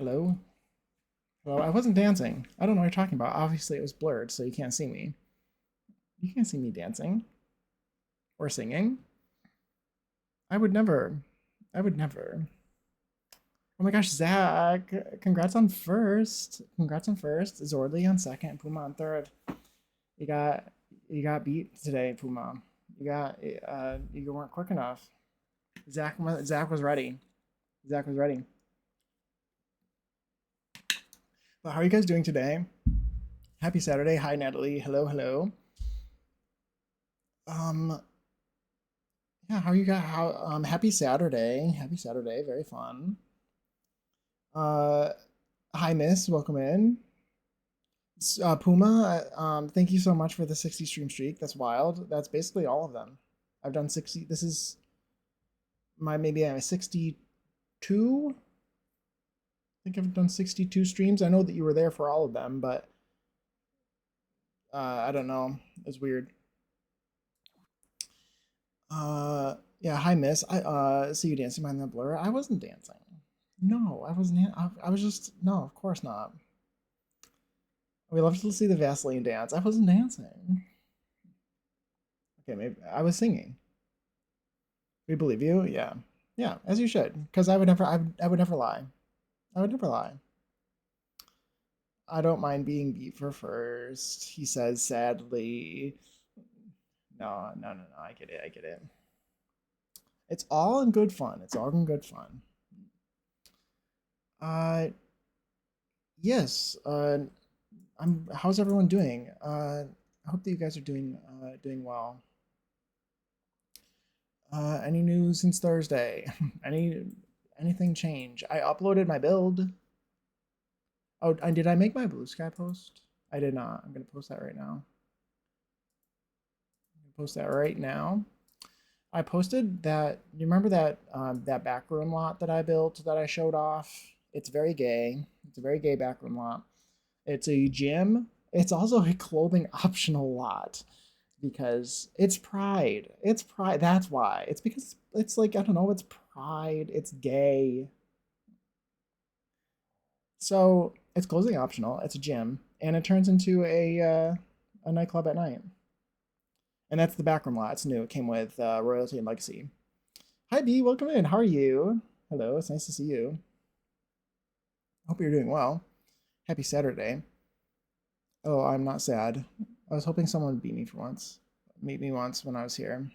Hello? Hello? I wasn't dancing. I don't know what you're talking about. Obviously, it was blurred, so you can't see me. You can't see me dancing or singing. I would never. I would never. Oh my gosh, Zach! Congrats on first. Congrats on first. Zordly on second. Puma on third. You got you got beat today, Puma. You weren't quick enough. Zach was ready. Zach was ready. But how are you guys doing today? Happy Saturday. Hi Natalie. Hello, hello. Um, Yeah, how you got how happy Saturday. Happy Saturday, very fun. Uh Hi Miss, welcome in. Puma, thank you so much for the 60 stream streak. That's wild. That's basically all of them. I've done 60. This is my maybe I'm a 62. I think I've done 62 streams. I know that you were there for all of them, but I don't know. It's weird. Yeah, hi Miss. I see you dancing behind the blur. I wasn't dancing. No, I wasn't. I was just no, of course not. We love to see the Vaseline dance. I wasn't dancing. Okay, maybe I was singing. We believe you. Yeah, yeah, as you should. Because I would never. I would never lie. I would never lie. I don't mind being beat for first. He says sadly. No, no, no, no. I get it. I get it. It's all in good fun. It's all in good fun. Uh, yes. I'm. How's everyone doing? I hope that you guys are doing well. Any news since Thursday? Anything change? I uploaded my build. Oh, and did I make my blue sky post? I did not. I'm gonna post that right now. Post that right now. I posted that. You remember that that backroom lot that I built that I showed off? It's very gay. It's a very gay backroom lot. It's a gym. It's also a clothing optional lot because it's pride. It's pride. That's why. It's because it's like I don't know. It's pride. It's gay. So it's clothing optional. It's a gym, and it turns into a nightclub at night. And that's the backroom lot. It's new. It came with royalty and legacy. Hi B, welcome in. How are you? Hello. It's nice to see you. Hope you're doing well. Happy Saturday. Oh, I'm not sad. I was hoping someone would beat me for once. Meet me once when I was here.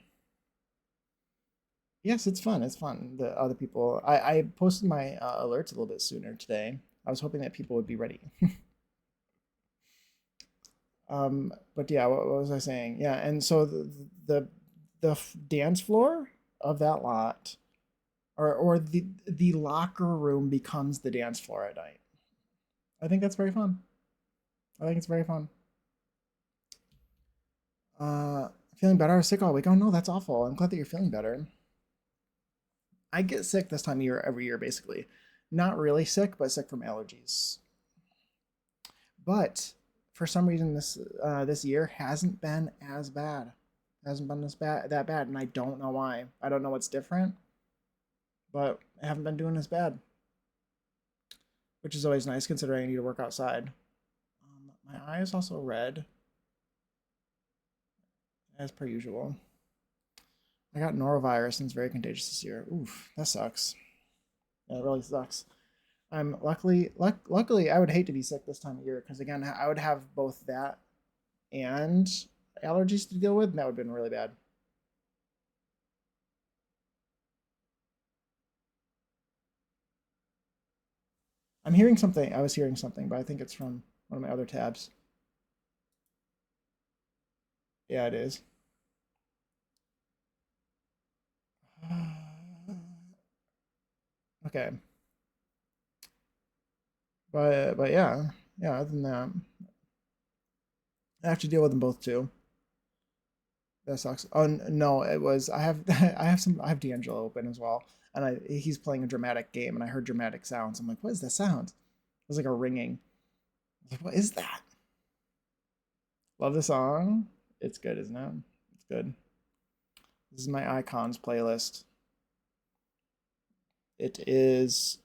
Yes, it's fun. It's fun. The other people. I posted my alerts a little bit sooner today. I was hoping that people would be ready. But yeah, what was I saying? Yeah, and so the dance floor of that lot, or the locker room becomes the dance floor at night. I think that's very fun. I think it's very fun. Feeling better? I was sick all week. Oh no, that's awful. I'm glad that you're feeling better. I get sick this time of year every year, basically. Not really sick, but sick from allergies. But for some reason, this year hasn't been as bad. Hasn't been that bad, and I don't know why. I don't know what's different, but I haven't been doing as bad, which is always nice considering I need to work outside. My eye is also red, as per usual. I got norovirus and it's very contagious this year. Oof, that sucks. Yeah, it really sucks. I'm luckily I would hate to be sick this time of year because again I would have both that and allergies to deal with, and that would have been really bad. I'm hearing something. I was hearing something, but I think it's from one of my other tabs. Yeah, it is. Okay, but yeah, yeah. Other than that, I have to deal with them both too. That sucks. Oh no, it was I have I have D'Angelo open as well, and he's playing a dramatic game, and I heard dramatic sounds. I'm like, what is that sound? It was like a ringing. I was like, what is that? Love the song. It's good, isn't it? It's good. This is my icons playlist. It is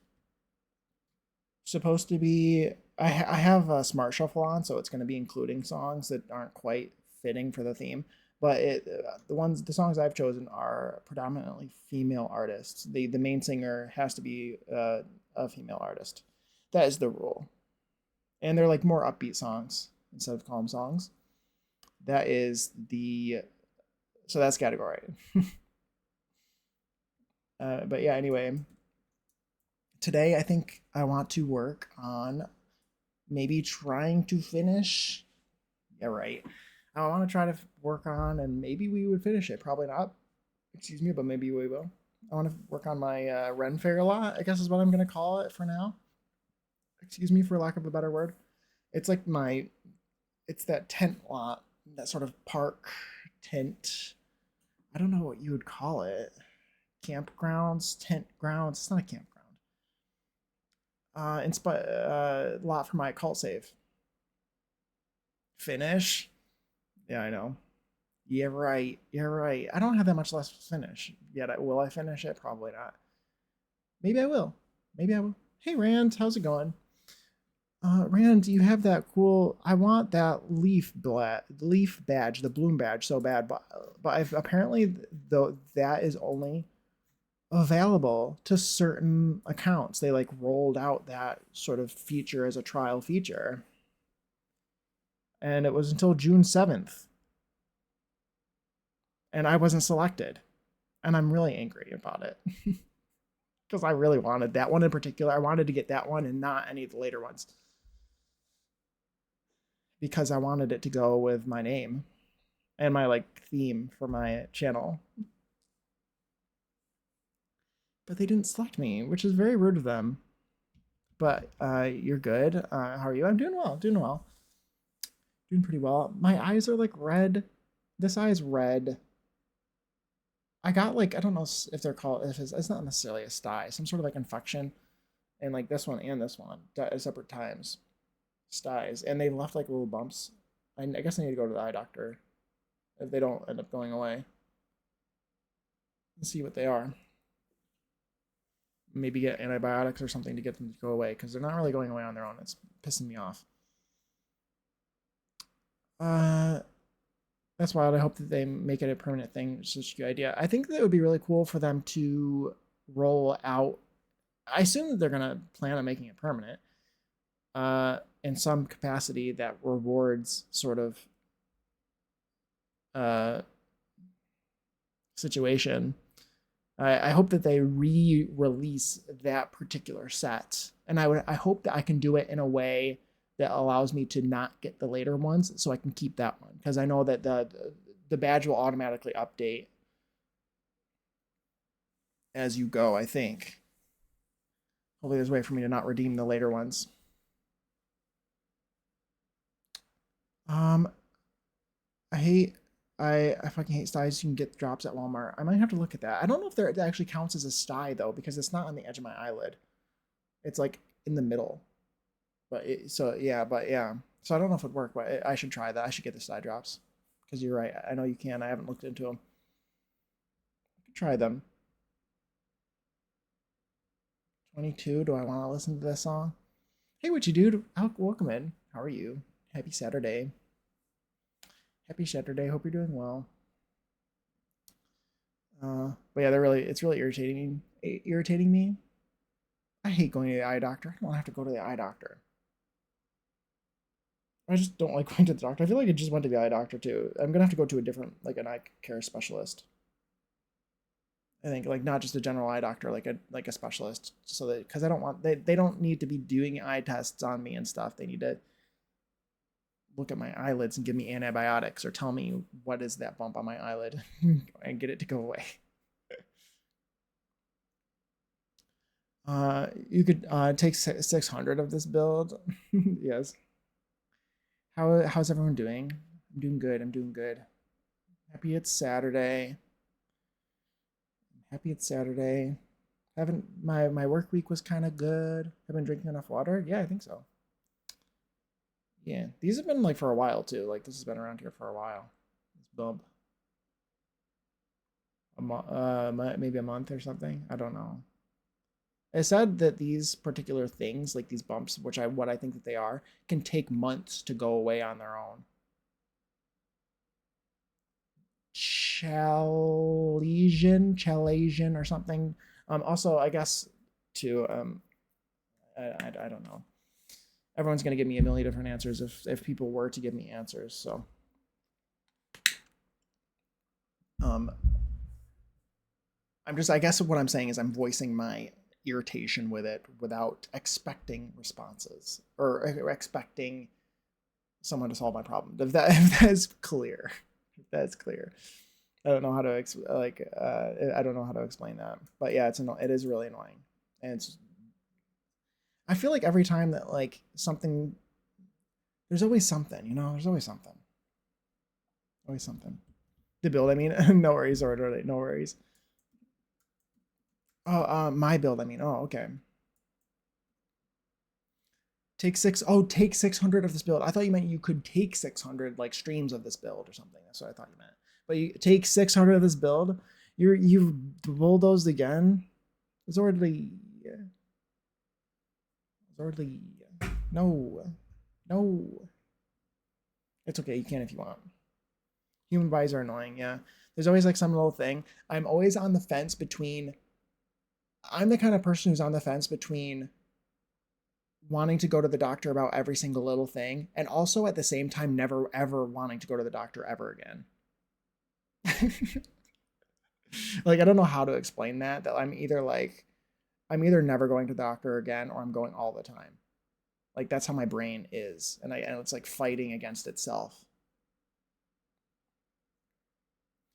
supposed to be. I have a smart shuffle on, so it's going to be including songs that aren't quite fitting for the theme. But the songs I've chosen are predominantly female artists. The main singer has to be a female artist. That is the rule, and they're like more upbeat songs instead of calm songs. That is the so that's category. But yeah, anyway, today I think I want to work on maybe trying to finish. Yeah, right. I want to try to work on, and maybe we would finish it. Probably not. Excuse me, but maybe we will. I want to work on my Ren Faire a lot, I guess is what I'm going to call it for now. Excuse me for lack of a better word. It's like it's that tent lot, that sort of park tent. I don't know what you would call it. Campgrounds, tent grounds. It's not a campground. Lot for my cult save. Finish. Yeah, I know. Yeah, right. You're right. I don't have that much left to finish yet. Will I finish it? Probably not. Maybe I will. Maybe I will. Hey, Rand, how's it going? Rand, you have that cool. I want that leaf badge, the bloom badge, so bad, but I've apparently though that is only available to certain accounts. They like rolled out that sort of feature as a trial feature, and it was until June 7th, and I wasn't selected, and I'm really angry about it because I really wanted that one in particular. I wanted to get that one and not any of the later ones because I wanted it to go with my name and my like theme for my channel. But they didn't select me, which is very rude of them. But you're good. How are you? I'm doing well. Doing well. Doing pretty well. My eyes are like red. This eye is red. I got like I don't know if they're called if it's not necessarily a sty, some sort of like infection, and like this one and this one at separate times, styes, and they left like little bumps. I guess I need to go to the eye doctor if they don't end up going away and see what they are. Maybe get antibiotics or something to get them to go away because they're not really going away on their own. It's pissing me off. Uh, that's wild. I hope that they make it a permanent thing. It's such a good idea. I think that it would be really cool for them to roll out. I assume that they're gonna plan on making it permanent, in some capacity that rewards sort of uh situation. I hope that they re-release that particular set, and I hope that I can do it in a way that allows me to not get the later ones, so I can keep that one because I know that the badge will automatically update as you go. I think. Hopefully, there's a way for me to not redeem the later ones. Um, I hate. I fucking hate styes. You can get drops at Walmart. I might have to look at that. I don't know if that actually counts as a sty though, because it's not on the edge of my eyelid. It's like in the middle. So yeah, but yeah. So I don't know if it would work, but I should try that. I should get the side drops because you're right. I know you can. I haven't looked into them. Try them. 22. Do I want to listen to this song? Hey, what you dude? Welcome in. How are you? Happy Saturday. Happy Saturday. Hope you're doing well. But yeah, it's really irritating me. I hate going to the eye doctor. I don't want to have to go to the eye doctor. I just don't like going to the doctor. I feel like I just went to the eye doctor too. I'm gonna have to go to a different, like an eye care specialist. I think like not just a general eye doctor, like a specialist, so that because I don't want they don't need to be doing eye tests on me and stuff. They need to look at my eyelids and give me antibiotics or tell me what is that bump on my eyelid and get it to go away. You could take 600 of this build. Yes. How's everyone doing? I'm doing good. I'm doing good. Happy it's Saturday. Happy it's Saturday. Haven't my work week was kind of good. Have been drinking enough water? Yeah, I think so. Yeah, these have been like for a while too. Like this has been around here for a while. This bump, maybe a month or something. I don't know. It said that these particular things, like these bumps, what I think that they are, can take months to go away on their own. Chalasian or something. Also, I guess to I don't know. Everyone's gonna give me a million different answers if people were to give me answers. So um, I guess what I'm saying is I'm voicing my irritation with it without expecting responses or expecting someone to solve my problem. If that is clear, if that's clear. I don't know how to I don't know how to explain that, but yeah, it is really annoying, and I feel like every time that like something, there's always something, there's always something to build. I mean, no worries, or no worries. Oh, my build. I mean, oh, okay. Take 600 of this build. I thought you meant you could take 600 like streams of this build or something. That's what I thought you meant. But you take 600 of this build. You've bulldozed again. Zordly. Zordly. No. No. It's okay. You can if you want. Human bodies are annoying. Yeah. There's always like some little thing. I'm always on the fence between. I'm the kind of person who's on the fence between wanting to go to the doctor about every single little thing and also at the same time never ever wanting to go to the doctor ever again. Like I don't know how to explain that I'm either never going to the doctor again or I'm going all the time. Like that's how my brain is, and it's like fighting against itself.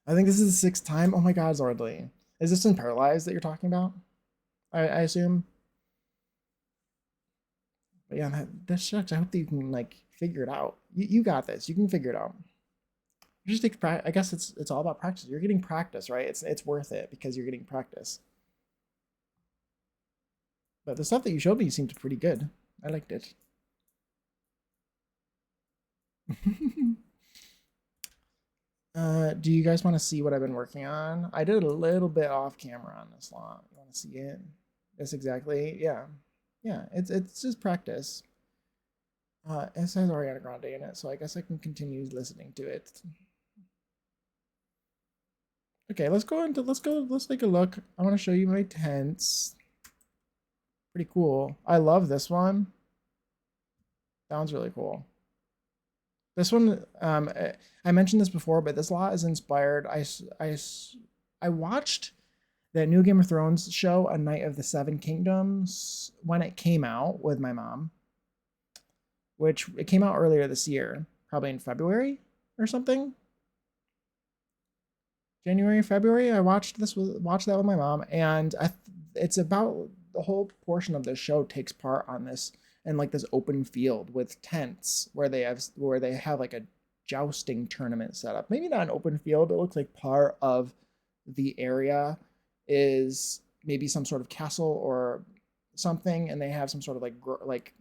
I think this is the sixth time. Oh my god, Zordly. Is this in Paralyzed that you're talking about? I assume. But yeah, that sucks. I hope that you can like figure it out. You got this. You can figure it out. You just take practice. I guess it's all about practice. You're getting practice, right? It's worth it because you're getting practice. But the stuff that you showed me seemed pretty good. I liked it. Do you guys want to see what I've been working on? I did a little bit off camera on this lot. You want to see it? That's exactly, yeah. Yeah, it's just practice. It says Ariana Grande in it, so I guess I can continue listening to it. Okay, let's take a look. I want to show you my tents. Pretty cool. I love this one. Sounds really cool. This one, I mentioned this before, but this lot is inspired. I watched that new Game of Thrones show, A Night of the Seven Kingdoms, when it came out with my mom, which it came out earlier this year, probably in February or something. January, February. I watched that with my mom, and it's about the whole portion of this show takes part on this and like this open field with tents where they have like a jousting tournament set up. Maybe not an open field. It looks like part of the area is maybe some sort of castle or something, and they have some sort of like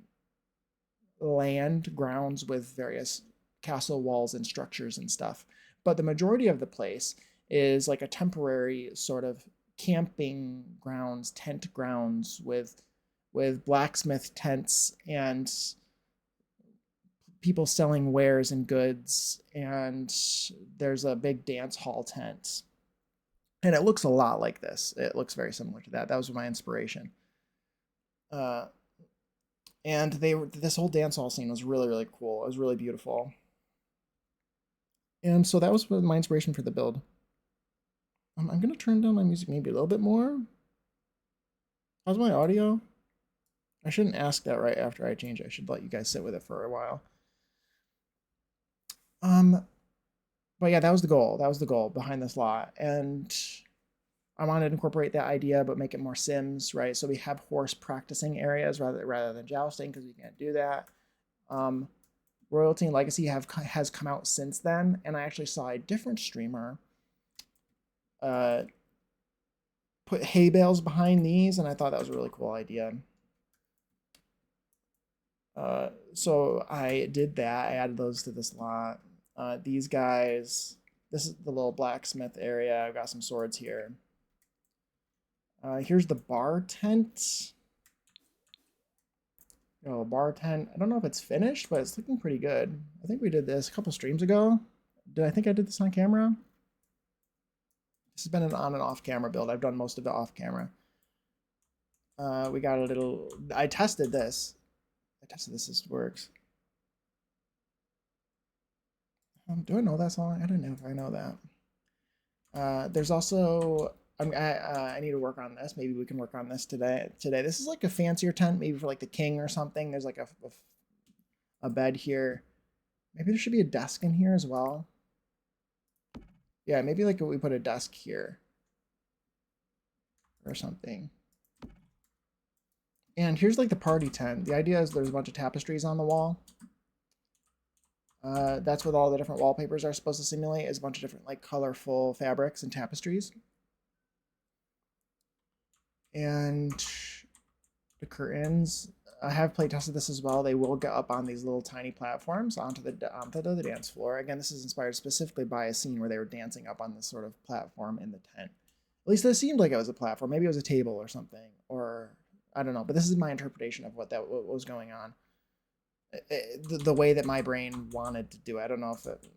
land grounds with various castle walls and structures and stuff. But the majority of the place is like a temporary sort of camping grounds, tent grounds with blacksmith tents and people selling wares and goods, and there's a big dance hall tent. And it looks a lot like this. It looks very similar to that. That was my inspiration. And this whole dance hall scene was really, really cool. It was really beautiful. And so that was my inspiration for the build. I'm going to turn down my music maybe a little bit more. How's my audio? I shouldn't ask that right after I change it. I should let you guys sit with it for a while. But yeah, that was the goal. That was the goal behind this lot. And I wanted to incorporate that idea, but make it more Sims, right? So we have horse practicing areas rather than jousting, because we can't do that. Royalty and Legacy has come out since then, and I actually saw a different streamer put hay bales behind these, and I thought that was a really cool idea. So I did that. I added those to this lot. These guys, this is the little blacksmith area. I've got some swords here. Here's the bar tent. Oh, bar tent. I don't know if it's finished, but it's looking pretty good. I think we did this a couple streams ago. I think I did this on camera? This has been an on and off camera build. I've done most of it off camera. We got a little... I tested this. This works. Do I know that song? I don't know if I know that. There's also... I need to work on this. Maybe we can work on this today. This is like a fancier tent, maybe for like the king or something. There's like a bed here. Maybe there should be a desk in here as well. Yeah, maybe like we put a desk here or something. And here's like the party tent. The idea is there's a bunch of tapestries on the wall. That's what all the different wallpapers are supposed to simulate, is a bunch of different like colorful fabrics and tapestries. And the curtains, I have play tested this as well. They will get up on these little tiny platforms onto the dance floor. Again, this is inspired specifically by a scene where they were dancing up on this sort of platform in the tent. At least it seemed like it was a platform. Maybe it was a table or something, or I don't know. But this is my interpretation of what was going on. The way that my brain wanted to do it. I don't know if it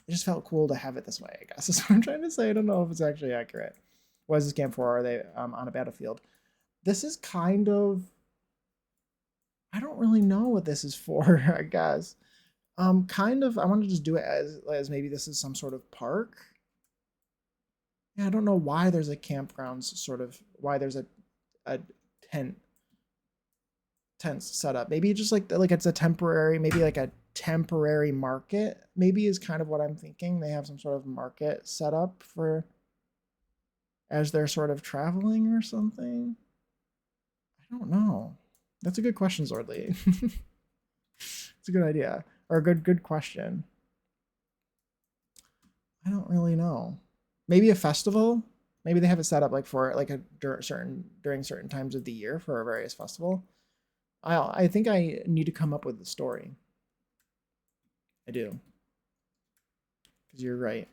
just felt cool to have it this way, I guess. That's what I'm trying to say. I don't know if it's actually accurate. What is this camp for? Are they on a battlefield? This is kind of... I don't really know what this is for, I guess. Kind of, I want to just do it as maybe this is some sort of park. Yeah, I don't know why there's a campground sort of... Why there's a tent set up. Maybe just like it's a temporary, maybe like a temporary market, maybe is kind of what I'm thinking. They have some sort of market set up for as they're sort of traveling or something. I don't know. That's a good question, Zordly. It's a good idea, or a good question. I don't really know. Maybe a festival. Maybe they have it set up like for like during certain times of the year for a various festival. I think I need to come up with the story. I do. Because you're right.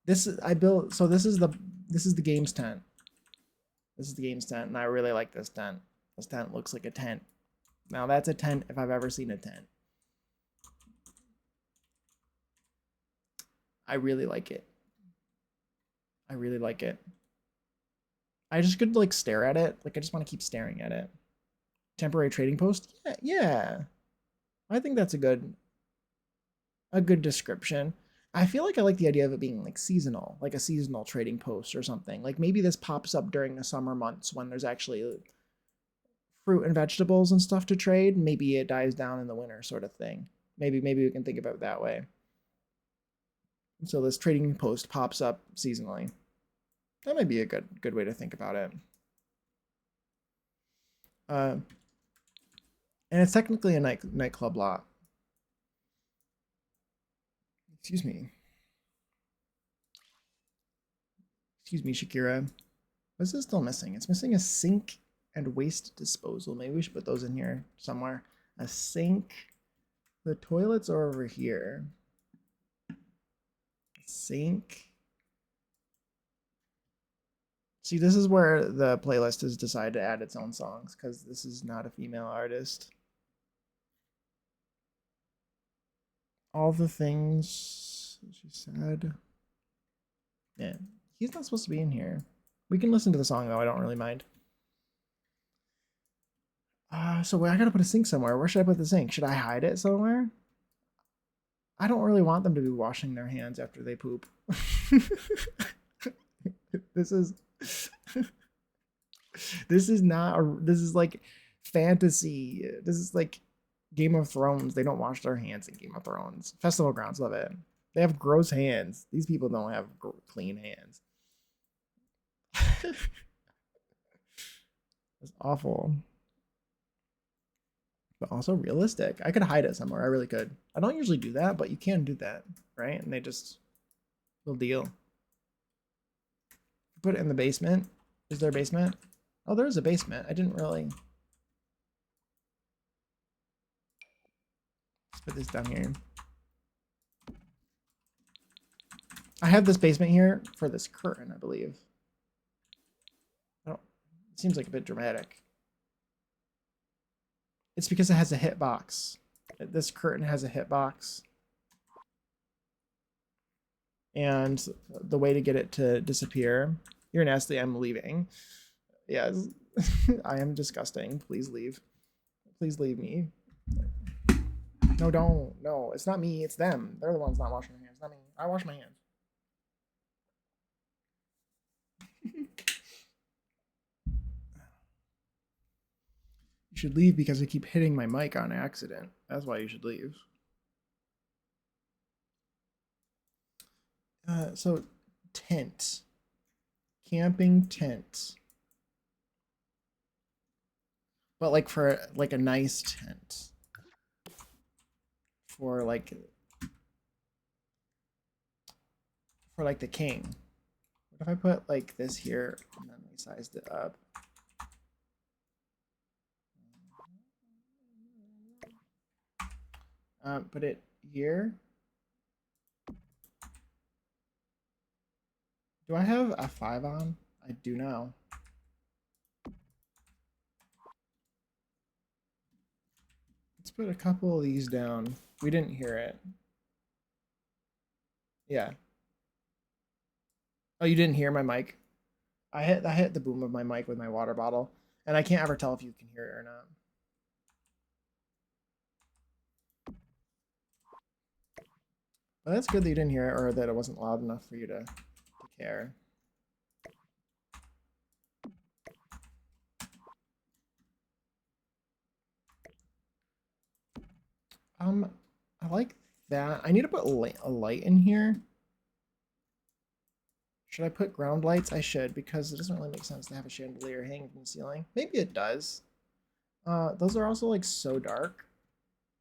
This is this is the games tent. This is the games tent, and I really like this tent. This tent looks like a tent. Now that's a tent if I've ever seen a tent. I really like it. I really like it. I just could like stare at it. Like I just want to keep staring at it. Temporary trading post? Yeah. I think that's a good description. I feel like I like the idea of it being like seasonal, like a seasonal trading post or something. Like maybe this pops up during the summer months when there's actually fruit and vegetables and stuff to trade. Maybe it dies down in the winter sort of thing. Maybe we can think about it that way. So this trading post pops up seasonally. That might be a good way to think about it. And it's technically a nightclub lot. Excuse me. Excuse me, Shakira. What is this still missing? It's missing a sink and waste disposal. Maybe we should put those in here somewhere. A sink. The toilets are over here. Sink. See, this is where the playlist has decided to add its own songs, because this is not a female artist. All the things she said. Yeah, he's not supposed to be in here. We can listen to the song, though. I don't really mind. So I gotta put a sink somewhere. Where should I put the sink? Should I hide it somewhere? I don't really want them to be washing their hands after they poop. This is this is like fantasy. This is like Game of Thrones. They don't wash their hands in Game of Thrones. Festival Grounds, love it. They have gross hands. These people don't have clean hands. It's awful. But also realistic. I could hide it somewhere. I really could. I don't usually do that, but you can do that, right? And they just will deal. Put it in the basement. Is there a basement? Oh, there is a basement. I didn't really. Let's put this down here. I have this basement here for this curtain, I believe. seems like a bit dramatic. It's because it has a hitbox. This curtain has a hitbox. And the way to get it to disappear, you're nasty, I'm leaving. Yes, I am disgusting. Please leave. Please leave me. No, don't. No, it's not me. It's them. They're the ones not washing their hands. Not me. I wash my hands. You should leave because I keep hitting my mic on accident. That's why you should leave. So, tent. Camping tent. But like for like a nice tent. For like the king. What if I put like this here and then we sized it up? Put it here. Do I have F5 on? I do now. Let's put a couple of these down. We didn't hear it. Yeah. Oh, you didn't hear my mic? I hit the boom of my mic with my water bottle, and I can't ever tell if you can hear it or not. Well, that's good that you didn't hear it, or that it wasn't loud enough for you to care. I like that. I need to put a light in here. Should I put ground lights? I should, because it doesn't really make sense to have a chandelier hanging from the ceiling. Maybe it does. Those are also like so dark.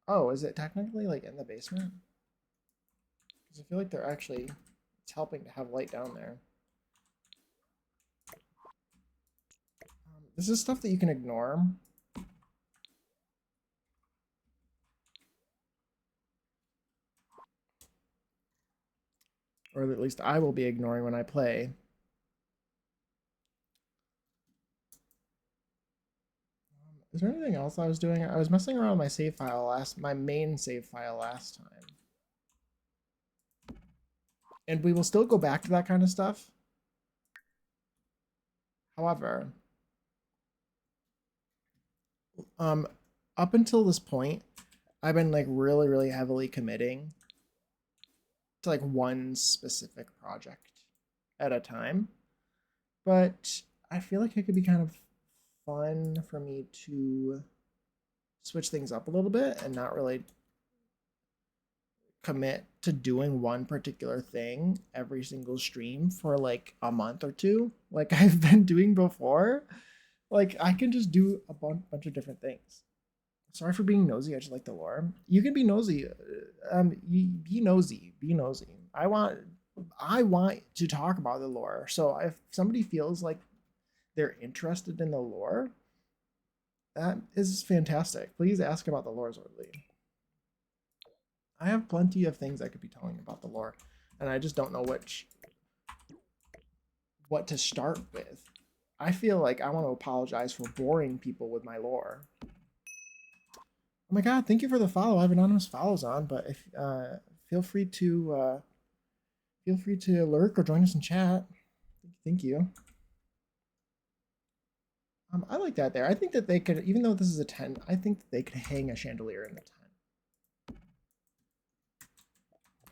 Oh, is it technically like in the basement? Because I feel like they're actually, it's helping to have light down there. This is stuff that you can ignore. Or at least I will be ignoring when I play. Is there anything else I was doing? I was messing around with my main save file last time. And we will still go back to that kind of stuff. However, up until this point, I've been like really, really heavily committing to like one specific project at a time. But I feel like it could be kind of fun for me to switch things up a little bit and not really commit to doing one particular thing every single stream for like a month or two, like I've been doing before. Like I can just do a bunch of different things. Sorry for being nosy. I just like the lore. You can be nosy. Be nosy. Be nosy. I want to talk about the lore. So if somebody feels like they're interested in the lore, that is fantastic. Please ask about the lore, Zordly. I have plenty of things I could be telling about the lore, and I just don't know what to start with. I feel like I want to apologize for boring people with my lore. Oh my god, thank you for the follow. I have anonymous follows on, but if feel free to lurk or join us in chat. Thank you. I like that there. I think that they could, even though this is a 10, I think that they could hang a chandelier in the 10.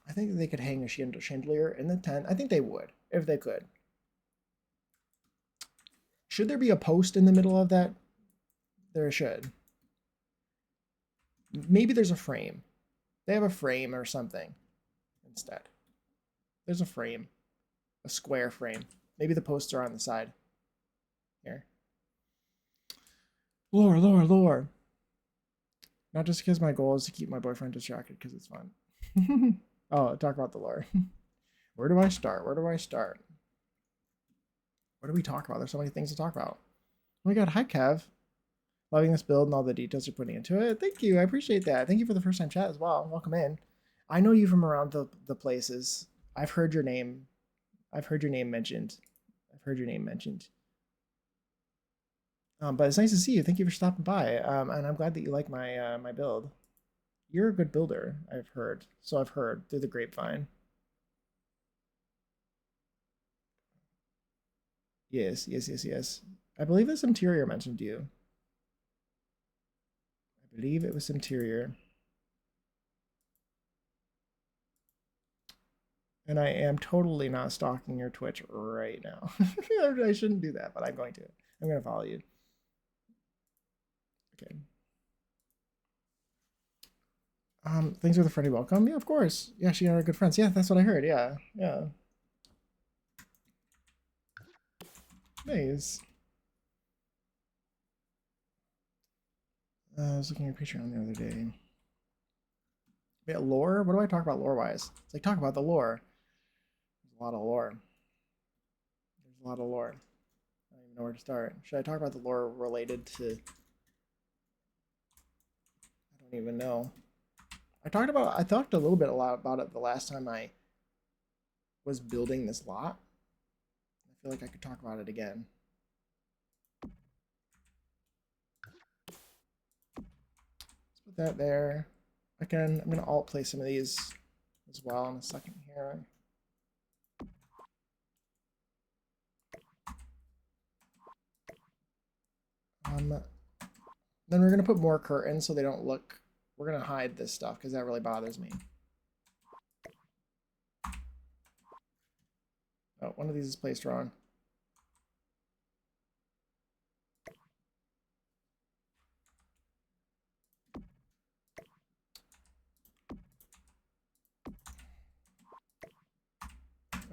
I think that they could hang a chandelier in the 10. I think they would, if they could. Should there be a post in the middle of that? There should. Maybe there's a frame. They have a frame or something instead. There's a frame. A square frame. Maybe the posts are on the side. Here. Lore, lore, lore. Not just because my goal is to keep my boyfriend distracted because it's fun. Oh, talk about the lore. Where do I start? Where do I start? What do we talk about? There's so many things to talk about. Oh my god, hi Kev. Loving this build and all the details you're putting into it. Thank you, I appreciate that. Thank you for the first time chat as well. Welcome in. I know you from around the places. I've heard your name. I've heard your name mentioned. I've heard your name mentioned. But it's nice to see you. Thank you for stopping by. And I'm glad that you like my my build. You're a good builder, I've heard. So I've heard through the grapevine. Yes, yes, yes, yes. I believe this interior mentioned you. I believe it was interior. And I am totally not stalking your Twitch right now. I shouldn't do that, but I'm going to. I'm going to follow you. Okay. Thanks for the friendly welcome. Yeah, of course. Yeah, she and I are good friends. Yeah, that's what I heard. Yeah, yeah. Nice. I was looking at your Patreon the other day. Yeah, lore? What do I talk about lore-wise? It's like, talk about the lore. There's a lot of lore. There's a lot of lore. I don't even know where to start. Should I talk about the lore related to... I don't even know. I talked a little bit a lot about it the last time I was building this lot. I feel like I could talk about it again. Let's put that there. Again, I'm gonna alt play some of these as well in a second here. Then we're gonna put more curtains so they don't look. We're gonna hide this stuff because that really bothers me. Oh, one of these is placed wrong.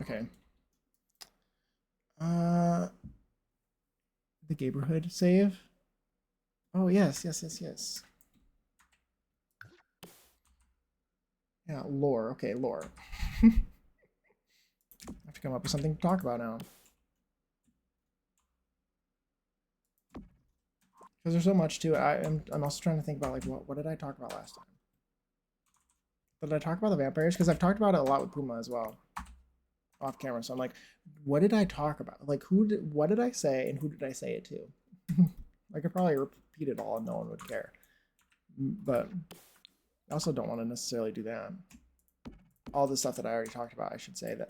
Okay. The neighborhood save. Oh yes, yes, yes, yes. Yeah, lore. Okay, lore. I have to come up with something to talk about now. Because there's so much to it. I'm also trying to think about like what did I talk about last time? Did I talk about the vampires? Because I've talked about it a lot with Puma as well, off camera. So I'm like, what did I talk about? Like, what did I say, and who did I say it to? I could probably repeat it all, and no one would care. But I also don't want to necessarily do that. All the stuff that I already talked about, I should say that.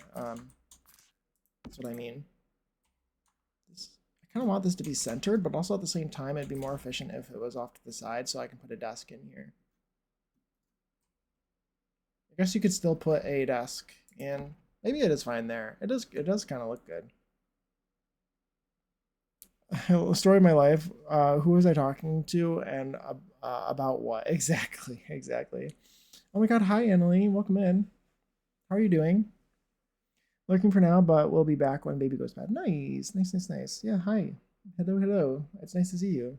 That's what I mean. I kind of want this to be centered, but also at the same time, it'd be more efficient if it was off to the side, so I can put a desk in here. I guess you could still put a desk in. Maybe it is fine there. It does kind of look good. Story of my life. Who was I talking to and about what? Exactly, exactly. Oh my god, hi Emily, welcome in. How are you doing? Lurking for now, but we'll be back when baby goes bad. Nice, nice, nice, nice. Yeah, hi. Hello, hello. It's nice to see you.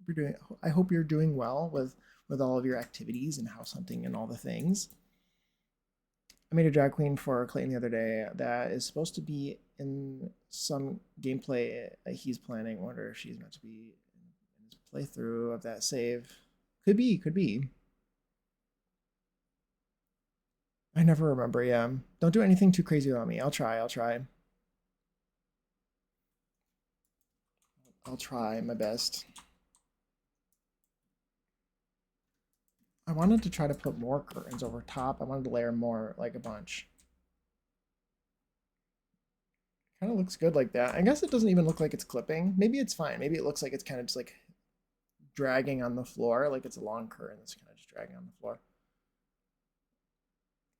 You're doing. I hope you're doing well with all of your activities and house hunting and all the things. I made a drag queen for Clayton the other day that is supposed to be in some gameplay he's planning. I wonder if she's meant to be in his playthrough of that save. Could be, could be. I never remember, yeah. Don't do anything too crazy about me. I'll try, I'll try. I'll try my best. I wanted to try to put more curtains over top. I wanted to layer more, like a bunch. Kind of looks good like that. I guess it doesn't even look like it's clipping. Maybe it's fine. Maybe it looks like it's kind of just like dragging on the floor, like it's a long curtain that's kind of just dragging on the floor.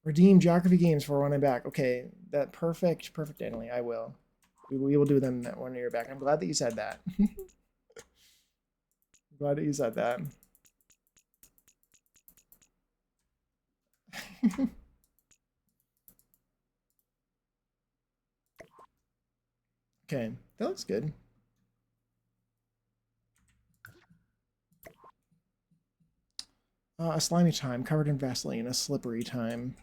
Redeem geography games for when I'm back. Okay, that perfect, perfect, Annalie. I will. We will do them when you're back. I'm glad that you said that. Glad that you said that. Okay, that looks good. A slimy time covered in Vaseline, a slippery time.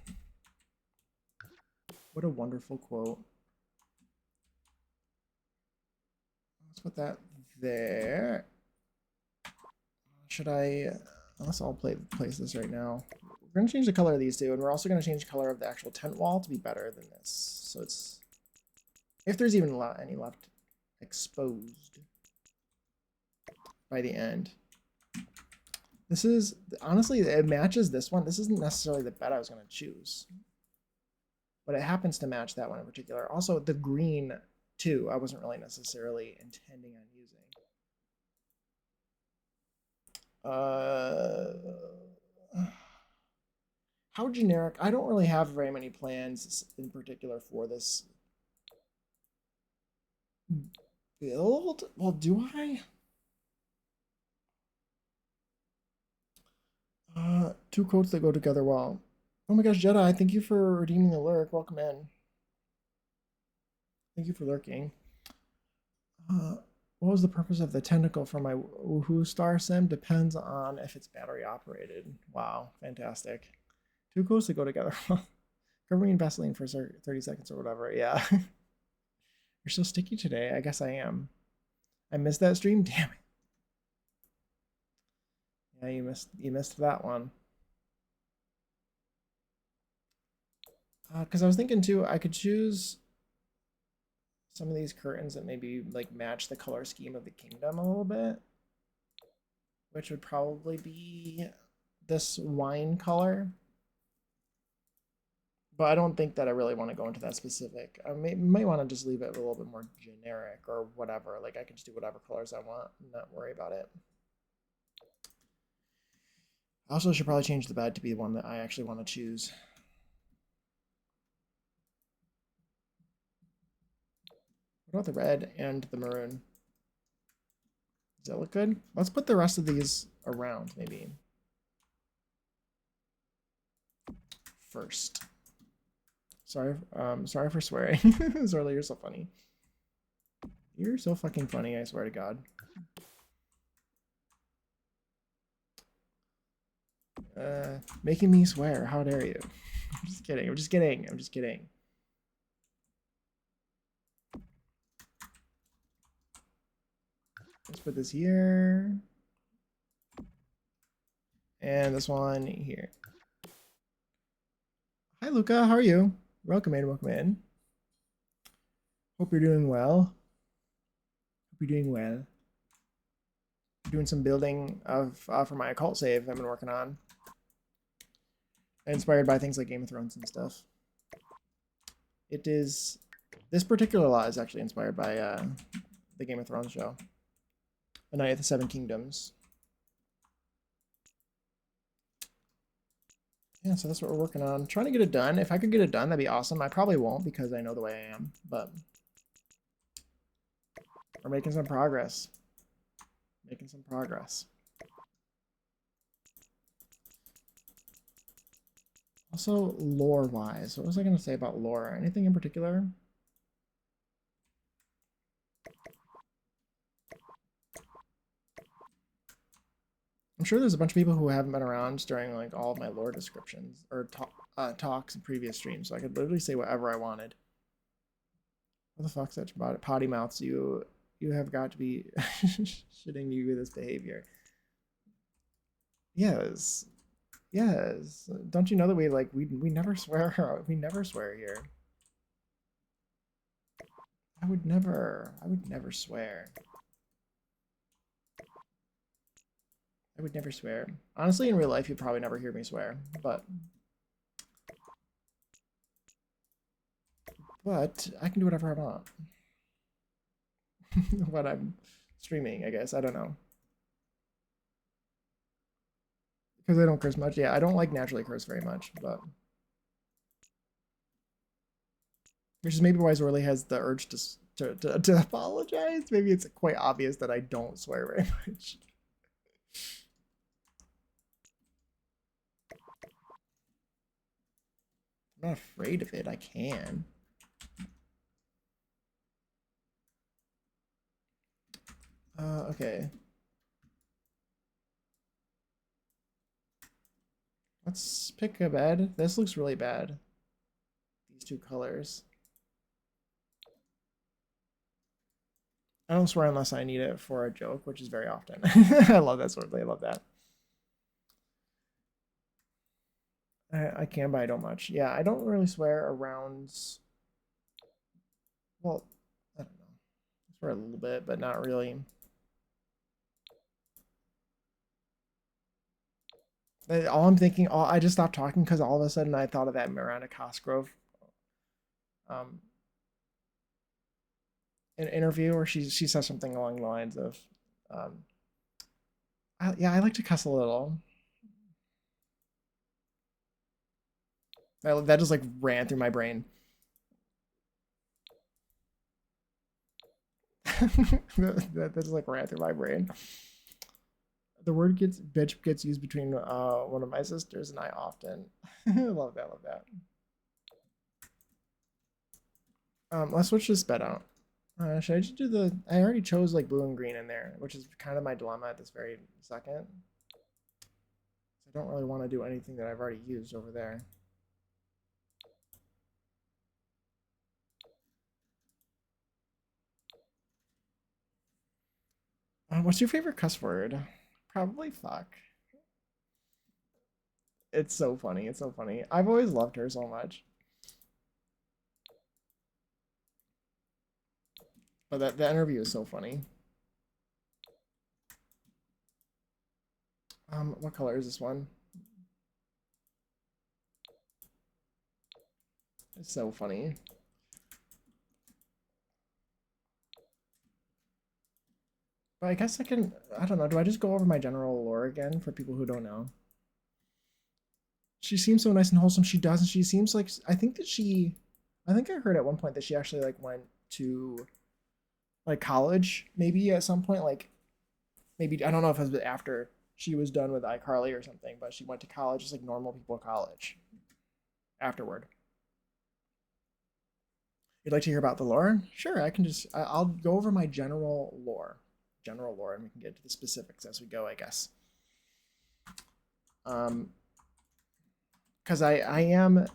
What a wonderful quote. Let's put that there. Should I? Let's all place this right now. We're gonna change the color of these two, and we're also gonna change the color of the actual tent wall to be better than this. So it's, if there's even any left exposed. by the end. This is, honestly, it matches this one. This isn't necessarily the bet I was going to choose, but it happens to match that one in particular. Also, the green, too, I wasn't really necessarily intending on using. How generic? I don't really have very many plans in particular for this build. Well, do I? Two quotes that go together well. Oh my gosh, Jedi, thank you for redeeming the lurk. Welcome in. Thank you for lurking. What was the purpose of the tentacle for my Woohoo Star Sim? Depends on if it's battery operated. Wow, fantastic. Two quotes that go together. Cover me in Vaseline for 30 seconds or whatever. Yeah. You're so sticky today. I guess I am. I missed that stream? Damn it. Yeah, you missed that one. Because I was thinking too, I could choose some of these curtains that maybe like match the color scheme of the kingdom a little bit, which would probably be this wine color. But I don't think that I really want to go into that specific. I might want to just leave it a little bit more generic or whatever. Like I can just do whatever colors I want and not worry about it. I also should probably change the bed to be the one that I actually want to choose. What about the red and the maroon? Does that look good? Let's put the rest of these around, maybe. First. Sorry for swearing. Zorla, you're so funny. You're so fucking funny, I swear to God. Making me swear. How dare you? I'm just kidding. I'm just kidding. I'm just kidding. Let's put this here. And this one here. Hi, Luca. How are you? Welcome in. Welcome in. Hope you're doing well. Hope you're doing well. Doing some building of for my occult save I've been working on. Inspired by things like Game of Thrones and stuff. It is... This particular lot is actually inspired by the Game of Thrones show. A Night of the Seven Kingdoms. Yeah, so that's what we're working on. Trying to get it done. If I could get it done, that'd be awesome. I probably won't because I know the way I am, but we're making some progress. Making some progress. Also, lore-wise, what was I going to say about lore? Anything in particular? I'm sure there's a bunch of people who haven't been around during like all of my lore descriptions or talks in previous streams, so I could literally say whatever I wanted. What the fuck's that about it? Potty mouths, you have got to be shitting me with this behavior. Yes. Yes. Don't you know that we never swear we never swear here. I would never swear. I would never swear. Honestly, in real life, you'd probably never hear me swear, but I can do whatever I want. When I'm streaming, I guess. I don't know. Because I don't curse much. Yeah, I don't like naturally curse very much, but... Which is maybe why Zorley has the urge to apologize. Maybe it's quite obvious that I don't swear very much. I'm not afraid of it. I can. Okay. Let's pick a bed. This looks really bad. These two colors. I don't swear unless I need it for a joke, which is very often. I love that sort of thing. I love that. I can, but I don't much. Yeah, I don't really swear around... Well, I don't know. I swear a little bit, but not really. All I'm thinking, I just stopped talking because all of a sudden I thought of that Miranda Cosgrove um, an interview where she says something along the lines of, um, yeah, I like to cuss a little. That just like ran through my brain. That just like ran through my brain. The word gets bitch gets used between one of my sisters and I often. Love that, love that. Let's switch this bed out. Should I just do the? I already chose like blue and green in there, which is kind of my dilemma at this very second. I don't really want to do anything that I've already used over there. What's your favorite cuss word? Probably fuck. It's so funny. It's so funny. I've always loved her so much. But that interview is so funny. What color is this one? It's so funny. But I guess I can. I don't know. Do I just go over my general lore again for people who don't know? She seems so nice and wholesome. She does, and she seems like I think that she. I think I heard at one point that she actually like went to like college, maybe at some point. Like maybe I don't know if it was after she was done with iCarly or something, but she went to college just like normal people college afterward. You'd like to hear about the lore? Sure, I can just I'll go over my general lore, and we can get to the specifics as we go, I guess. Um, because I am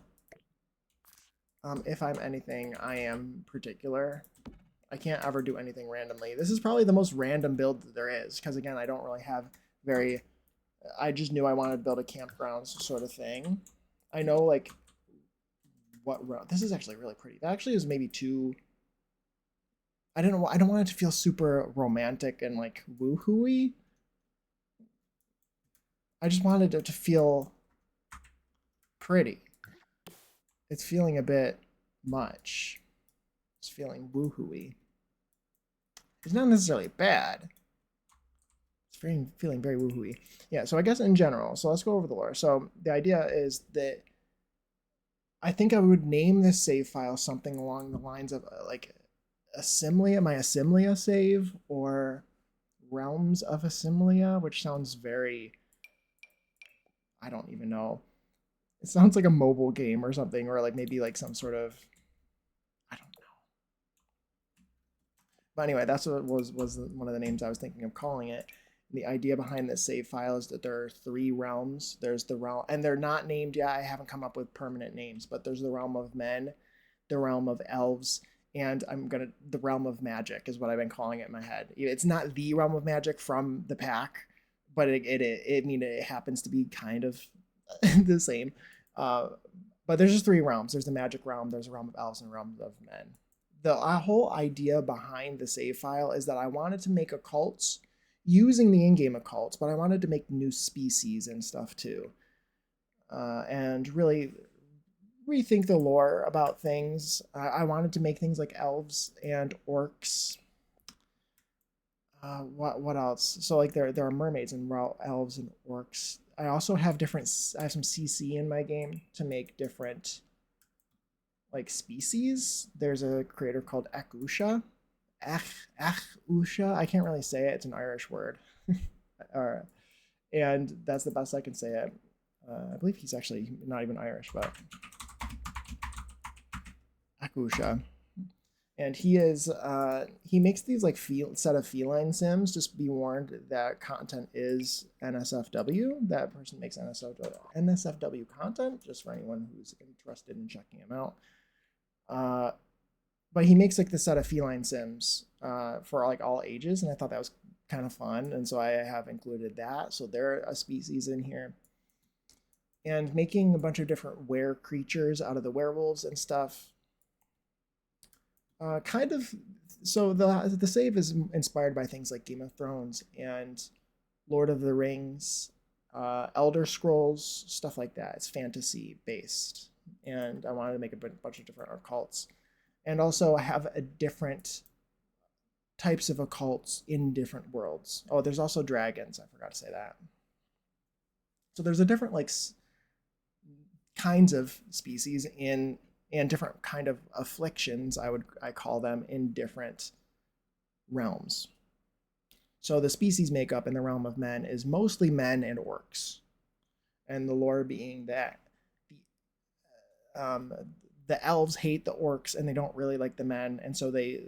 if I'm anything, I am particular. I can't ever do anything randomly. This is probably the most random build that there is because again, I don't really have very. I just knew I wanted to build a campground sort of thing. I know like what route. This is actually really pretty. That actually is maybe too. I don't know. I don't want it to feel super romantic and like woohooey. I just wanted it to feel pretty. It's feeling a bit much. It's feeling woohooey. It's not necessarily bad. It's feeling very woohooey. Yeah, so I guess in general, so let's go over the lore. So the idea is that I think I would name this save file something along the lines of like Assemblia, my Assemblia save, or Realms of Assemblia, which sounds very, I don't even know. It sounds like a mobile game or something, or like maybe like some sort of, I don't know. But anyway, that's what was one of the names I was thinking of calling it. The idea behind this save file is that there are three realms. There's the realm, and they're not named yet. I haven't come up with permanent names, but there's the realm of men, the realm of elves, and the realm of magic is what I've been calling it in my head. It's not the realm of magic from the pack, but I mean it happens to be kind of the same. Uh, but there's just three realms. There's the magic realm, there's a realm of elves, and a realm of men. The whole idea behind the save file is that I wanted to make occults using the in-game occults, but I wanted to make new species and stuff too, and really rethink the lore about things. I wanted to make things like elves and orcs. What else? So like there are mermaids and elves and orcs. I also have different. I have some CC in my game to make different like species. There's a creator called Akusha. Akusha. I can't really say it. It's an Irish word. And that's the best I can say it. I believe he's actually not even Irish, but Akusha. And he makes these like set of feline sims. Just be warned that content is NSFW. That person makes NSFW content, just for anyone who's interested in checking him out. But he makes like the set of feline sims for like all ages, and I thought that was kind of fun, and so I have included that. So they're a species in here, and making a bunch of different were creatures out of the werewolves and stuff. Kind of. So the save is inspired by things like Game of Thrones and Lord of the Rings. Elder Scrolls, stuff like that. It's fantasy based, and I wanted to make a bunch of different occults, and also I have a different types of occults in different worlds. Oh, there's also dragons. I forgot to say that. So there's a different like kinds of species in and different kind of afflictions I call them in different realms. So the species makeup in the realm of men is mostly men and orcs, and the lore being that um, the elves hate the orcs and they don't really like the men, and so they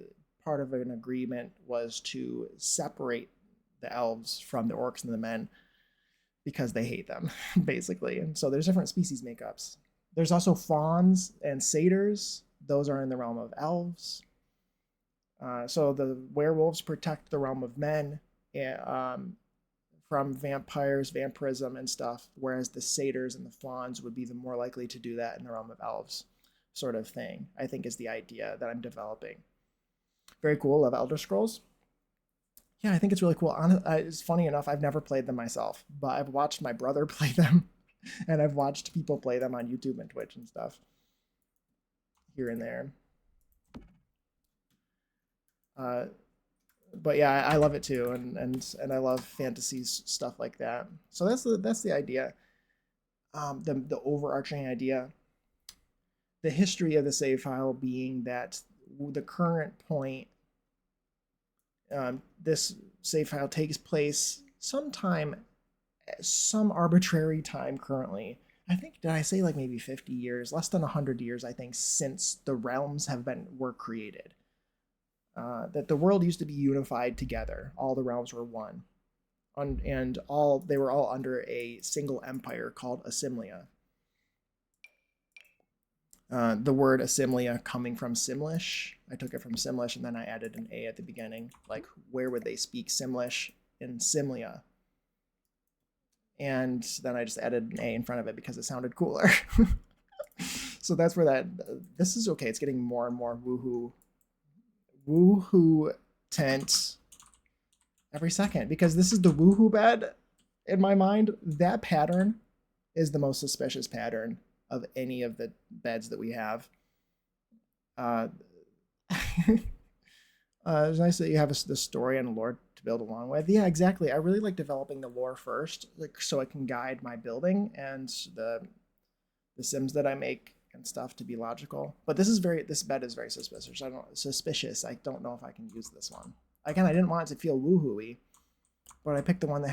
part of an agreement was to separate the elves from the orcs and the men because they hate them, basically. And so there's different species makeups. There's also fauns and satyrs. Those are in the realm of elves. So the werewolves protect the realm of men from vampires, vampirism, and stuff, whereas the satyrs and the fauns would be the more likely to do that in the realm of elves, sort of thing, I think is the idea that I'm developing. Very cool. Love Elder Scrolls. Yeah, I think it's really cool. It's funny enough, I've never played them myself, but I've watched my brother play them, and I've watched people play them on YouTube and Twitch and stuff here and there. But yeah, I love it too, and I love fantasies stuff like that. So that's the idea. The overarching idea. The history of the save file being that the current point, this save file takes place sometime, some arbitrary time currently. I think, did I say like maybe 50 years, less than 100 years, I think, since the realms were created. That the world used to be unified together. All the realms were one. And they were all under a single empire called Assimilia. The word Assimilia coming from Simlish. I took it from Simlish and then I added an A at the beginning. Like, where would they speak Simlish? In Simlia. And then I just added an A in front of it because it sounded cooler. So that's where this is okay. It's getting more and more woohoo tent every second, because this is the woohoo bed in my mind. That pattern is the most suspicious pattern of any of the beds that we have. It's nice that you have the story and lore to build along with. Yeah, exactly. I really like developing the lore first, like so it can guide my building and the sims that I make and stuff to be logical. But this bed is very suspicious. I don't know if I can use this one. Again, I didn't want it to feel woohooey, but I picked the one that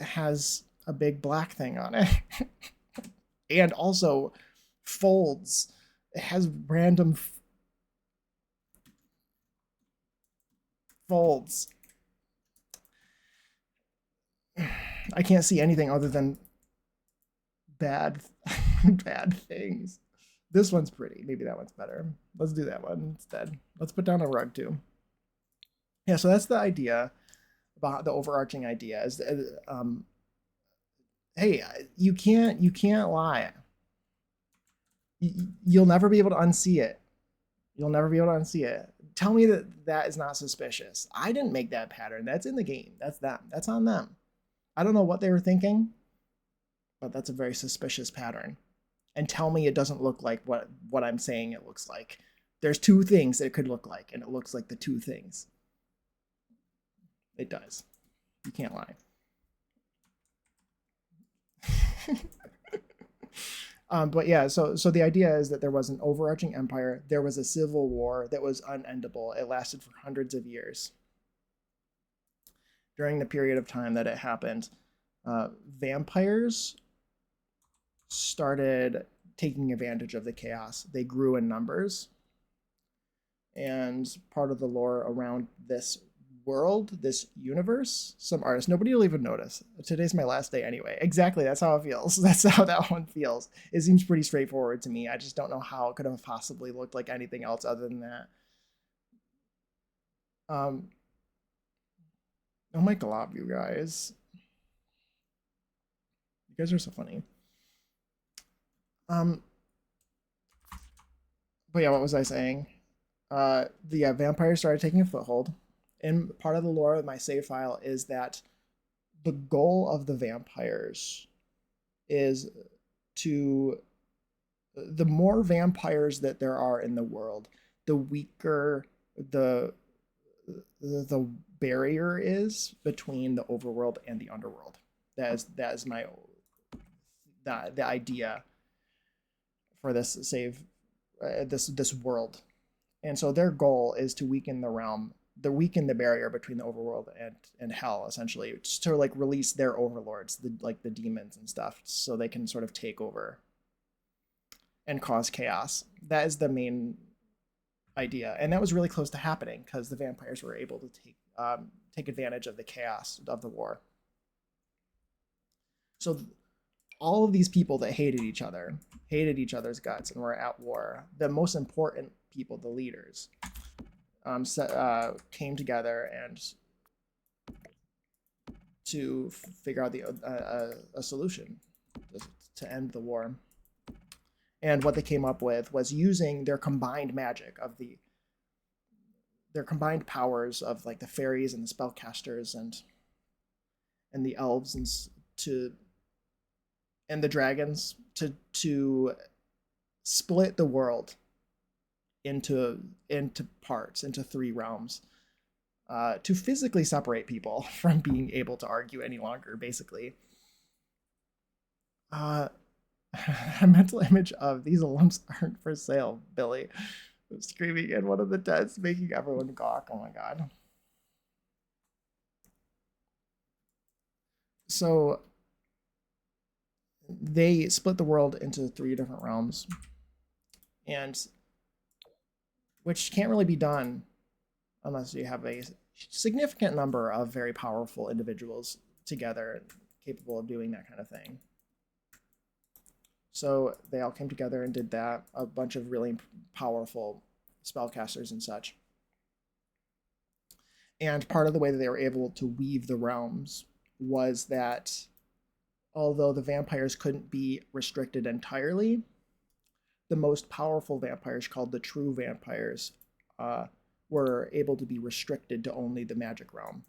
has a big black thing on it. And also folds. It has random folds. I can't see anything other than bad things. This one's pretty. Maybe that one's better. Let's do that one instead. Let's put down a rug too. Yeah, so that's the idea. About the overarching idea is hey, you can't lie. You'll never be able to unsee it. You'll never be able to unsee it. Tell me that is not suspicious. I didn't make that pattern. That's in the game. That's them. That's on them. I don't know what they were thinking, but that's a very suspicious pattern. And tell me it doesn't look like what I'm saying it looks like. There's two things that it could look like, and it looks like the two things. It does. You can't lie. But yeah, so the idea is that there was an overarching empire. There was a civil war that was unendable. It lasted for hundreds of years. During the period of time that it happened, vampires started taking advantage of the chaos. They grew in numbers. And part of the lore around this world, this universe, some artists, nobody will even notice. Today's my last day anyway. Exactly, that's how it feels. That's how that one feels. It seems pretty straightforward to me. I just don't know how it could have possibly looked like anything else other than that. Oh my glob, you guys. You guys are so funny. But yeah, what was I saying? The vampires started taking a foothold. And part of the lore of my save file is that the goal of the vampires is to, the more vampires that there are in the world, the weaker the the barrier is between the overworld and the underworld. That is my the idea for this save this world. And so their goal is to weaken the realm, to weaken the barrier between the overworld and hell, essentially, just to like release their overlords, the demons and stuff, so they can sort of take over and cause chaos. That is the main idea, and that was really close to happening because the vampires were able to take advantage of the chaos of the war. So all of these people that hated each other, hated each other's guts, and were at war, the most important people, the leaders, came together and to figure out a solution to end the war. And what they came up with was using their combined magic of their combined powers of like the fairies and the spellcasters and the elves and the dragons to split the world into parts, into 3 realms, to physically separate people from being able to argue any longer, basically. A mental image of these lumps aren't for sale, Billy. Screaming in one of the tents, making everyone gawk. Oh my god. So they split the world into 3 different realms, and which can't really be done unless you have a significant number of very powerful individuals together capable of doing that kind of thing. So they all came together and did that, a bunch of really powerful spellcasters and such. And part of the way that they were able to weave the realms was that although the vampires couldn't be restricted entirely, the most powerful vampires, called the true vampires, were able to be restricted to only the magic realm.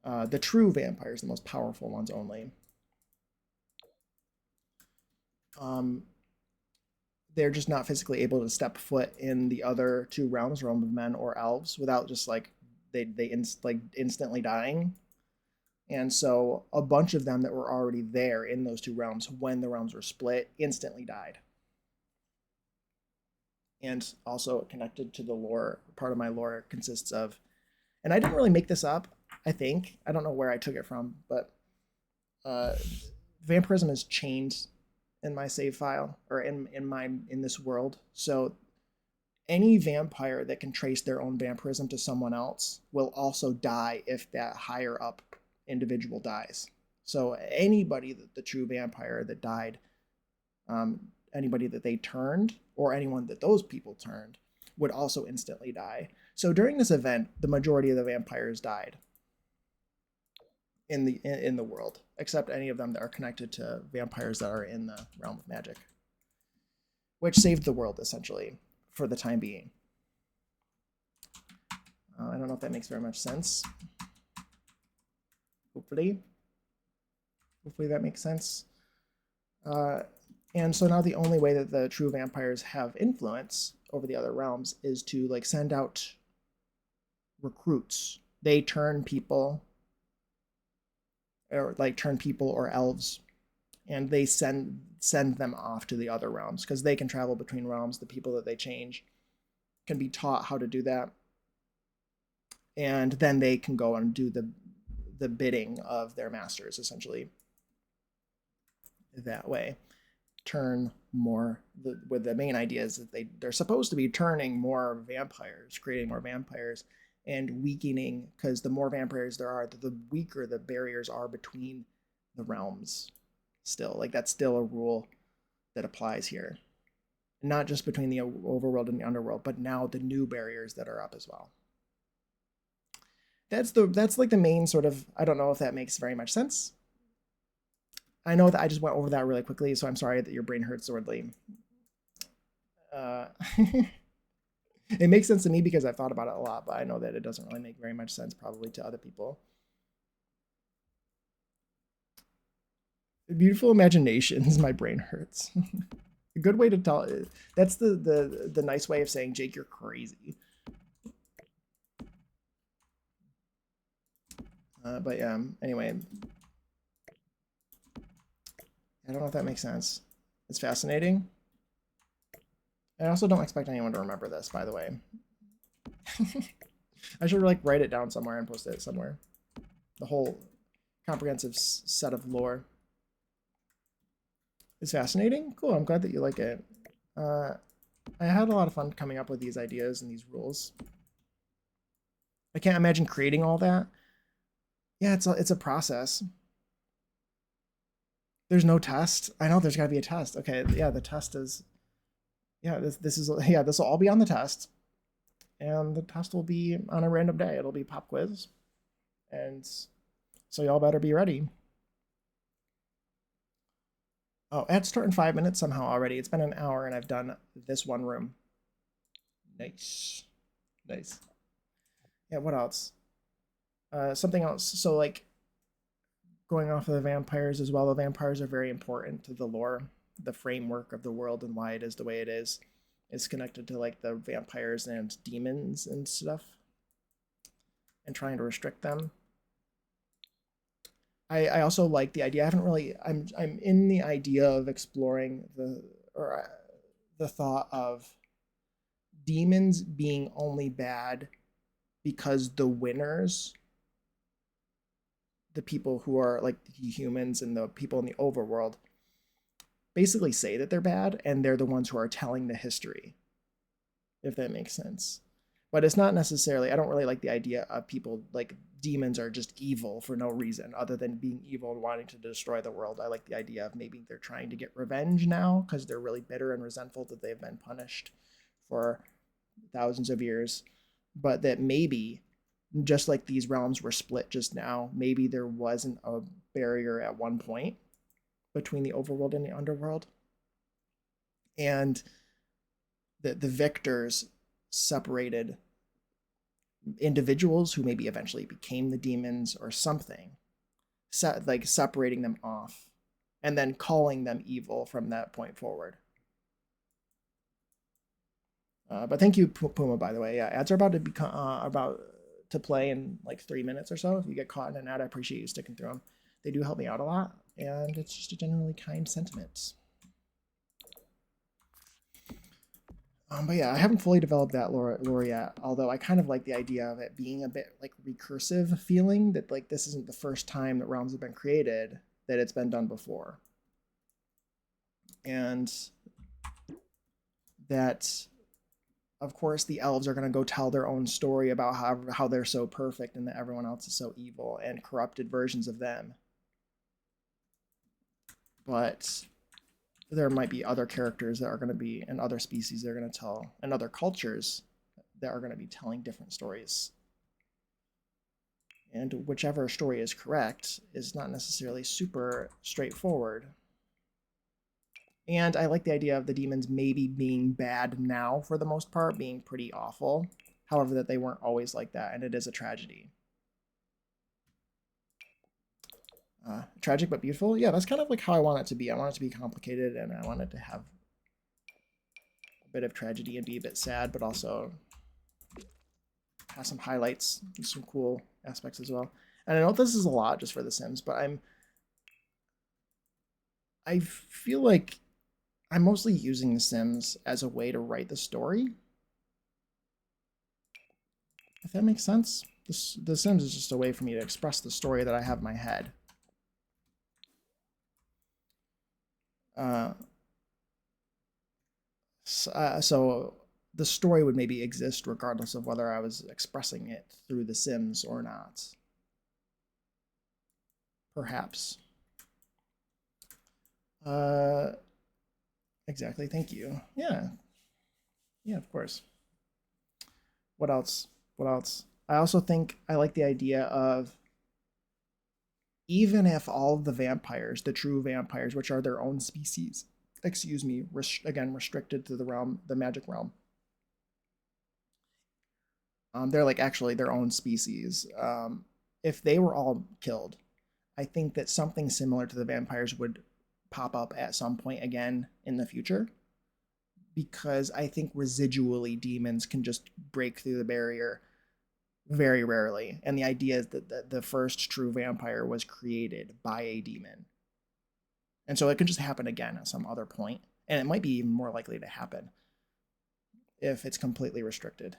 The true vampires, the most powerful ones only. They're just not physically able to step foot in the other 2 realms, realm of men or elves, without just like instantly dying. And so a bunch of them that were already there in those 2 realms when the realms were split instantly died. And also connected to the lore, part of my lore consists of, and I didn't really make this up, I think. I don't know where I took it from, but vampirism is chained in my save file, or in this world. So any vampire that can trace their own vampirism to someone else will also die if that higher up individual dies. So anybody the true vampire that died, anybody that they turned, or anyone that those people turned, would also instantly die. So during this event, the majority of the vampires died in the world, except any of them that are connected to vampires that are in the realm of magic, which saved the world essentially for the time being. I don't know if that makes very much sense. Hopefully that makes sense. And so now the only way that the true vampires have influence over the other realms is to like send out recruits. They turn people, or elves, and they send them off to the other realms because they can travel between realms. The people that they change can be taught how to do that, and then they can go and do the bidding of their masters, essentially. That way, turn more. The main idea is that they're supposed to be turning more vampires, creating more vampires, and weakening, because the more vampires there are, the weaker the barriers are between the realms. Still, like that's still a rule that applies here, not just between the overworld and the underworld, but now the new barriers that are up as well. That's like the main sort of, I don't know if that makes very much sense. I know that I just went over that really quickly, so I'm sorry that your brain hurts, Swordly. It makes sense to me because I've thought about it a lot, but I know that it doesn't really make very much sense probably to other people. Beautiful imaginations, my brain hurts. A good way to tell it. That's the nice way of saying, Jake, you're crazy. But yeah, anyway, I don't know if that makes sense. It's fascinating. I also don't expect anyone to remember this, by the way. I should like write it down somewhere and post it somewhere. The whole comprehensive set of lore. It's fascinating. Cool. I'm glad that you like it. I had a lot of fun coming up with these ideas and these rules. I can't imagine creating all that. Yeah, it's a process. There's no test. I know there's got to be a test. Okay, yeah, the test is. Yeah, this is yeah. This will all be on the test, and the test will be on a random day. It'll be pop quiz, and so y'all better be ready. Oh, I had to start in 5 minutes somehow already. It's been an hour and I've done this one room. Nice. Nice. Yeah, what else? Something else. So like going off of the vampires as well, the vampires are very important to the lore, the framework of the world and why it is the way it is. It's connected to like the vampires and demons and stuff. And trying to restrict them. I also like the idea. I haven't really. I'm in the idea of exploring the thought of demons being only bad because the winners, the people who are like the humans and the people in the overworld, basically say that they're bad, and they're the ones who are telling the history. If that makes sense. But it's not necessarily. I don't really like the idea of people like demons are just evil for no reason other than being evil and wanting to destroy the world. I like the idea of maybe they're trying to get revenge now because they're really bitter and resentful that they've been punished for thousands of years, but that maybe just like these realms were split just now, maybe there wasn't a barrier at one point between the overworld and the underworld, and the victors separated individuals who maybe eventually became the demons or something, like separating them off and then calling them evil from that point forward. But thank you, Puma, by the way. Yeah, ads are about to become about to play in like 3 minutes or so. If you get caught in an ad, I appreciate you sticking through them. They do help me out a lot, and it's just a generally kind sentiment. But yeah, I haven't fully developed that lore yet, although I kind of like the idea of it being a bit like recursive feeling, that like this isn't the first time that realms have been created, that it's been done before. And that, of course, the elves are going to go tell their own story about how they're so perfect and that everyone else is so evil and corrupted versions of them. But there might be other characters that are going to be, and other species that are going to tell, and other cultures that are going to be telling different stories. And whichever story is correct is not necessarily super straightforward. And I like the idea of the demons maybe being bad now for the most part, being pretty awful. However, that they weren't always like that, and it is a tragedy. Tragic but beautiful. Yeah, that's kind of like how I want it to be. I want it to be complicated, and I want it to have a bit of tragedy and be a bit sad, but also have some highlights and some cool aspects as well. And I know this is a lot just for The Sims, but I feel like I'm mostly using The Sims as a way to write the story. If that makes sense. The Sims is just a way for me to express the story that I have in my head. So the story would maybe exist regardless of whether I was expressing it through The Sims or not. Perhaps. Exactly. Thank you. Yeah. Yeah, of course. What else? What else? I also think I like the idea of, even if all of the vampires, the true vampires, which are their own species, excuse me, again, restricted to the realm, the magic realm, They're like actually their own species. If they were all killed, I think that something similar to the vampires would pop up at some point again in the future, because I think residually demons can just break through the barrier very rarely. And the idea is that the first true vampire was created by a demon. And so it could just happen again at some other point. And it might be even more likely to happen if it's completely restricted.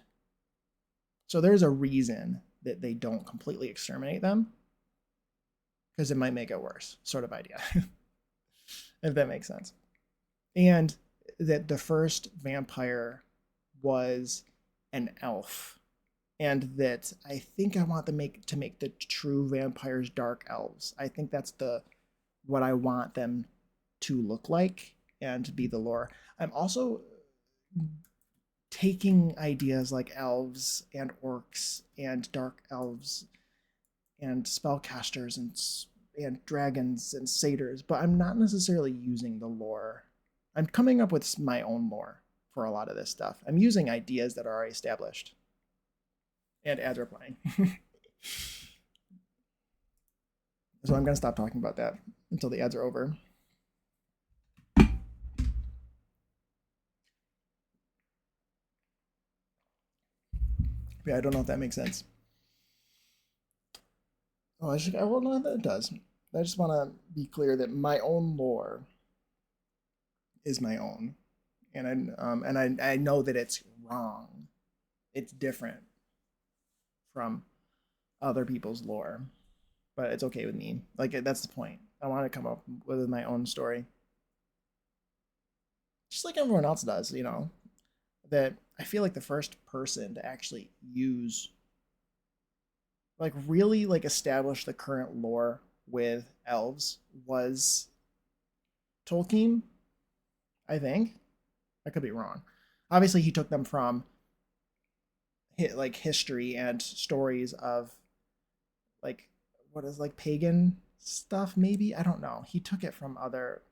So there's a reason that they don't completely exterminate them, because it might make it worse, sort of idea, if that makes sense. And that the first vampire was an elf, and that I think I want them to make the true vampires dark elves. I think that's what I want them to look like and to be the lore. I'm also taking ideas like elves and orcs and dark elves and spellcasters and dragons and satyrs, but I'm not necessarily using the lore. I'm coming up with my own lore for a lot of this stuff. I'm using ideas that are already established. And ads are playing. So I'm going to stop talking about that until the ads are over. Yeah, I don't know if that makes sense. Oh, well, no, that does. I just want to be clear that my own lore is my own, and I know that it's wrong. It's different from other people's lore, but it's okay with me. Like that's the point. I want to come up with my own story, just like everyone else does. That I feel like the first person to actually use, like really like establish the current lore with elves was Tolkien, I think. I could be wrong. Obviously, he took them from like history and stories of like what is like pagan stuff. Maybe I don't know. He took it from other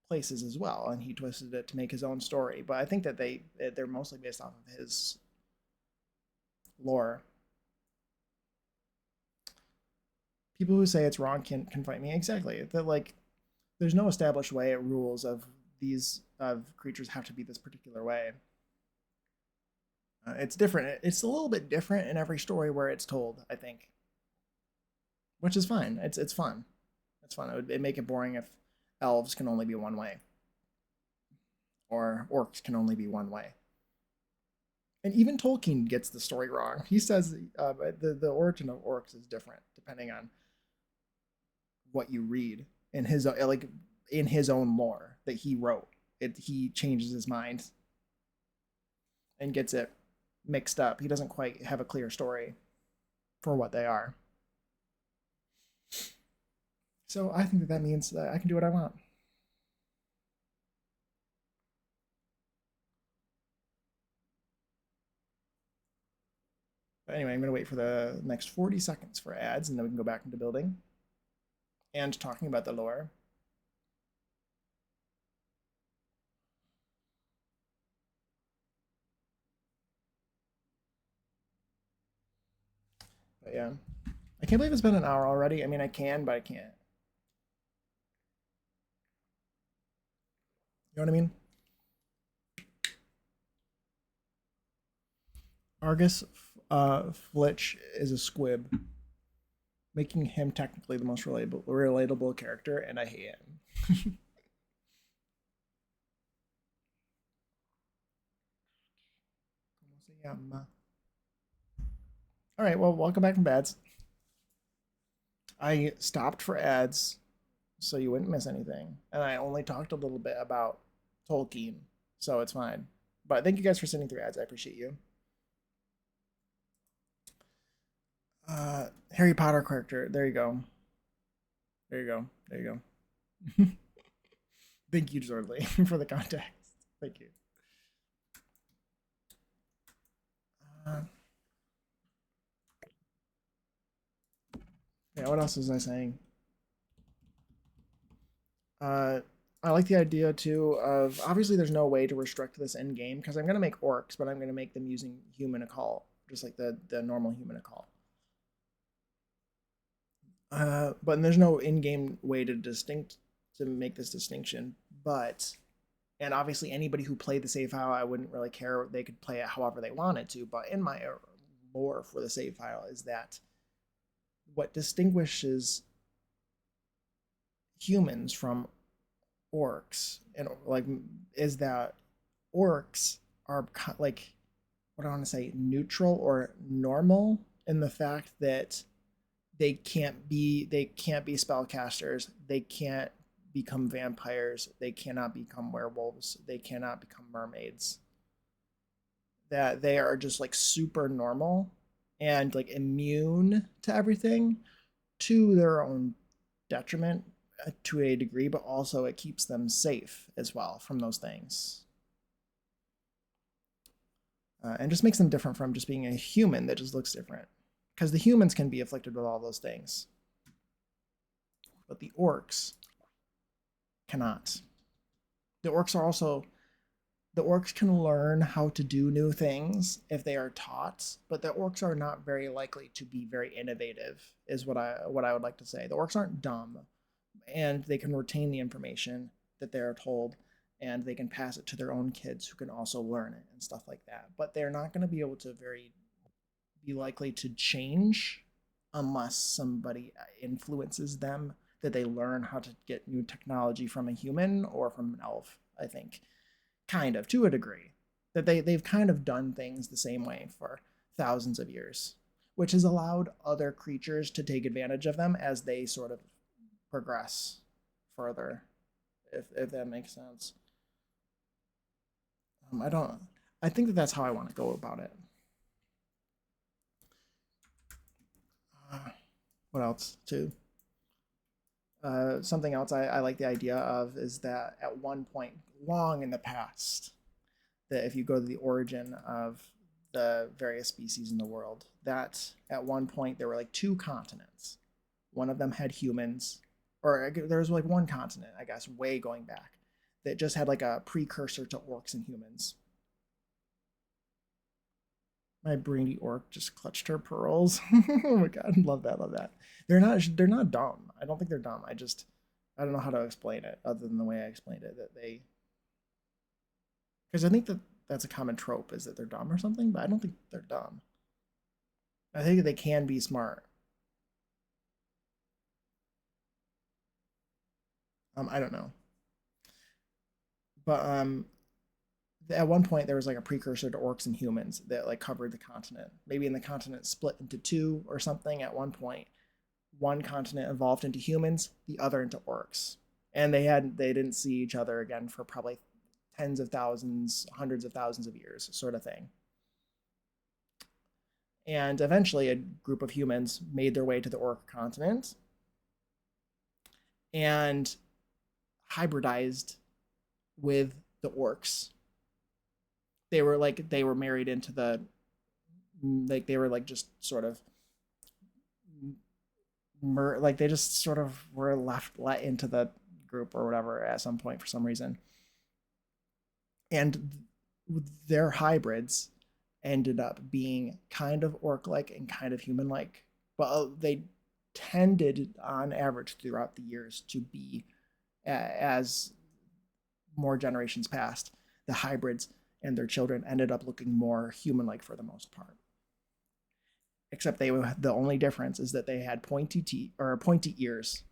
places as well, and he twisted it to make his own story. But I think that they're mostly based off of his lore. People who say it's wrong can fight me exactly. That like there's no established way at rules of these of creatures have to be this particular way. It's different. It's a little bit different in every story where it's told, I think, which is fine. It's fun. It's fun. It'd make it boring if elves can only be one way, or orcs can only be one way. And even Tolkien gets the story wrong. He says the origin of orcs is different depending on what you read in his like in his own lore that he wrote. He changes his mind and gets it mixed up. He doesn't quite have a clear story for what they are. So I think that means that I can do what I want. But anyway, I'm going to wait for the next 40 seconds for ads, and then we can go back into building and talking about the lore. But yeah, I can't believe it's been an hour already. I mean, I can, but I can't. You know what I mean? Argus Flitch is a squib, making him technically the most relatable character, and I hate him. All right, well, welcome back from ads. I stopped for ads so you wouldn't miss anything, and I only talked a little bit about Tolkien, so it's fine. But thank you guys for sitting through ads. I appreciate you. Harry Potter character. There you go. There you go. There you go. Thank you, Zordley, for the context. Thank you. Yeah, what else was I saying? I like the idea too of obviously there's no way to restrict this end game because I'm gonna make orcs, but I'm gonna make them using human occult, just like the normal human call. But there's no in-game way to make this distinction. But and obviously anybody who played the save file, I wouldn't really care. They could play it however they wanted to. But in my lore for the save file is that what distinguishes humans from orcs and like is that orcs are like what I want to say neutral or normal in the fact that they can't be spellcasters, they can't become vampires, they cannot become werewolves, they cannot become mermaids. That they are just like super normal and like immune to everything to their own detriment to a degree, but also it keeps them safe as well from those things. And just makes them different from just being a human that just looks different. Because the humans can be afflicted with all those things. But the orcs cannot. The orcs can learn how to do new things if they are taught, but the orcs are not very likely to be very innovative, is what I would like to say. The orcs aren't dumb, and they can retain the information that they are told, and they can pass it to their own kids who can also learn it and stuff like that. But they're not going to be able to be likely to change unless somebody influences them, that they learn how to get new technology from a human or from an elf, I think. Kind of, to a degree. That they've kind of done things the same way for thousands of years, which has allowed other creatures to take advantage of them as they sort of progress further, if that makes sense. I think that that's how I want to go about it. What else too? Something else I like the idea of is that at one point long in the past, that if you go to the origin of the various species in the world, that at one point there were like two continents. One of them had humans, or there was like one continent, I guess, way going back, that just had like a precursor to orcs and humans. My brainy orc just clutched her pearls. Oh my god, love that, love that. They're not dumb. I don't think they're dumb. I don't know how to explain it other than the way I explained it. That they because I think that that's a common trope is that they're dumb or something, but I don't think they're dumb. I think they can be smart. I don't know, but at one point there was like a precursor to orcs and humans that like covered the continent. Maybe in the continent split into two or something at one point. One continent evolved into humans, the other into orcs. And they didn't see each other again for probably tens of thousands, hundreds of thousands of years, sort of thing. And eventually a group of humans made their way to the orc continent and hybridized with the orcs. They were married into the like they were like just sort of like they just sort of were let into the group or whatever at some point for some reason, and their hybrids ended up being kind of orc-like and kind of human-like, but they tended on average throughout the years to be as more generations passed, the hybrids and their children ended up looking more human-like for the most part. Except the only difference is that they had pointy ears,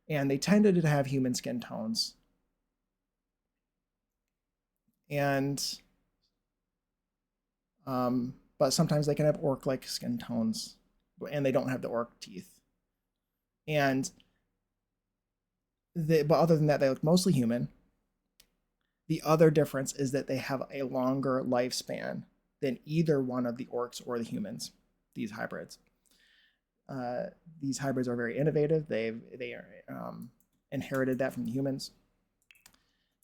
and they tended to have human skin tones. And but sometimes they can have orc-like skin tones, and they don't have the orc teeth. And but other than that, they look mostly human. The other difference is that they have a longer lifespan than either one of the orcs or the humans. These hybrids. These hybrids are very innovative. They inherited that from the humans.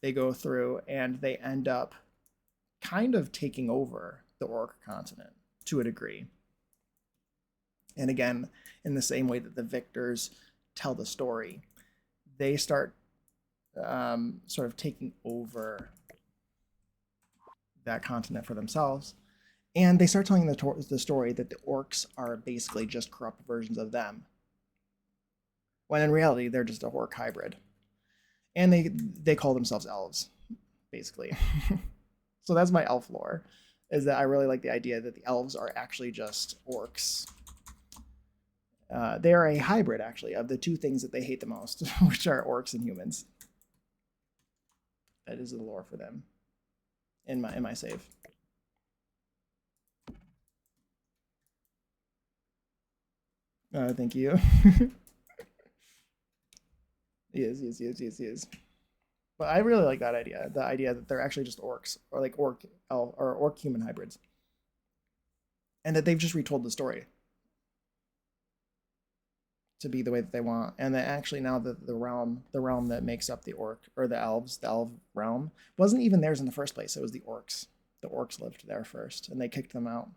They go through and they end up kind of taking over the orc continent to a degree. And again, in the same way that the victors tell the story, they start sort of taking over that continent for themselves. And they start telling the story that the orcs are basically just corrupt versions of them, when in reality they're just a orc hybrid. And they call themselves elves, basically. So that's my elf lore, is that I really like the idea that the elves are actually just orcs. They are a hybrid, actually, of the two things that they hate the most, which are orcs and humans. That is the lore for them in my save. Thank you. Yes. But I really like that idea. The idea that they're actually just orcs, or like orc elf or orc human hybrids, and that they've just retold the story to be the way that they want. And that actually now that the realm that makes up the orc or the elves, the elf realm, wasn't even theirs in the first place. It was the orcs. The orcs lived there first, and they kicked them out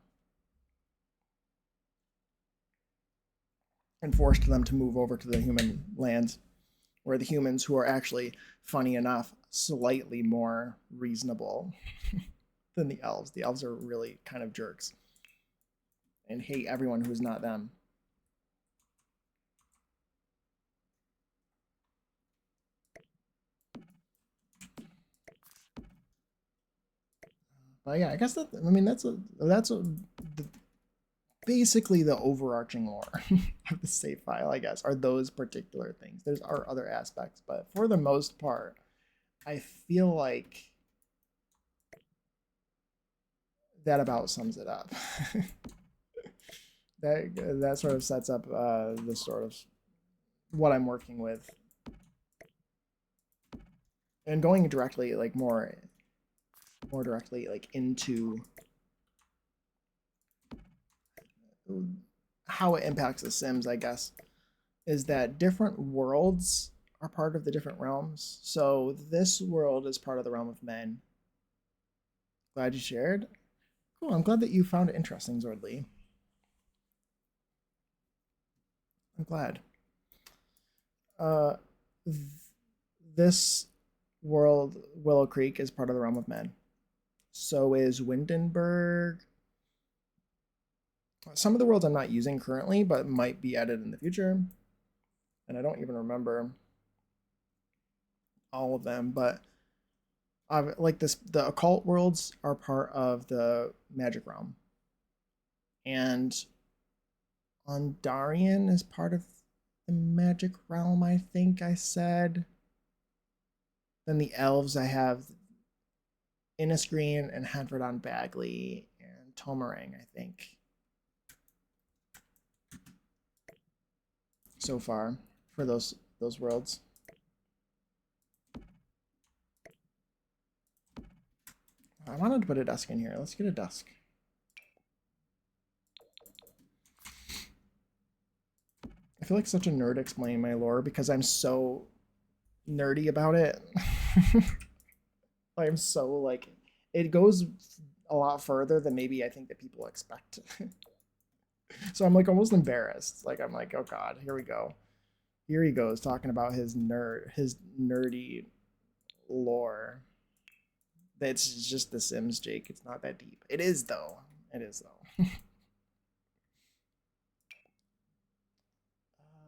and forced them to move over to the human lands, where the humans, who are actually, funny enough, slightly more reasonable than the elves. The elves are really kind of jerks and hate everyone who's not them. But yeah, I guess that's basically the overarching lore of the save file. I guess are those particular things. There's are other aspects, but for the most part, I feel like that about sums it up. that sort of sets up the sort of what I'm working with, and going directly like more directly like into how it impacts the Sims, I guess, is that different worlds are part of the different realms. So this world is part of the realm of men. Glad you shared. Cool. I'm glad that you found it interesting, Zordly. I'm glad. Uh, this world, Willow Creek, is part of the realm of men. So is Windenburg. Some of the worlds I'm not using currently, but might be added in the future. And I don't even remember all of them, but like this, the occult worlds are part of the magic realm, and Ondarian is part of the magic realm. I think I said. Then the elves, I have Innisgreen and Hadford Bagley and Tomarang, I think, so far for those worlds. I wanted to put a desk in here. Let's get a desk. I feel like such a nerd explaining my lore because I'm so nerdy about it. I'm so like, it goes a lot further than maybe I think that people expect. So I'm like almost embarrassed. Like I'm like, oh god, here we go. Here he goes talking about his nerdy lore. That's just The Sims, Jake. It's not that deep. It is though. It is though.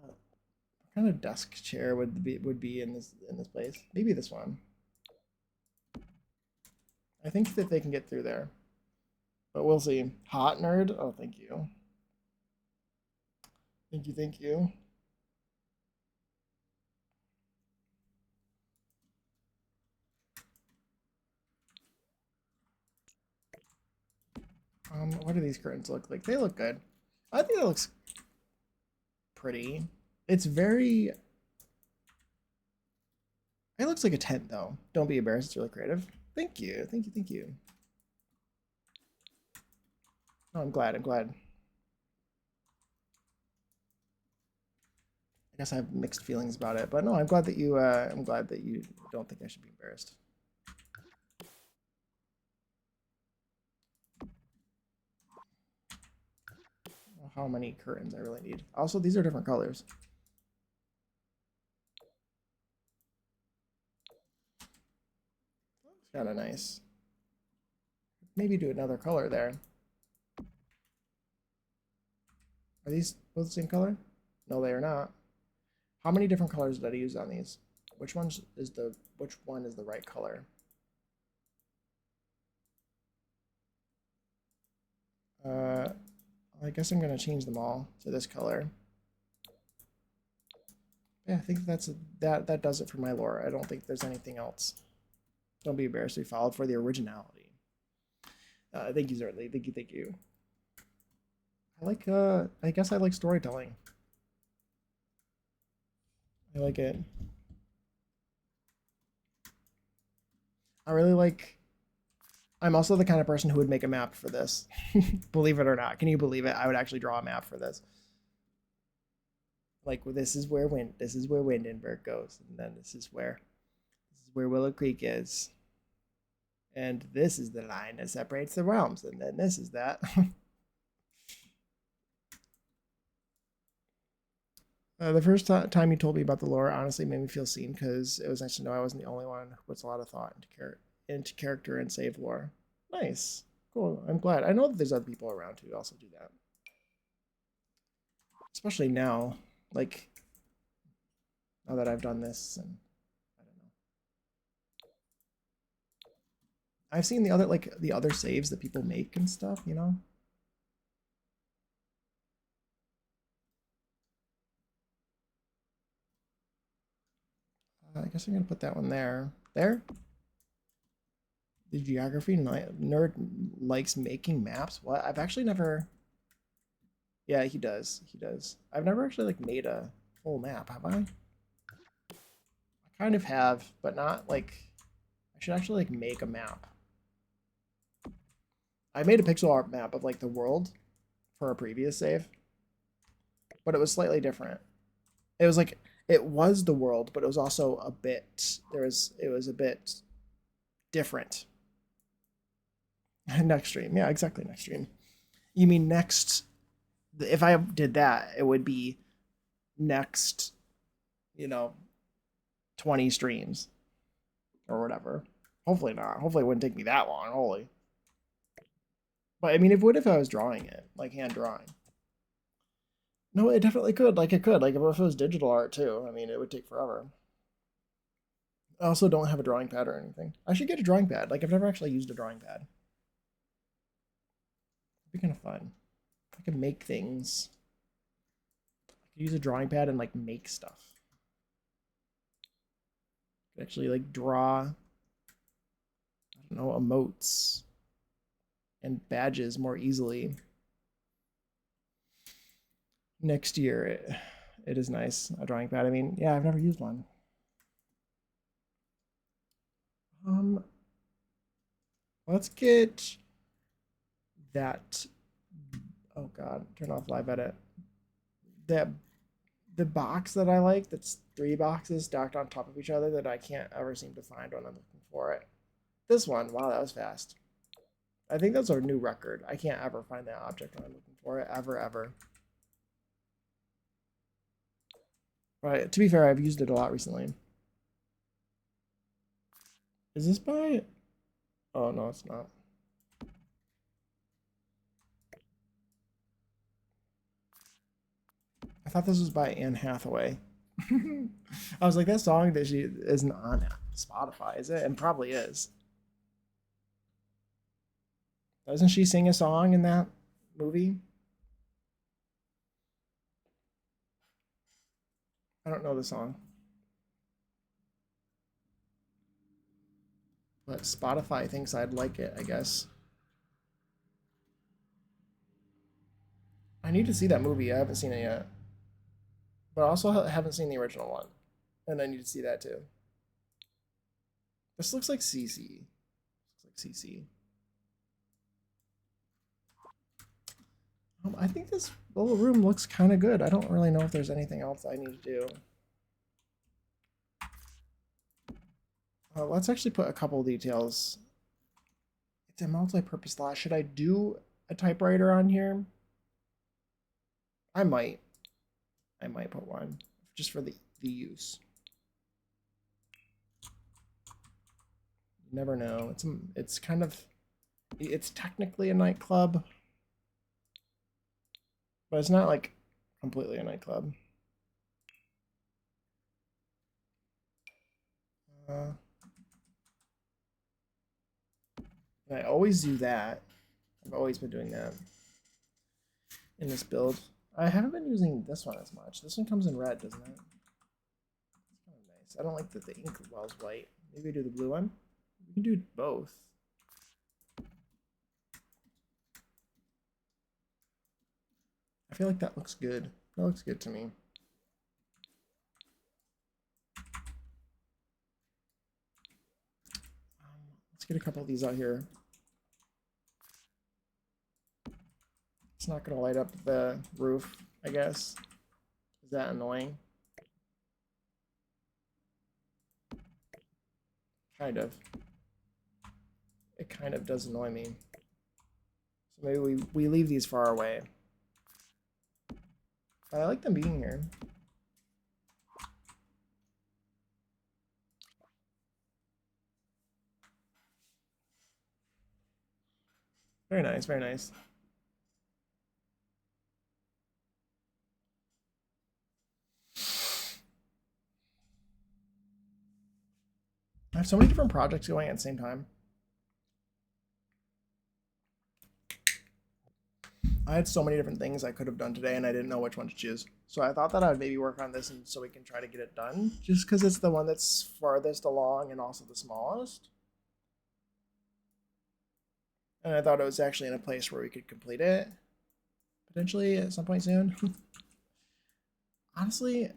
What kind of desk chair would be in this place? Maybe this one. I think that they can get through there, but we'll see. Hot nerd. Oh, thank you. Thank you. What do these curtains look like? They look good. I think it looks pretty. It's very. It looks like a tent though. Don't be embarrassed. It's really creative. Thank you. Thank you. Oh, I'm glad. I guess I have mixed feelings about it, but no, I'm glad that you. I'm glad that you don't think I should be embarrassed. How many curtains I really need. Also, these are different colors. It's kind of nice. Maybe do another color there. Are these both the same color? No, they are not. How many different colors did I use on these? Which one is the right color? I guess I'm gonna change them all to this color. Yeah, I think that does it for my lore. I don't think there's anything else. Don't be embarrassed to be followed for the originality. Thank you, Zertly. Thank you, thank you. I guess I like storytelling. I like it. I really like. I'm also the kind of person who would make a map for this. Believe it or not. Can you believe it? I would actually draw a map for this. Like this is where Windenburg goes, and then this is where Willow Creek is. And this is the line that separates the realms, and then this is that. The first time you told me about the lore honestly made me feel seen because it was nice to know I wasn't the only one who puts a lot of thought into character and save lore. Nice. Cool. I'm glad. I know that there's other people around who also do that. Especially now. Like, now that I've done this, and I don't know. I've seen the other saves that people make and stuff, you know? I guess I'm gonna put that one there. There? The geography nerd likes making maps. What? I've actually never. Yeah, he does. He does. I've never actually like made a full map, have I? I kind of have, but not like. I should actually like make a map. I made a pixel art map of like the world for a previous save, but it was slightly different. It was like it was the world, but it was also a bit. It was a bit different. Next stream, yeah, exactly. Next stream. You mean next? If I did that, it would be next, 20 streams or whatever. Hopefully not. Hopefully it wouldn't take me that long. Holy. But I mean, it would if I was drawing it, like hand drawing. No, it definitely could. Like it could. Like if it was digital art too. I mean, it would take forever. I also don't have a drawing pad or anything. I should get a drawing pad. Like I've never actually used a drawing pad. It'd be kind of fun. I could make things. I could use a drawing pad and like make stuff. I could actually like draw, I don't know, emotes and badges more easily. Next year, it is nice, a drawing pad. I mean, yeah, I've never used one. Let's get that. Oh God, turn off live edit. That the box that I like, that's 3 boxes stacked on top of each other that I can't ever seem to find when I'm looking for it. This one, wow, that was fast. I think that's our new record. I can't ever find that object when I'm looking for it, ever. Right, to be fair, I've used it a lot recently. Is this by? Oh, no, it's not. I thought this was by Anne Hathaway. I was like, that song that she isn't on Spotify, is it? And probably is. Doesn't she sing a song in that movie? I don't know the song. But Spotify thinks I'd like it, I guess. I need to see that movie. I haven't seen it yet. But I also haven't seen the original one. And I need to see that too. This looks like CC. Looks like CC. I think this little room looks kind of good. I don't really know if there's anything else I need to do. Let's actually put a couple details. It's a multi-purpose slot. Should I do a typewriter on here? I might. I might put one just for the use. You never know. It's kind of, it's technically a nightclub, but it's not like completely a nightclub. I always do that. I've always been doing that in this build. I haven't been using this one as much. This one comes in red, doesn't it? It's kind of nice. I don't like that the ink well's white. Maybe do the blue one. We can do both. I feel like that looks good. That looks good to me. Let's get a couple of these out here. It's not going to light up the roof, I guess. Is that annoying? Kind of. It kind of does annoy me. So maybe we leave these far away. But I like them being here. Very nice, very nice. I have so many different projects going at the same time. I had so many different things I could have done today and I didn't know which one to choose. So I thought that I would maybe work on this and so we can try to get it done. Just because it's the one that's farthest along and also the smallest. And I thought it was actually in a place where we could complete it. Potentially at some point soon. Honestly,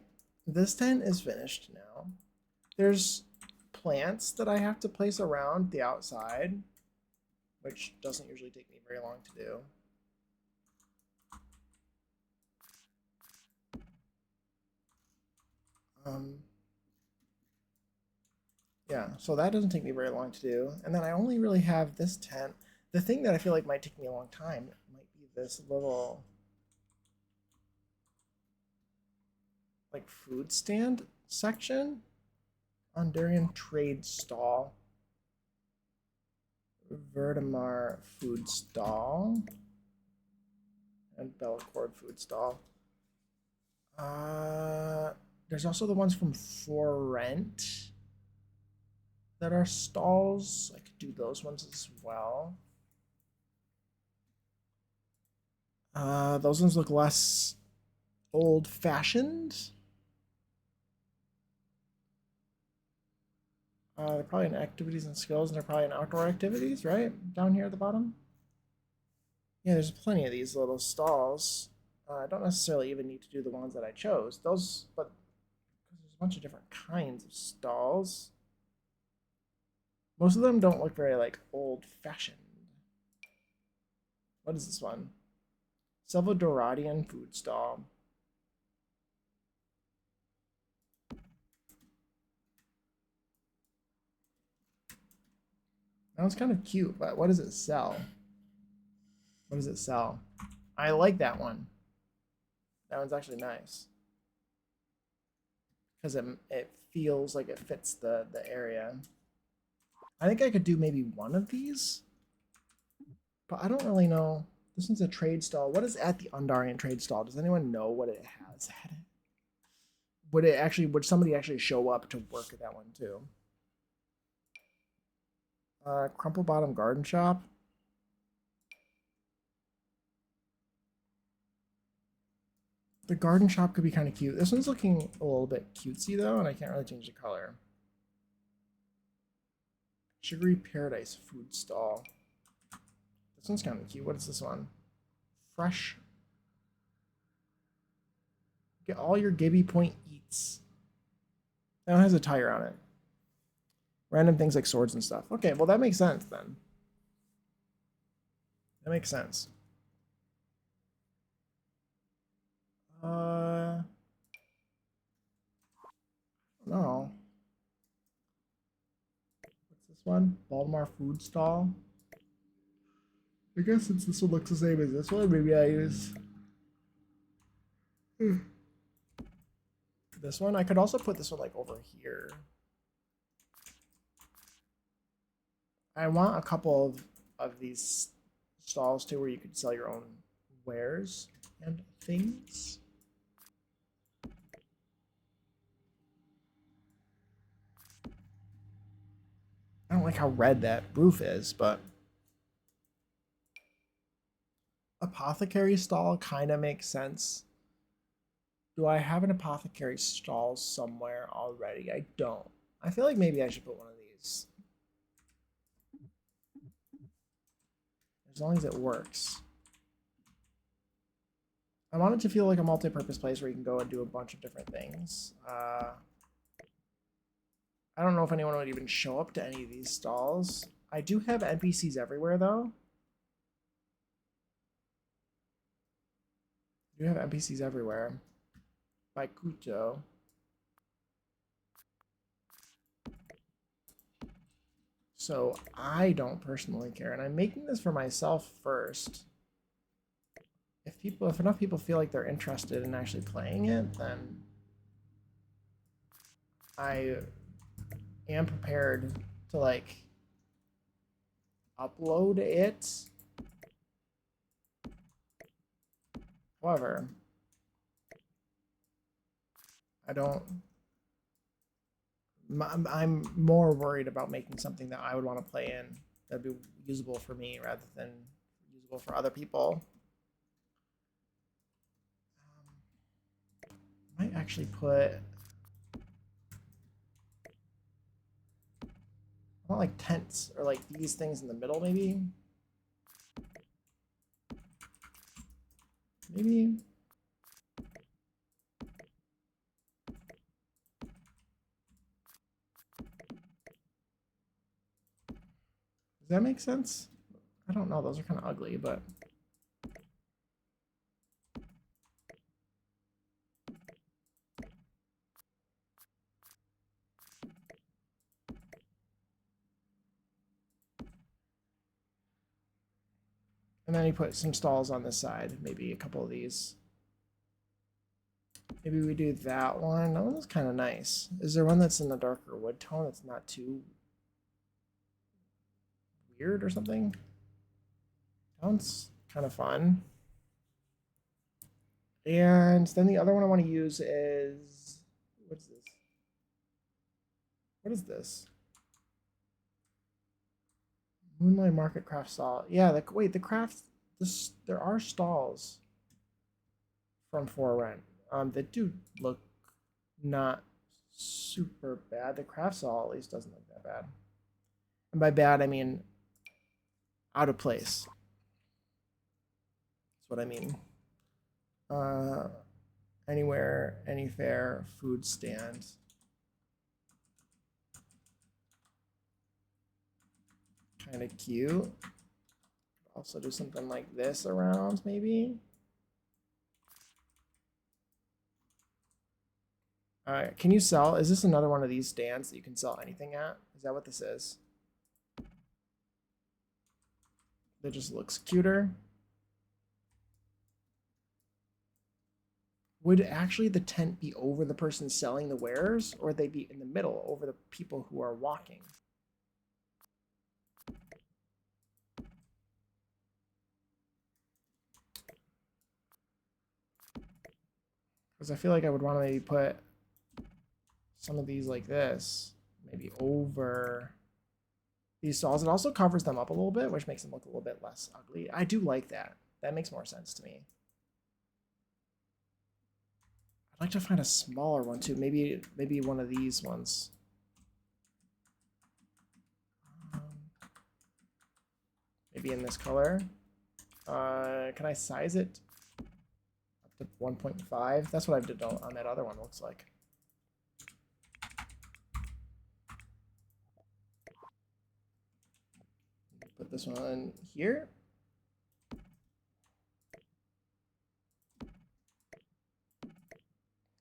this tent is finished now. There's plants that I have to place around the outside, which doesn't usually take me very long to do. Yeah, so that doesn't take me very long to do. And then I only really have this tent. The thing that I feel like might take me a long time might be this little like food stand section on Durian Trade Stall. Vertimar food stall and Bellacord food stall. There's also the ones from For Rent that are stalls. I could do those ones as well. Those ones look less old-fashioned. They're probably in activities and skills, and they're probably in outdoor activities, right? Down here at the bottom. Yeah, there's plenty of these little stalls. I don't necessarily even need to do the ones that I chose. Those, but there's a bunch of different kinds of stalls. Most of them don't look very like old-fashioned. What is this one? Salvadoradian food stall. That one's kind of cute, but what does it sell? What does it sell? I like that one. That one's actually nice. Because it feels like it fits the area. I think I could do maybe one of these. But I don't really know. This one's a trade stall. What is at the Undarian trade stall? Does anyone know what it has at it? Would somebody actually show up to work at that one too? Crumple Bottom Garden Shop. The garden shop could be kind of cute. This one's looking a little bit cutesy though, and I can't really change the color. Sugary Paradise food stall. This one's kind of cute. What is this one? Fresh. Get all your Gibby Point eats. That one has a tire on it. Random things like swords and stuff. Okay, well that makes sense then. That makes sense. No. What's this one? Baltimore food stall. I guess since this one looks the same as this one, maybe I use this one. I could also put this one like over here. I want a couple of these stalls too where you could sell your own wares and things. like how red that roof is, but apothecary stall kind of makes sense. Do I have an apothecary stall somewhere already? I don't. I feel like maybe I should put one of these. As long as it works. I want it to feel like a multi-purpose place where you can go and do a bunch of different things. I don't know if anyone would even show up to any of these stalls. I do have NPCs everywhere, though. I do have NPCs everywhere. By Kuto. So I don't personally care. And I'm making this for myself first. If enough people feel like they're interested in actually playing it, then I am prepared to like upload it. However, I don't. I'm more worried about making something that I would want to play in that'd be usable for me rather than usable for other people. I might actually put. I want like tents or like these things in the middle, maybe. Maybe. Does that make sense? I don't know. Those are kind of ugly, but. And then you put some stalls on this side, maybe a couple of these. Maybe we do that one. That one's kind of nice. Is there one that's in the darker wood tone that's not too weird or something? That one's kind of fun. And then the other one I want to use is, what is this? What is this? Moonlight Market Craft Stall. Yeah, wait, the craft, there are stalls from For Rent that do look not super bad. The craft stall at least doesn't look that bad. And by bad, I mean out of place. That's what I mean. Anywhere, any fair, food stand. Kind of cute. Also do something like this around, maybe. Can you sell? Is this another one of these stands that you can sell anything at? Is that what this is? That just looks cuter. Would actually the tent be over the person selling the wares, or would they be in the middle over the people who are walking? Because I feel like I would want to maybe put some of these like this, maybe over these stalls. It also covers them up a little bit, which makes them look a little bit less ugly. I do like that. That makes more sense to me. I'd like to find a smaller one too. Maybe one of these ones. Maybe in this color. Can I size it up to 1.5? That's what I did on that other one, looks like. Put this one in here.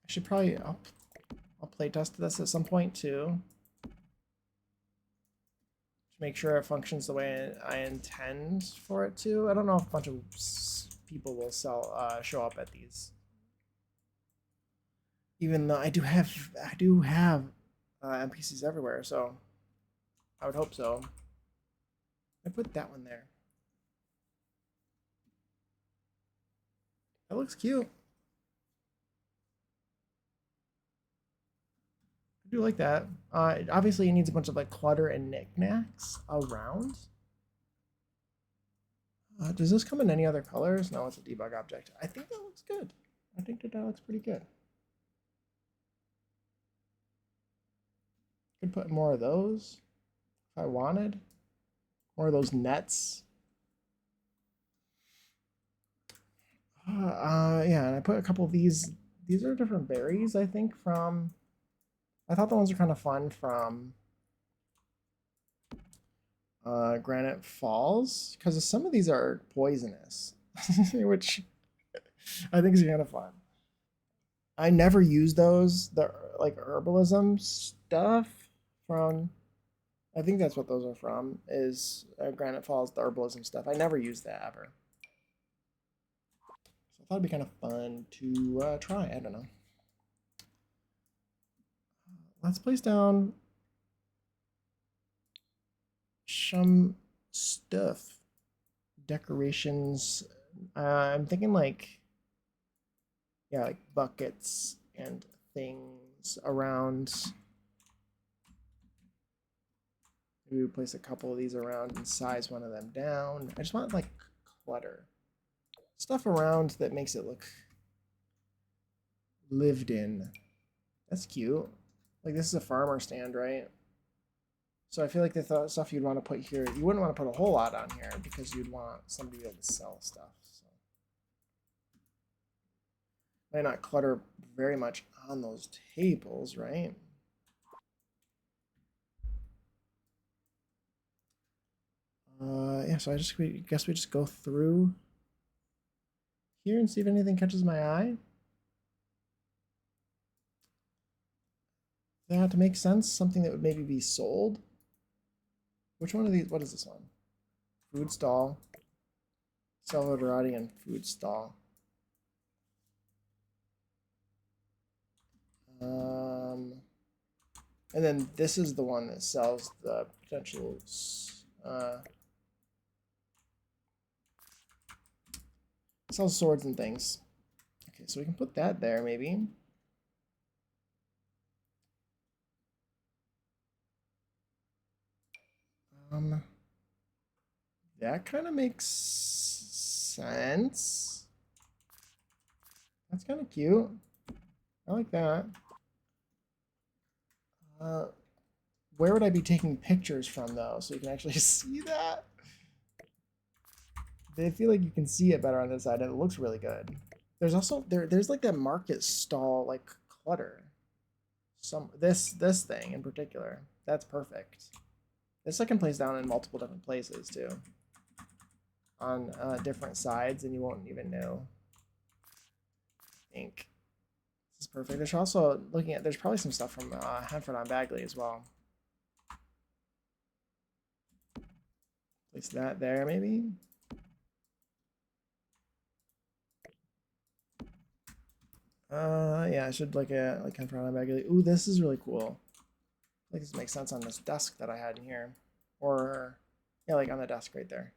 I should probably, I'll play test this at some point too. To make sure it functions the way I intend for it to. I don't know if a bunch of people will show up at these. Even though I do have NPCs everywhere, so I would hope so. I put that one there. That looks cute. do like that. Obviously, it needs a bunch of like clutter and knickknacks around. Does this come in any other colors? No, it's a debug object. I think that looks good. I think that looks pretty good. Could put more of those if I wanted. More of those nets. Yeah, and I put a couple of these. These are different berries, I think, from... I thought the ones are kind of fun from Granite Falls, because some of these are poisonous, which I think is kind of fun. I never use those, the like herbalism stuff from... I think that's what those are from, is Granite Falls, the herbalism stuff. I never use that ever. So I thought it'd be kind of fun to try. I don't know. Let's place down some stuff. Decorations. I'm thinking like, yeah, like buckets and things around. Maybe we place a couple of these around and size one of them down. I just want like clutter. Stuff around that makes it look lived in. That's cute. Like this is a farmer stand, right? So I feel like the stuff you'd want to put here, you wouldn't want to put a whole lot on here because you'd want somebody to be able to sell stuff. So might not clutter very much on those tables, right? Yeah, so I guess we just go through here and see if anything catches my eye. That to make sense, something that would maybe be sold. Which one of these? What is this one? Food stall, Salvadoradian food stall. And then this is the one that sells the potential sells swords and things. Okay, so we can put that there maybe. That kind of makes sense. That's kind of cute. I like that. Where would I be taking pictures from though, so you can actually see that? They feel like you can see it better on this side, and it looks really good. There's also there's like that market stall like clutter. This thing in particular, that's perfect. This I can place down in multiple different places too, on different sides, and you won't even know. I think this is perfect. There's also looking at, there's probably some stuff from Hanford on Bagley as well. Place that there maybe. Yeah, I should like Hanford on Bagley. Ooh, this is really cool. I think this makes sense on this desk that I had in here, or yeah, like on the desk right there.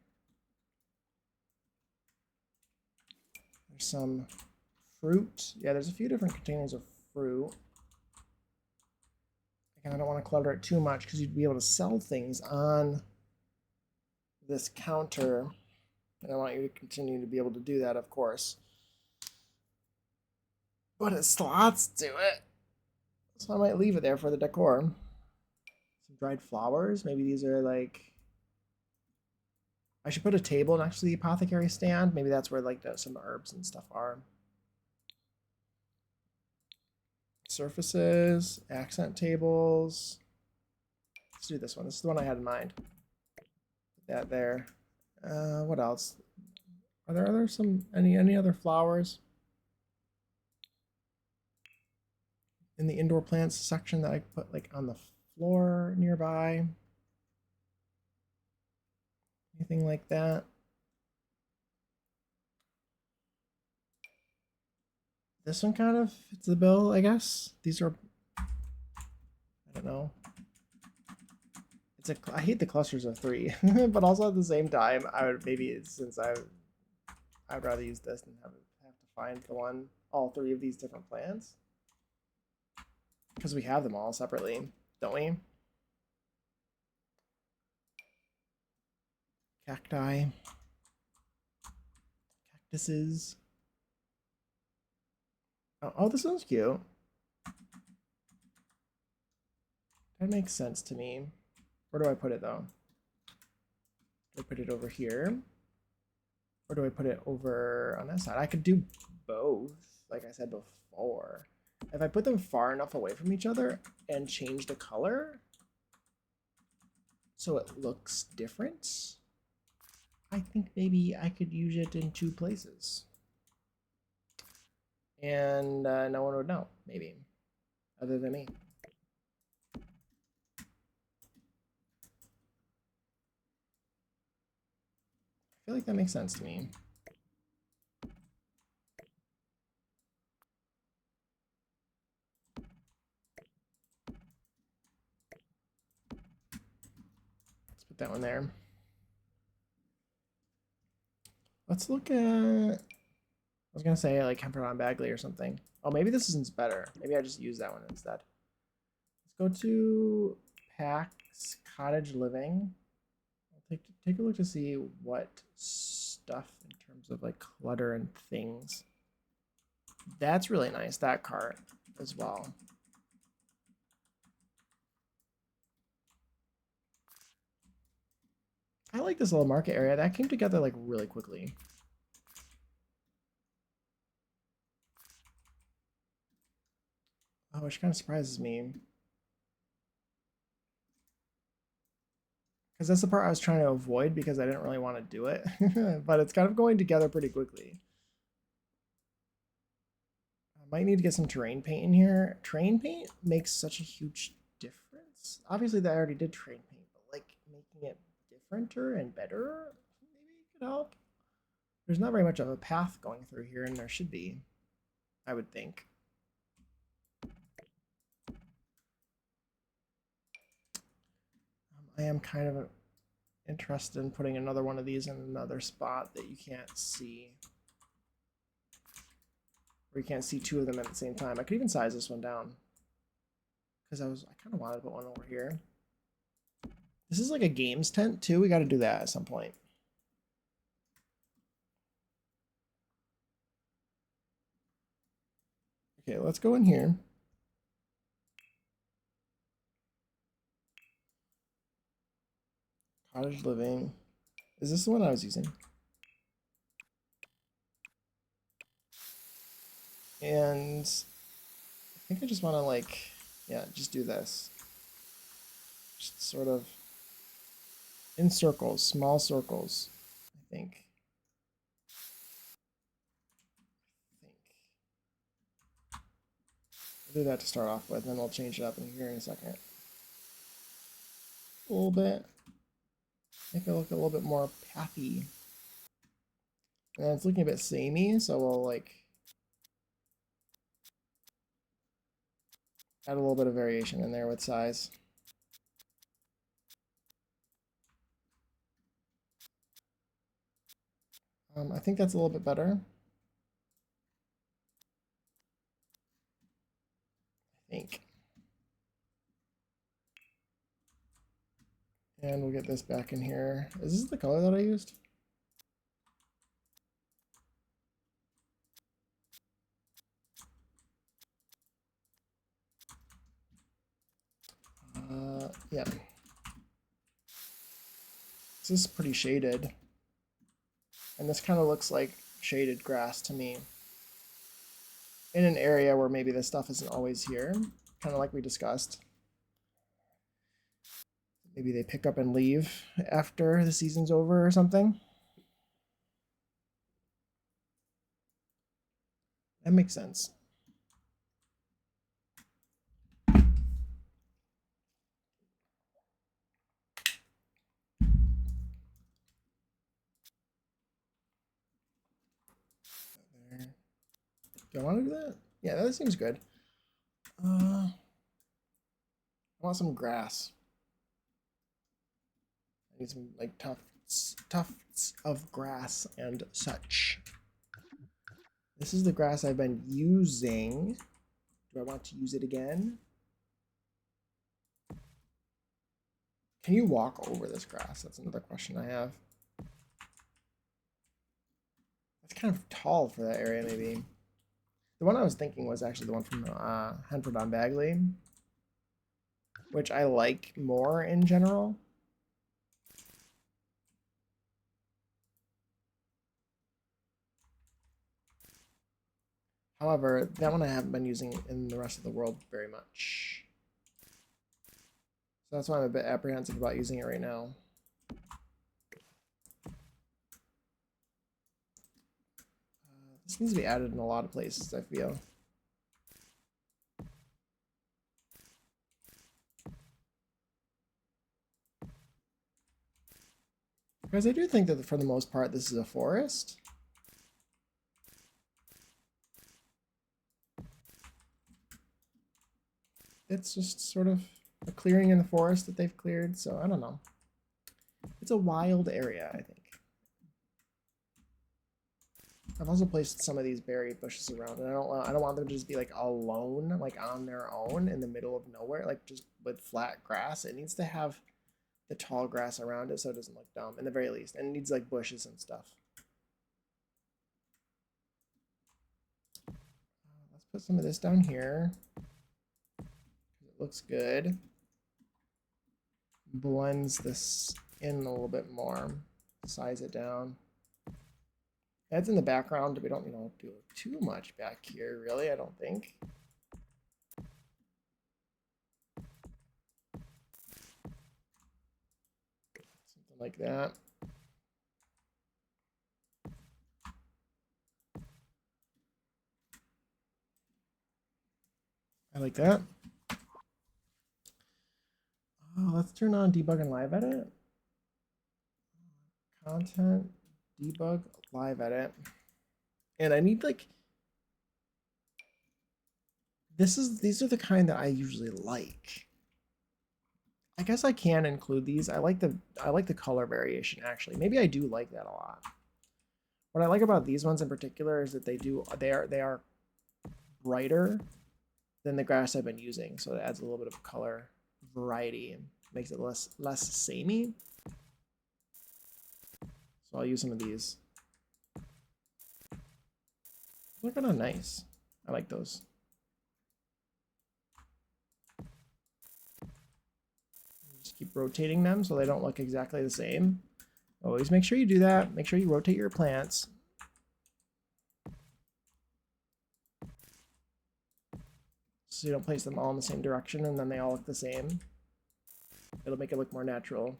There's some fruit. Yeah, there's a few different containers of fruit. Again, I don't want to clutter it too much because you'd be able to sell things on this counter, and I want you to continue to be able to do that, of course. But it slots to it, so I might leave it there for the decor. Some dried flowers. Maybe these are like... I should put a table next to the apothecary stand. Maybe that's where like some herbs and stuff are. Surfaces, accent tables. Let's do this one. This is the one I had in mind. Put that there. What else? Are there any other flowers in the indoor plants section that I put like on the floor nearby? Anything like that? This one kind of fits the bill, I guess. These are, I don't know. I hate the clusters of 3, but also at the same time, I would maybe, since I'd rather use this than have to find all 3 of these different plants. Because we have them all separately, don't we? Cacti. Cactuses. Oh, this one's cute. That makes sense to me. Where do I put it, though? Do I put it over here? Or do I put it over on that side? I could do both, like I said before. If I put them far enough away from each other and change the color so it looks different, I think maybe I could use it in 2 places. And no one would know, maybe, other than me. I feel like that makes sense to me. Let's put that one there. Let's look at, I was gonna say like Hemperon Bagley or something. Oh, maybe this isn't better. Maybe I just use that one instead. Let's go to Pax Cottage Living. I'll take a look to see what stuff in terms of like clutter and things. That's really nice, that cart as well. I like this little market area. That came together like really quickly. Oh, which kind of surprises me. Because that's the part I was trying to avoid because I didn't really want to do it. But it's kind of going together pretty quickly. I might need to get some terrain paint in here. Terrain paint makes such a huge difference. Obviously, I already did terrain paint, but like making it differenter and better maybe could help. There's not very much of a path going through here, and there should be, I would think. I am kind of interested in putting another one of these in another spot that you can't see. Where you can't see 2 of them at the same time. I could even size this one down. Because I kind of wanted to put one over here. This is like a games tent too. We got to do that at some point. Okay, let's go in here. Cottage living. Is this the one I was using? And I think I just want to like, yeah, just do this. Just sort of in circles, small circles, I think. We'll do that to start off with, and then we'll change it up in here in a second. A little bit. Make it look a little bit more pathy. And it's looking a bit samey, so we'll like add a little bit of variation in there with size. I think that's a little bit better. I think. And we'll get this back in here. Is this the color that I used? Yeah. This is pretty shaded. And this kind of looks like shaded grass to me. In an area where maybe this stuff isn't always here, kind of like we discussed. Maybe they pick up and leave after the season's over or something. That makes sense. Do I want to do that? Yeah, that seems good. I want some grass. I need some like tufts of grass and such. This is the grass I've been using. Do I want to use it again? Can you walk over this grass? That's another question I have. It's kind of tall for that area, maybe. The one I was thinking was actually the one from Henford on Bagley, which I like more in general. However, that one I haven't been using in the rest of the world very much. So that's why I'm a bit apprehensive about using it right now. This needs to be added in a lot of places, I feel. Because I do think that for the most part, this is a forest. It's just sort of a clearing in the forest that they've cleared, so I don't know. It's a wild area, I think. I've also placed some of these berry bushes around, and I don't want them to just be like alone, like on their own in the middle of nowhere, like just with flat grass. It needs to have the tall grass around it so it doesn't look dumb, in the very least. And it needs like bushes and stuff. Let's put some of this down here. It looks good. Blends this in a little bit more. Size it down. That's in the background. We don't, do too much back here, really, I don't think. Something like that. I like that. Oh, let's turn on debug and live edit. Content, debug, live edit. And I need like these are the kind that I usually like. I guess I can include these. I like the color variation actually. Maybe I do like that a lot. What I like about these ones in particular is that they are brighter than the grass I've been using, so it adds a little bit of color variety and makes it less samey. So I'll use some of these. They're kind of nice. I like those. Just keep rotating them so they don't look exactly the same. Always make sure you do that. Make sure you rotate your plants. So you don't place them all in the same direction and then they all look the same. It'll make it look more natural.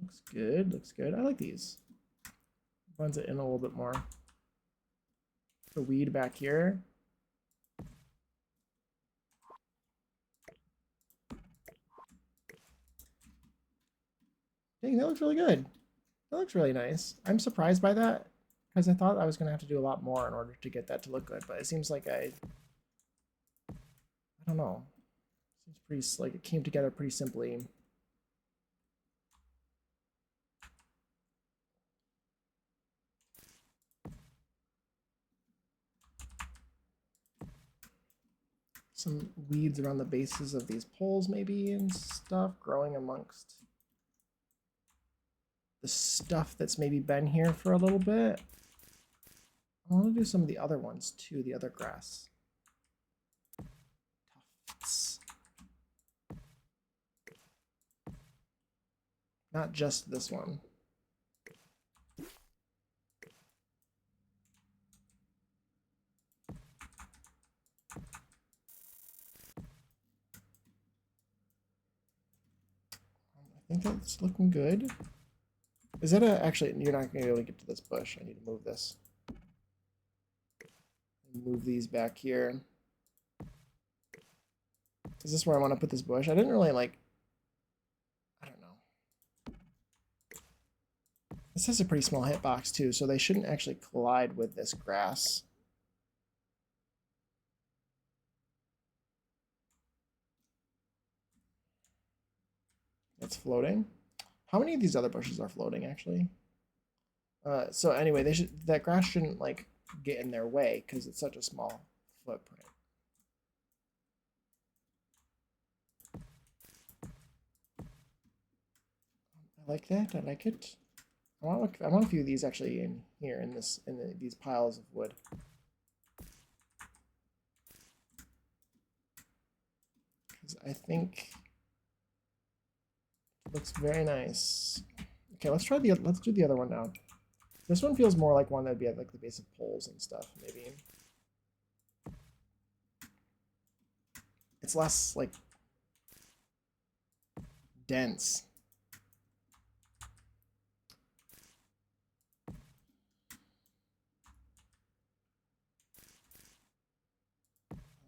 Looks good, looks good. I like these. Blends it in a little bit more. The weed back here. Dang, that looks really good. That looks really nice. I'm surprised by that because I thought I was going to have to do a lot more in order to get that to look good, but it seems like I don't know. Seems pretty, like it came together pretty simply. Some weeds around the bases of these poles maybe and stuff growing amongst the stuff that's maybe been here for a little bit. I want to do some of the other ones too, the other grass. Tufts. Not just this one. I think that's looking good. Is that actually, you're not going to be able to get to this bush. I need to move this. Move these back here. Is this where I want to put this bush? I didn't really like, I don't know. This has a pretty small hitbox too, so they shouldn't actually collide with this grass. That's floating. How many of these other bushes are floating actually? So anyway, that grass shouldn't like get in their way because it's such a small footprint. I like that. I like it. I want a few of these actually in here in these piles of wood. Because I think it looks very nice. Okay, let's do the other one now. This one feels more like one that'd be at like the base of poles and stuff, maybe. It's less like dense.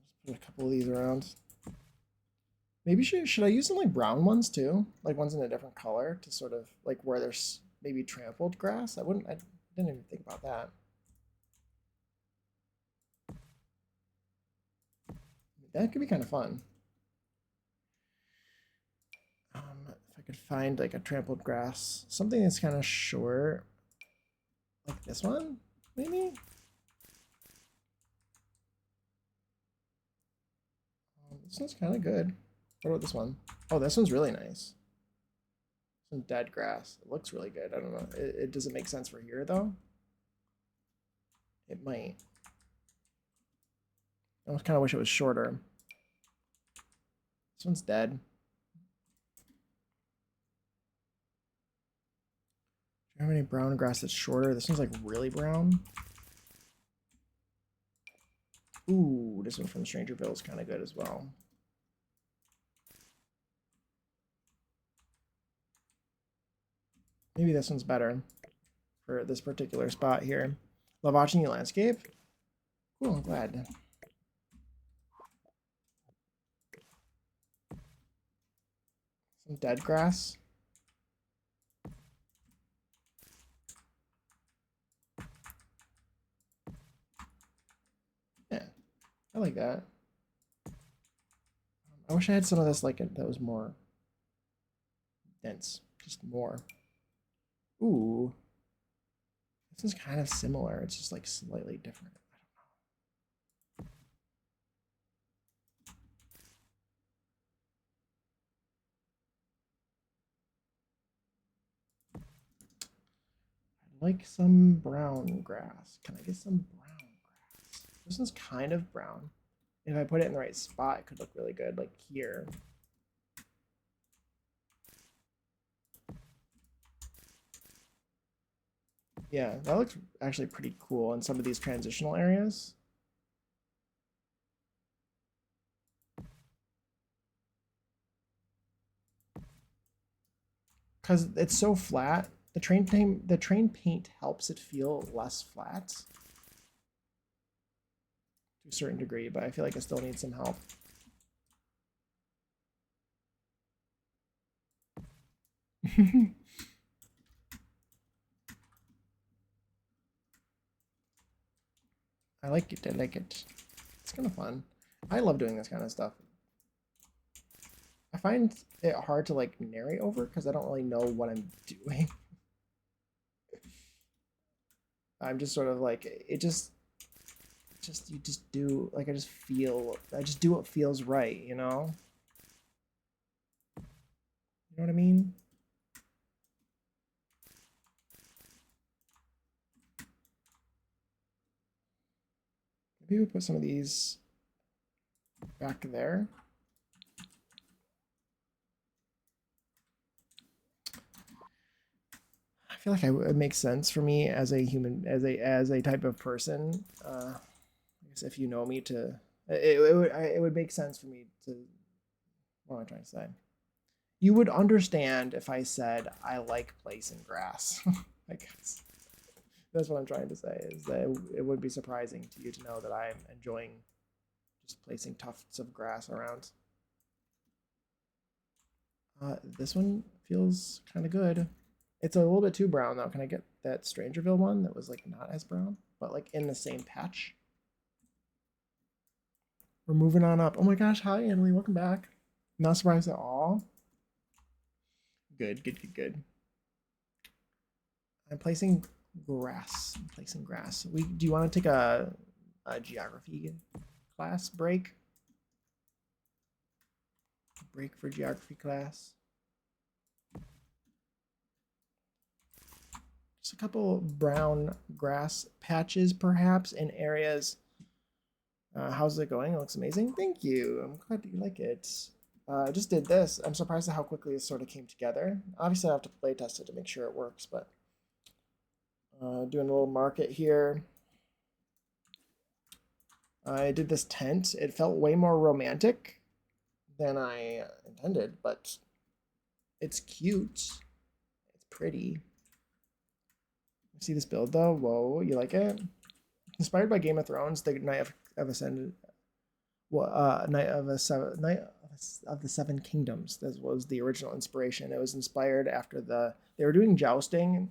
Just put a couple of these around. Maybe should I use some like brown ones too? Like ones in a different color to sort of like where there's maybe trampled grass? I didn't even think about that. That could be kind of fun. If I could find like a trampled grass, something that's kind of short, like this one, maybe? This one's kind of good. What about this one? Oh, this one's really nice. Some dead grass. It looks really good. I don't know. It doesn't make sense for here though. It might. I kind of wish it was shorter. This one's dead. Do you have any brown grass that's shorter? This one's like really brown. Ooh, this one from Strangerville is kind of good as well. Maybe this one's better for this particular spot here. Love watching you landscape. Cool, I'm glad. Some dead grass. Yeah, I like that. I wish I had some of this like that was more dense, just more. Ooh, this is kind of similar. It's just like slightly different. I'd like some brown grass. Can I get some brown grass? This one's kind of brown. If I put it in the right spot, it could look really good, like here. Yeah, that looks actually pretty cool in some of these transitional areas. Because it's so flat, the train paint helps it feel less flat to a certain degree, but I feel like it still needs some help. I like it. I like it. It's kind of fun. I love doing this kind of stuff. I find it hard to like narrate over because I don't really know what I'm doing. I'm just sort of like you just do like I just do what feels right, you know? You know what I mean? Maybe we put some of these back there. I feel like it makes sense for me as a human, as a type of person. I guess if you know me, it would make sense for me to. What am I trying to say? You would understand if I said I like placing grass. I guess that's what I'm trying to say. Is that it would be surprising to you to know that I'm enjoying just placing tufts of grass around. This one feels kind of good. It's a little bit too brown though. Can I get that Strangerville one that was like not as brown, but like in the same patch? We're moving on up. Oh my gosh, hi Emily, welcome back. Not surprised at all. Good, good, good, good. I'm placing grass. I'm placing grass. Do you want to take a geography class break. Break for geography class. Just a couple brown grass patches, perhaps, in areas. How's it going? It looks amazing. Thank you. I'm glad you like it. I just did this. I'm surprised at how quickly it sort of came together. Obviously, I have to play test it to make sure it works, but doing a little market here. I did this tent. It felt way more romantic than I intended, but it's cute. It's pretty. See this build though? Whoa, you like it? Inspired by Game of Thrones, the Night of Ascended, well, Night of the Seven Kingdoms. That was the original inspiration. It was inspired after they were doing jousting.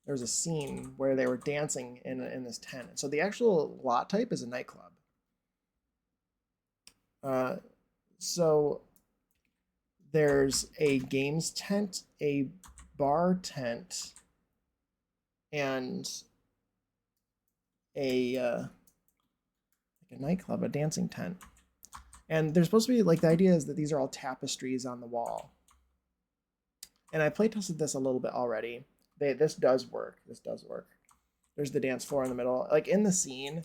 There was a scene where they were dancing in this tent. So the actual lot type is a nightclub. So there's a games tent, a bar tent, and a nightclub, a dancing tent. And there's supposed to be, like, the idea is that these are all tapestries on the wall. And I play tested this a little bit already. This does work. This does work. There's the dance floor in the middle. Like, in the scene,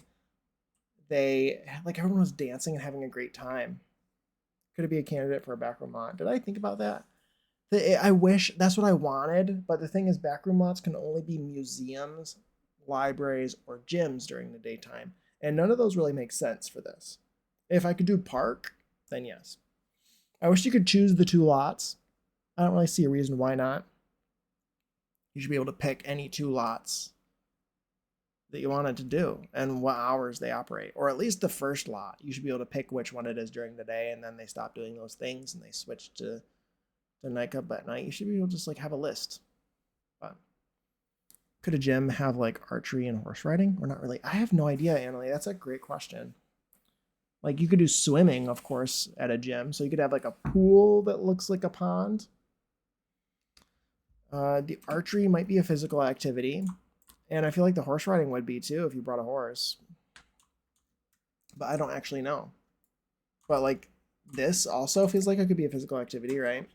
everyone was dancing and having a great time. Could it be a candidate for a backroom lot? Did I think about that? I wish that's what I wanted, but the thing is, backroom lots can only be museums, libraries, or gyms during the daytime, and none of those really make sense for this. If I could do park, then yes. I wish you could choose the two lots. I don't really see a reason why not. You should be able to pick any two lots that you wanted to do and what hours they operate, or at least the first lot. You should be able to pick which one it is during the day, and then they stop doing those things and they switch to the nightclub at night. You should be able to just like have a list. But could a gym have like archery and horse riding, or not really? I have no idea, Annalie. That's a great question. Like, you could do swimming, of course, at a gym. So you could have like a pool that looks like a pond. The archery might be a physical activity. And I feel like the horse riding would be too if you brought a horse. But I don't actually know. But like, this also feels like it could be a physical activity, right?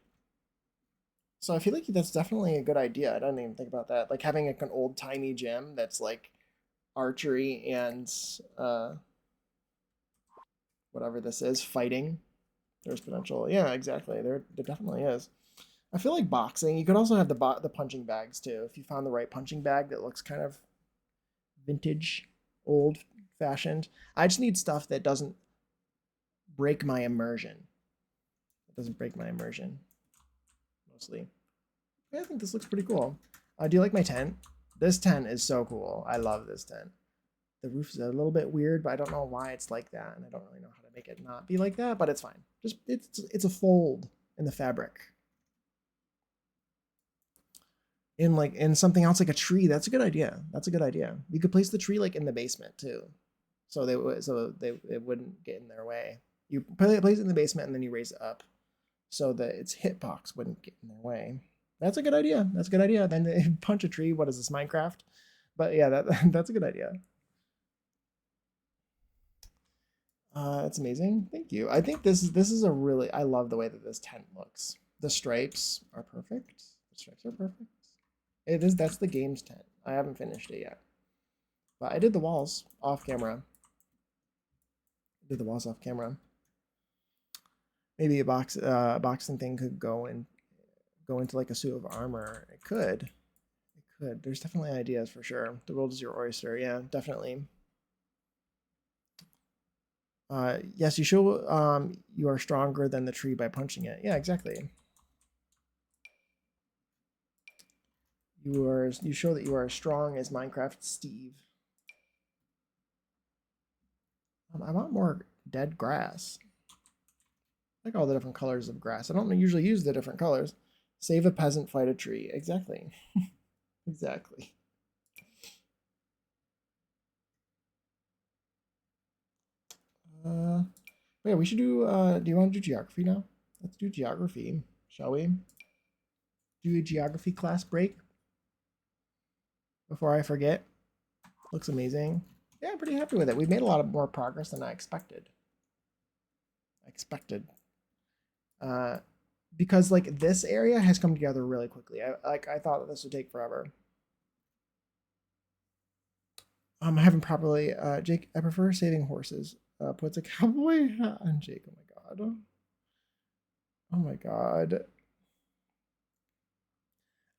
So I feel like that's definitely a good idea. I didn't even think about that. Like having like an old-timey gym that's like archery and whatever this is, fighting. There's potential. Yeah, exactly. There definitely is. I feel like boxing. You could also have the punching bags too. If you found the right punching bag that looks kind of vintage, old fashioned. I just need stuff that doesn't break my immersion. It doesn't break my immersion. Mostly. Yeah, I think this looks pretty cool. Do you like my tent? This tent is so cool. I love this tent. The roof is a little bit weird, but I don't know why it's like that, and I don't really know how to make it not be like that, but it's fine. Just it's a fold in the fabric. In something else like a tree. That's a good idea. That's a good idea. You could place the tree like in the basement too, so it wouldn't get in their way. You place it in the basement and then you raise it up, so that its hitbox wouldn't get in their way. That's a good idea. That's a good idea. Then they punch a tree. What is this, Minecraft? But yeah, that's a good idea. It's amazing. Thank you. I think this is a really, I love the way that this tent looks. The stripes are perfect. The stripes are perfect. That's the games tent. I haven't finished it yet. But I did the walls off camera. Maybe a boxing thing could go into like a suit of armor. It could. There's definitely ideas for sure. The world is your oyster. Yeah, definitely. Yes, you show you are stronger than the tree by punching it. Yeah, exactly. You show that you are as strong as Minecraft Steve. I want more dead grass. I like all the different colors of grass. I don't usually use the different colors. Save a peasant, fight a tree. Exactly. Exactly. Yeah, we should do you want to do geography now? Let's do geography, shall we? Do a geography class break before I forget. Looks amazing. Yeah, I'm pretty happy with it. We made a lot of more progress than I expected. Uh, because like this area has come together really quickly. I thought that this would take forever. I haven't properly, Jake, I prefer saving horses. Puts a cowboy hat on Jake. Oh my god. Oh my god.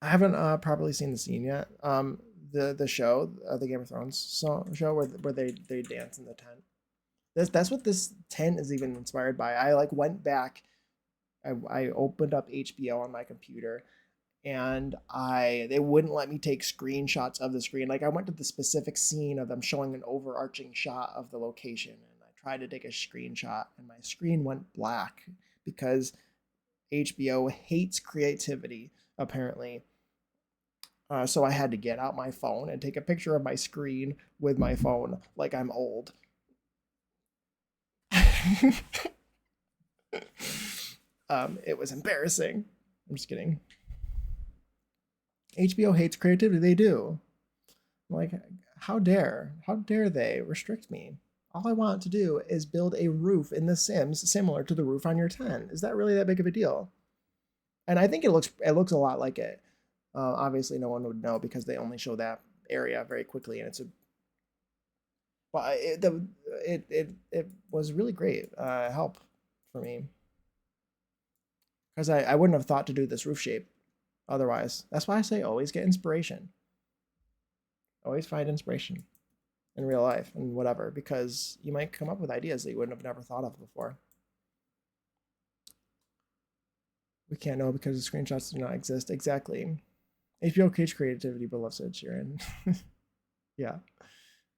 I haven't properly seen the scene yet. The show, the Game of Thrones show where they dance in the tent. That's what this tent is even inspired by. I like went back. I opened up HBO on my computer, and they wouldn't let me take screenshots of the screen. Like I went to the specific scene of them showing an overarching shot of the location, and I tried to take a screenshot, and my screen went black because HBO hates creativity apparently. So I had to get out my phone and take a picture of my screen with my phone, like I'm old. It was embarrassing. I'm just kidding. HBO hates creativity. They do. Like, how dare they restrict me? All I want to do is build a roof in The Sims similar to the roof on your tent. Is that really that big of a deal? And I think it looks a lot like it. Obviously, no one would know because they only show that area very quickly, and it's a. Well, it was really great help for me because I wouldn't have thought to do this roof shape otherwise. That's why I say always get inspiration. Always find inspiration in real life and whatever, because you might come up with ideas that you wouldn't have never thought of before. We can't know because the screenshots do not exist. Exactly. HBO Cage creativity, but loves Ed Sheeran. Yeah.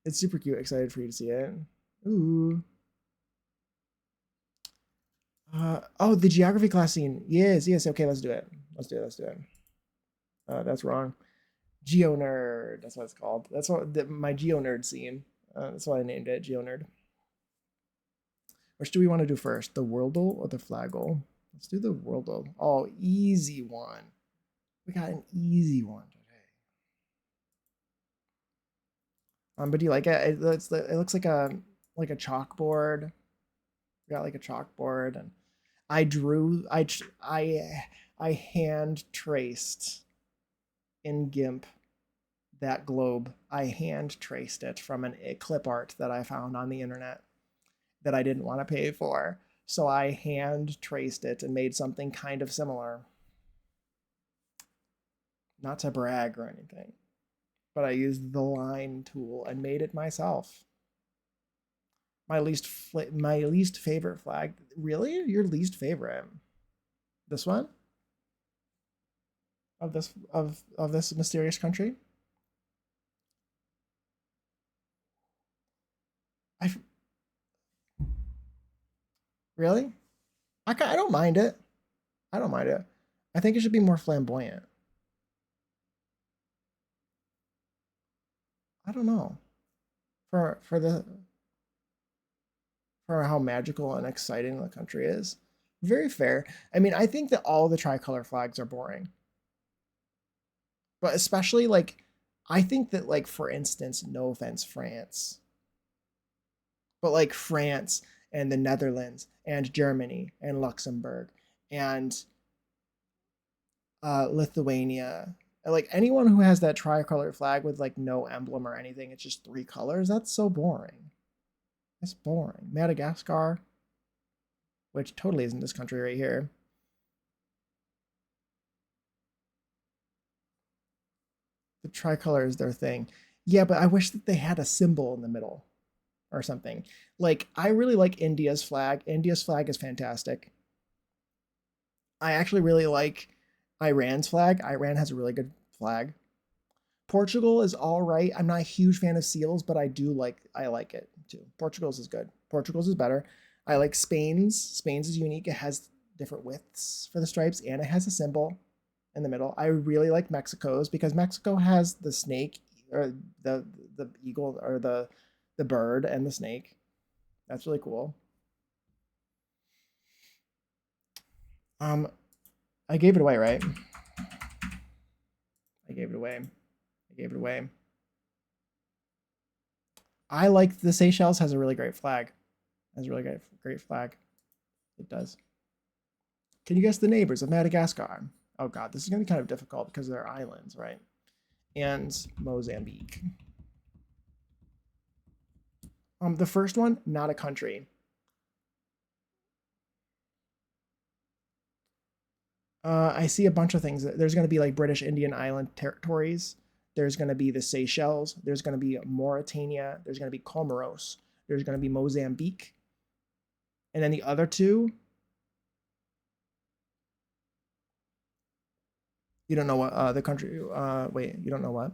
It's super cute. Excited for you to see it. Ooh. Oh, the geography class scene. Yes, yes. Okay, let's do it. Let's do it. That's wrong. Geo nerd. That's what it's called. That's what my Geo nerd scene. That's why I named it Geo nerd. Which do we want to do first? The Worldle or the Flaggle? Let's do the Worldle. Oh, easy one. We got an easy one today. But do you like it? It looks like a chalkboard. We got like a chalkboard, and I drew. I hand traced in GIMP that globe. I hand traced it from a clip art that I found on the internet that I didn't want to pay for. So I hand traced it and made something kind of similar. Not to brag or anything, but I used the line tool and made it myself. My least favorite flag. Really? Your least favorite? This one? Of this mysterious country? I really? I don't mind it. I don't mind it. I think it should be more flamboyant. I don't know. For for how magical and exciting the country is. Very fair. I mean, I think that all the tricolor flags are boring. But especially like I think that like for instance, no offense, France. But like France and the Netherlands and Germany and Luxembourg and Lithuania. Like anyone who has that tricolor flag with like no emblem or anything, it's just three colors. That's so boring. That's boring. Madagascar, which totally isn't this country right here. The tricolor is their thing. Yeah, but I wish that they had a symbol in the middle or something. Like I really like India's flag. India's flag is fantastic. I actually really like Iran's flag. Iran has a really good flag. Portugal is all right. I'm not a huge fan of seals, but I like it too. Portugal's is good. Portugal's is better. I like Spain's. Spain's is unique. It has different widths for the stripes and it has a symbol in the middle. I really like Mexico's because Mexico has the snake or the eagle or the bird and the snake. That's really cool. Um I gave it away, right? I gave it away. I gave it away. I like the Seychelles has a really great flag. Has a really great flag. It does. Can you guess the neighbors of Madagascar? Oh god, this is gonna be kind of difficult because they're islands, right? And Mozambique. The first one, not a country. I see a bunch of things. There's going to be like British Indian Island territories. There's going to be the Seychelles. There's going to be Mauritania. There's going to be Comoros. There's going to be Mozambique. And then the other two, you don't know what the country. Wait, you don't know what?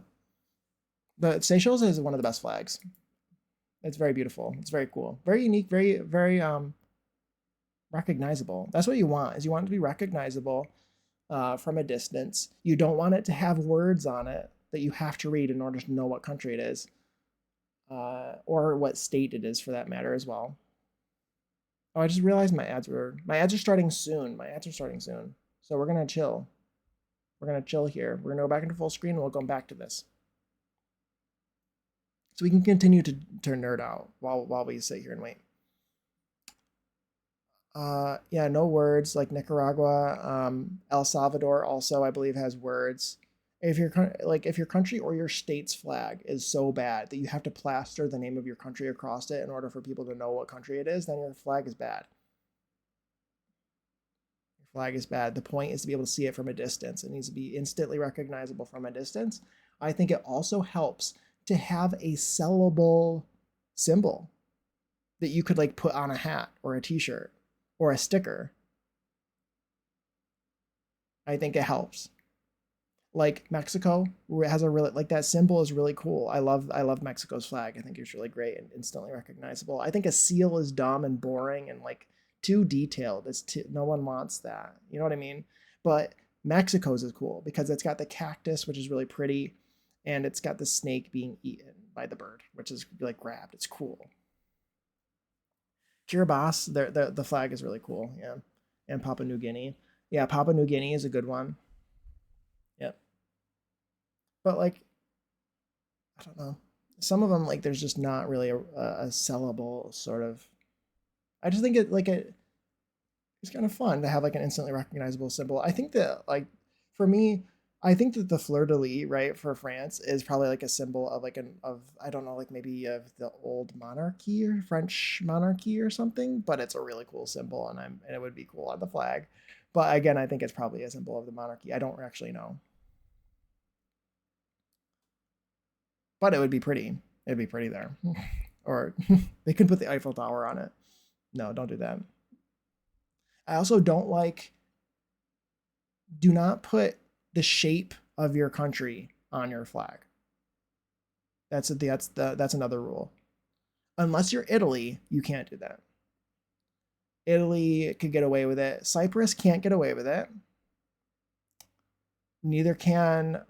The Seychelles is one of the best flags. It's very beautiful. It's very cool. Very unique. Very recognizable. That's what you want. Is you want it to be recognizable from a distance. You don't want it to have words on it that you have to read in order to know what country it is, or what state it is for that matter as well. Oh, I just realized my ads are starting soon. My ads are starting soon. So we're gonna chill. We're gonna chill here. We're gonna go back into full screen and we'll go back to this. So we can continue to nerd out while we sit here and wait. Yeah, no words like Nicaragua. El Salvador also, I believe, has words. If your country or your state's flag is so bad that you have to plaster the name of your country across it in order for people to know what country it is, then your flag is bad. Your flag is bad. The point is to be able to see it from a distance. It needs to be instantly recognizable from a distance. I think it also helps to have a sellable symbol that you could like put on a hat or a t-shirt or a sticker. I think it helps. Like Mexico has a really like that symbol is really cool. I love Mexico's flag. I think it's really great and instantly recognizable. I think a seal is dumb and boring and like too detailed. No one wants that. You know what I mean? But Mexico's is cool because it's got the cactus, which is really pretty, and it's got the snake being eaten by the bird, which is like grabbed. It's cool. Kiribati, the flag is really cool. Yeah, and Papua New Guinea. Yeah, Papua New Guinea is a good one. Yep. But like, I don't know. Some of them like there's just not really a sellable sort of. I just think it's kind of fun to have like an instantly recognizable symbol. I think that like for me, I think that the fleur de lis, right, for France is probably like a symbol of like I don't know, like maybe of the old monarchy or French monarchy or something, but it's a really cool symbol and it would be cool on the flag. But again, I think it's probably a symbol of the monarchy. I don't actually know. But it would be pretty. It'd be pretty there. Or they could put the Eiffel Tower on it. No, don't do that. I also don't like do not put the shape of your country on your flag. That's another rule. Unless you're Italy, you can't do that. Italy could get away with it. Cyprus can't get away with it. Neither can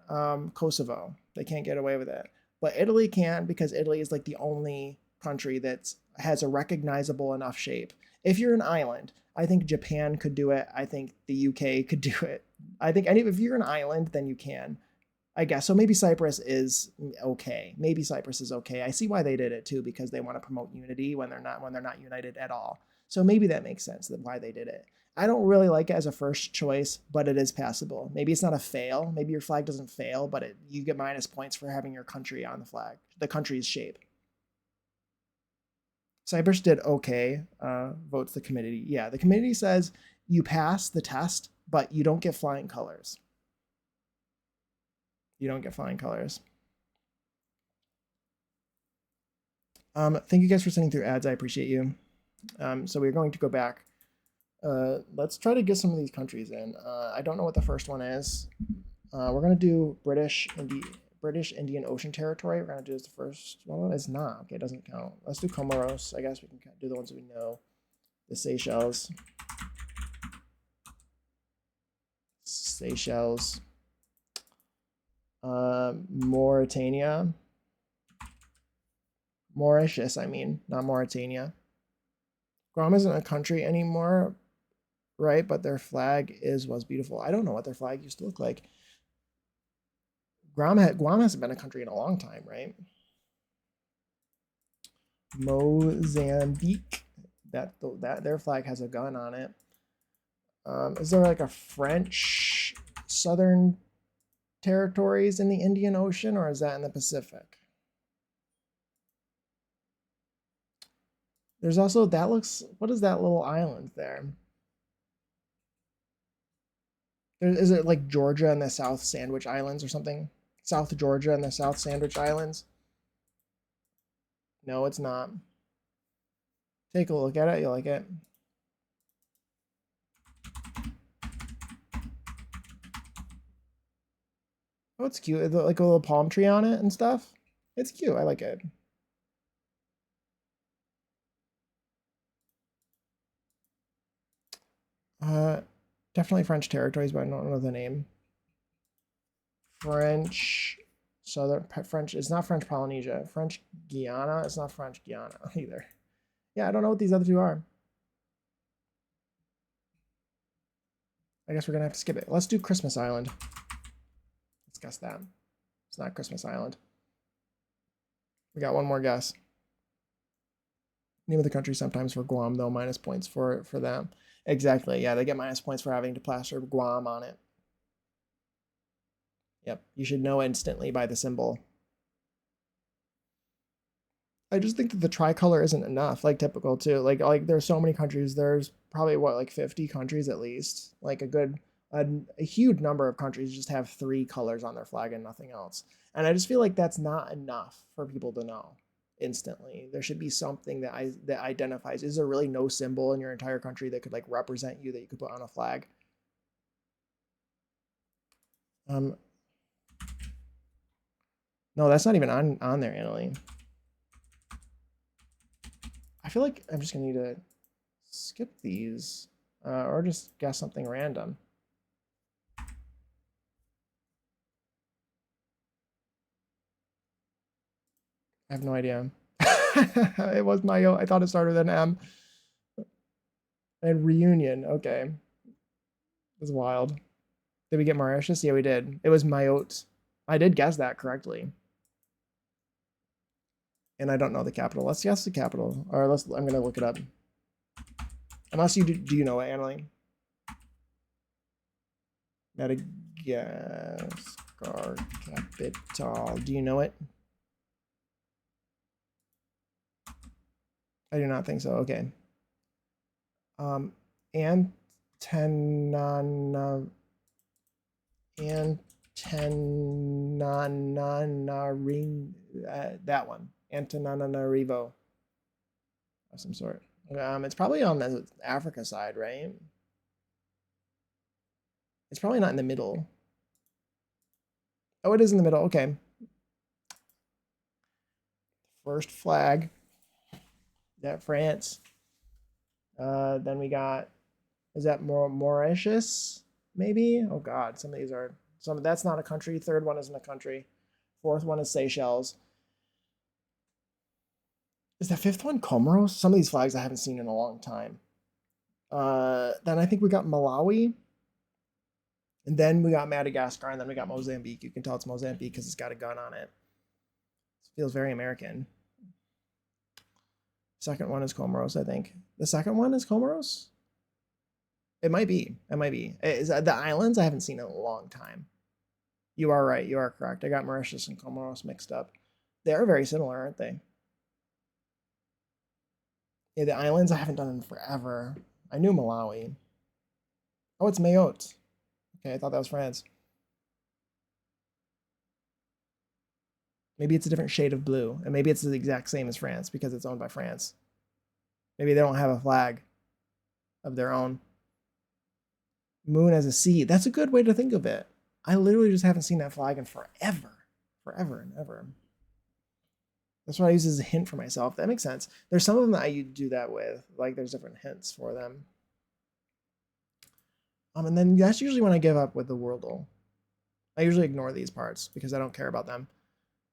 Kosovo. They can't get away with it. But Italy can because Italy is like the only country that has a recognizable enough shape. If you're an island, I think Japan could do it. I think the UK could do it. I think if you're an island, then you can. I guess so. Maybe Cyprus is okay. Maybe Cyprus is okay. I see why they did it too because they want to promote unity when they're not united at all. So maybe that makes sense that why they did it. I don't really like it as a first choice, but it is passable. Maybe it's not a fail. Maybe your flag doesn't fail, but you get minus points for having your country on the flag, the country's shape. Cyprus did okay. Votes the committee. Yeah, the committee says you pass the test, but you don't get flying colors. You don't get flying colors. Thank you guys for sending through ads. I appreciate you. So we're going to go back. Let's try to get some of these countries in. I don't know what the first one is. We're gonna do British Indian Ocean Territory. We're gonna do as the first one. It's not. Okay, it doesn't count. Let's do Comoros. I guess we can do the ones we know. The Seychelles. Mauritania. Mauritius, I mean, not Mauritania. Guam isn't a country anymore, right? But their flag was beautiful. I don't know what their flag used to look like. Guam hasn't been a country in a long time, right? Mozambique. That their flag has a gun on it. Is there like a French southern territories in the Indian Ocean, or is that in the Pacific? There's also, that looks, what is that little island there? Is it like Georgia and the South Sandwich Islands or something? South Georgia and the South Sandwich Islands? No, it's not. Take a look at it, you'll like it. Oh, it's cute. It's like a little palm tree on it and stuff. It's cute. I like it. Definitely French territories, but I don't know the name. French, Southern French. It's not French Polynesia. French Guiana. It's not French Guiana either. Yeah, I don't know what these other two are. I guess we're gonna have to skip it. Let's do Christmas Island. Let's guess that. It's not Christmas Island. We got one more guess. Name of the country sometimes for Guam, though, minus points for them. Exactly. Yeah, they get minus points for having to plaster Guam on it. Yep, you should know instantly by the symbol. I just think that the tricolor isn't enough, like typical too. Like there's so many countries. There's probably what, like 50 countries at least. Like a huge number of countries just have 3 colors on their flag and nothing else. And I just feel like that's not enough for people to know instantly. There should be something that identifies. Is there really no symbol in your entire country that could like represent you that you could put on a flag? No, that's not even on there, Annalie. I feel like I'm just gonna need to skip these or just guess something random. I have no idea. It was Mayotte. I thought it started with an M. And Reunion. Okay. That's wild. Did we get Mauritius? Yeah, we did. It was Mayotte. I did guess that correctly. And I don't know the capital. Let's guess the capital. Or I'm gonna look it up. Unless you do you know it, Annalie? Madagascar capital. Do you know it? I do not think so. Okay. Antananarivo. That one. Antananarivo of some sort. It's probably on the Africa side, right? It's probably not in the middle. Oh, it is in the middle. Okay. First flag. That France. Then we got, is that Mauritius? Maybe? Oh God, some of these are, that's not a country. Third one isn't a country. Fourth one is Seychelles. Is the fifth one Comoros? Some of these flags I haven't seen in a long time. Then I think we got Malawi. And then we got Madagascar, and then we got Mozambique. You can tell it's Mozambique because it's got a gun on it. It feels very American. Second one is Comoros, I think. The second one is Comoros? It might be. It might be. The islands I haven't seen in a long time. You are right. You are correct. I got Mauritius and Comoros mixed up. They are very similar, aren't they? Yeah, the islands I haven't done in forever. I knew Malawi. Oh, it's Mayotte. Okay, I thought that was France. Maybe it's a different shade of blue, and maybe it's the exact same as France because it's owned by France. Maybe they don't have a flag of their own. Moon as a sea. That's a good way to think of it. I literally just haven't seen that flag in forever. Forever and ever. That's what I use as a hint for myself. That makes sense. There's some of them that I do that with. Like there's different hints for them. And then that's usually when I give up with the Wordle. I usually ignore these parts because I don't care about them.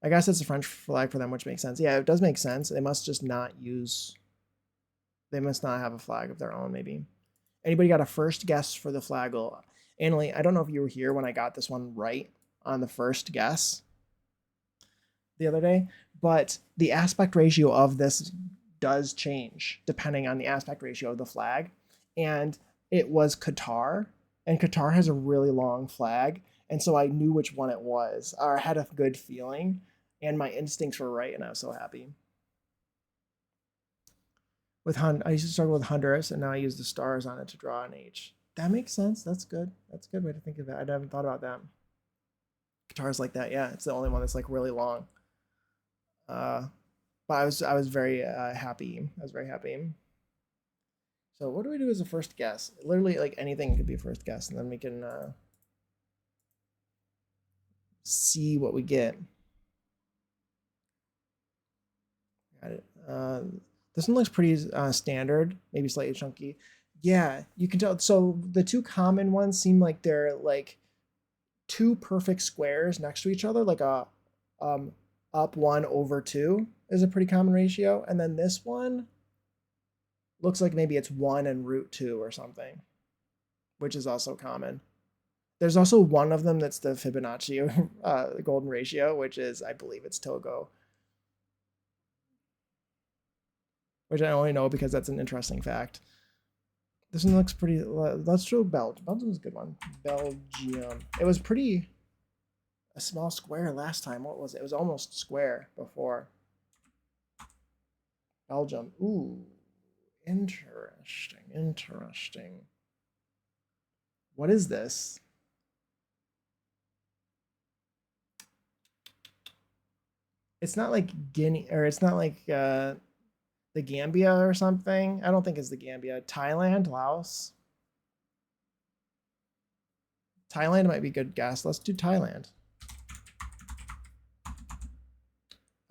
I guess it's a French flag for them, which makes sense. Yeah, it does make sense. They must just not use, they must not have a flag of their own, maybe. Anybody got a first guess for the flaggle? Annalie, I don't know if you were here when I got this one right on the first guess the other day, but the aspect ratio of this does change depending on the aspect ratio of the flag. And it was Qatar, and Qatar has a really long flag, and so I knew which one it was, or I had a good feeling, and my instincts were right, and I was so happy. I used to struggle with Honduras, and now I use the stars on it to draw an H. That makes sense. That's good. That's a good way to think of it. I haven't thought about that. Qatar's like that, yeah. It's the only one that's like really long. But I was very happy. I was very happy. So what do we do as a first guess? Literally, like anything could be a first guess, and then we can see what we get. Got it. This one looks pretty standard, maybe slightly chunky. Yeah, you can tell. So the two common ones seem like they're like two perfect squares next to each other, like a up 1 over 2 is a pretty common ratio. And then this one looks like maybe it's 1 and root 2 or something, which is also common. There's also one of them that's the Fibonacci golden ratio, which is, I believe it's Togo, which I only know because that's an interesting fact. This one looks pretty, let's show Belgium. Belgium's a good one. Belgium. It was pretty, a small square last time. What was it? It was almost square before. Belgium. Ooh, interesting, interesting. What is this? It's not like Guinea, or it's not like the Gambia or something. I don't think it's the Gambia. Thailand, Laos. Thailand might be a good guess. Let's do Thailand.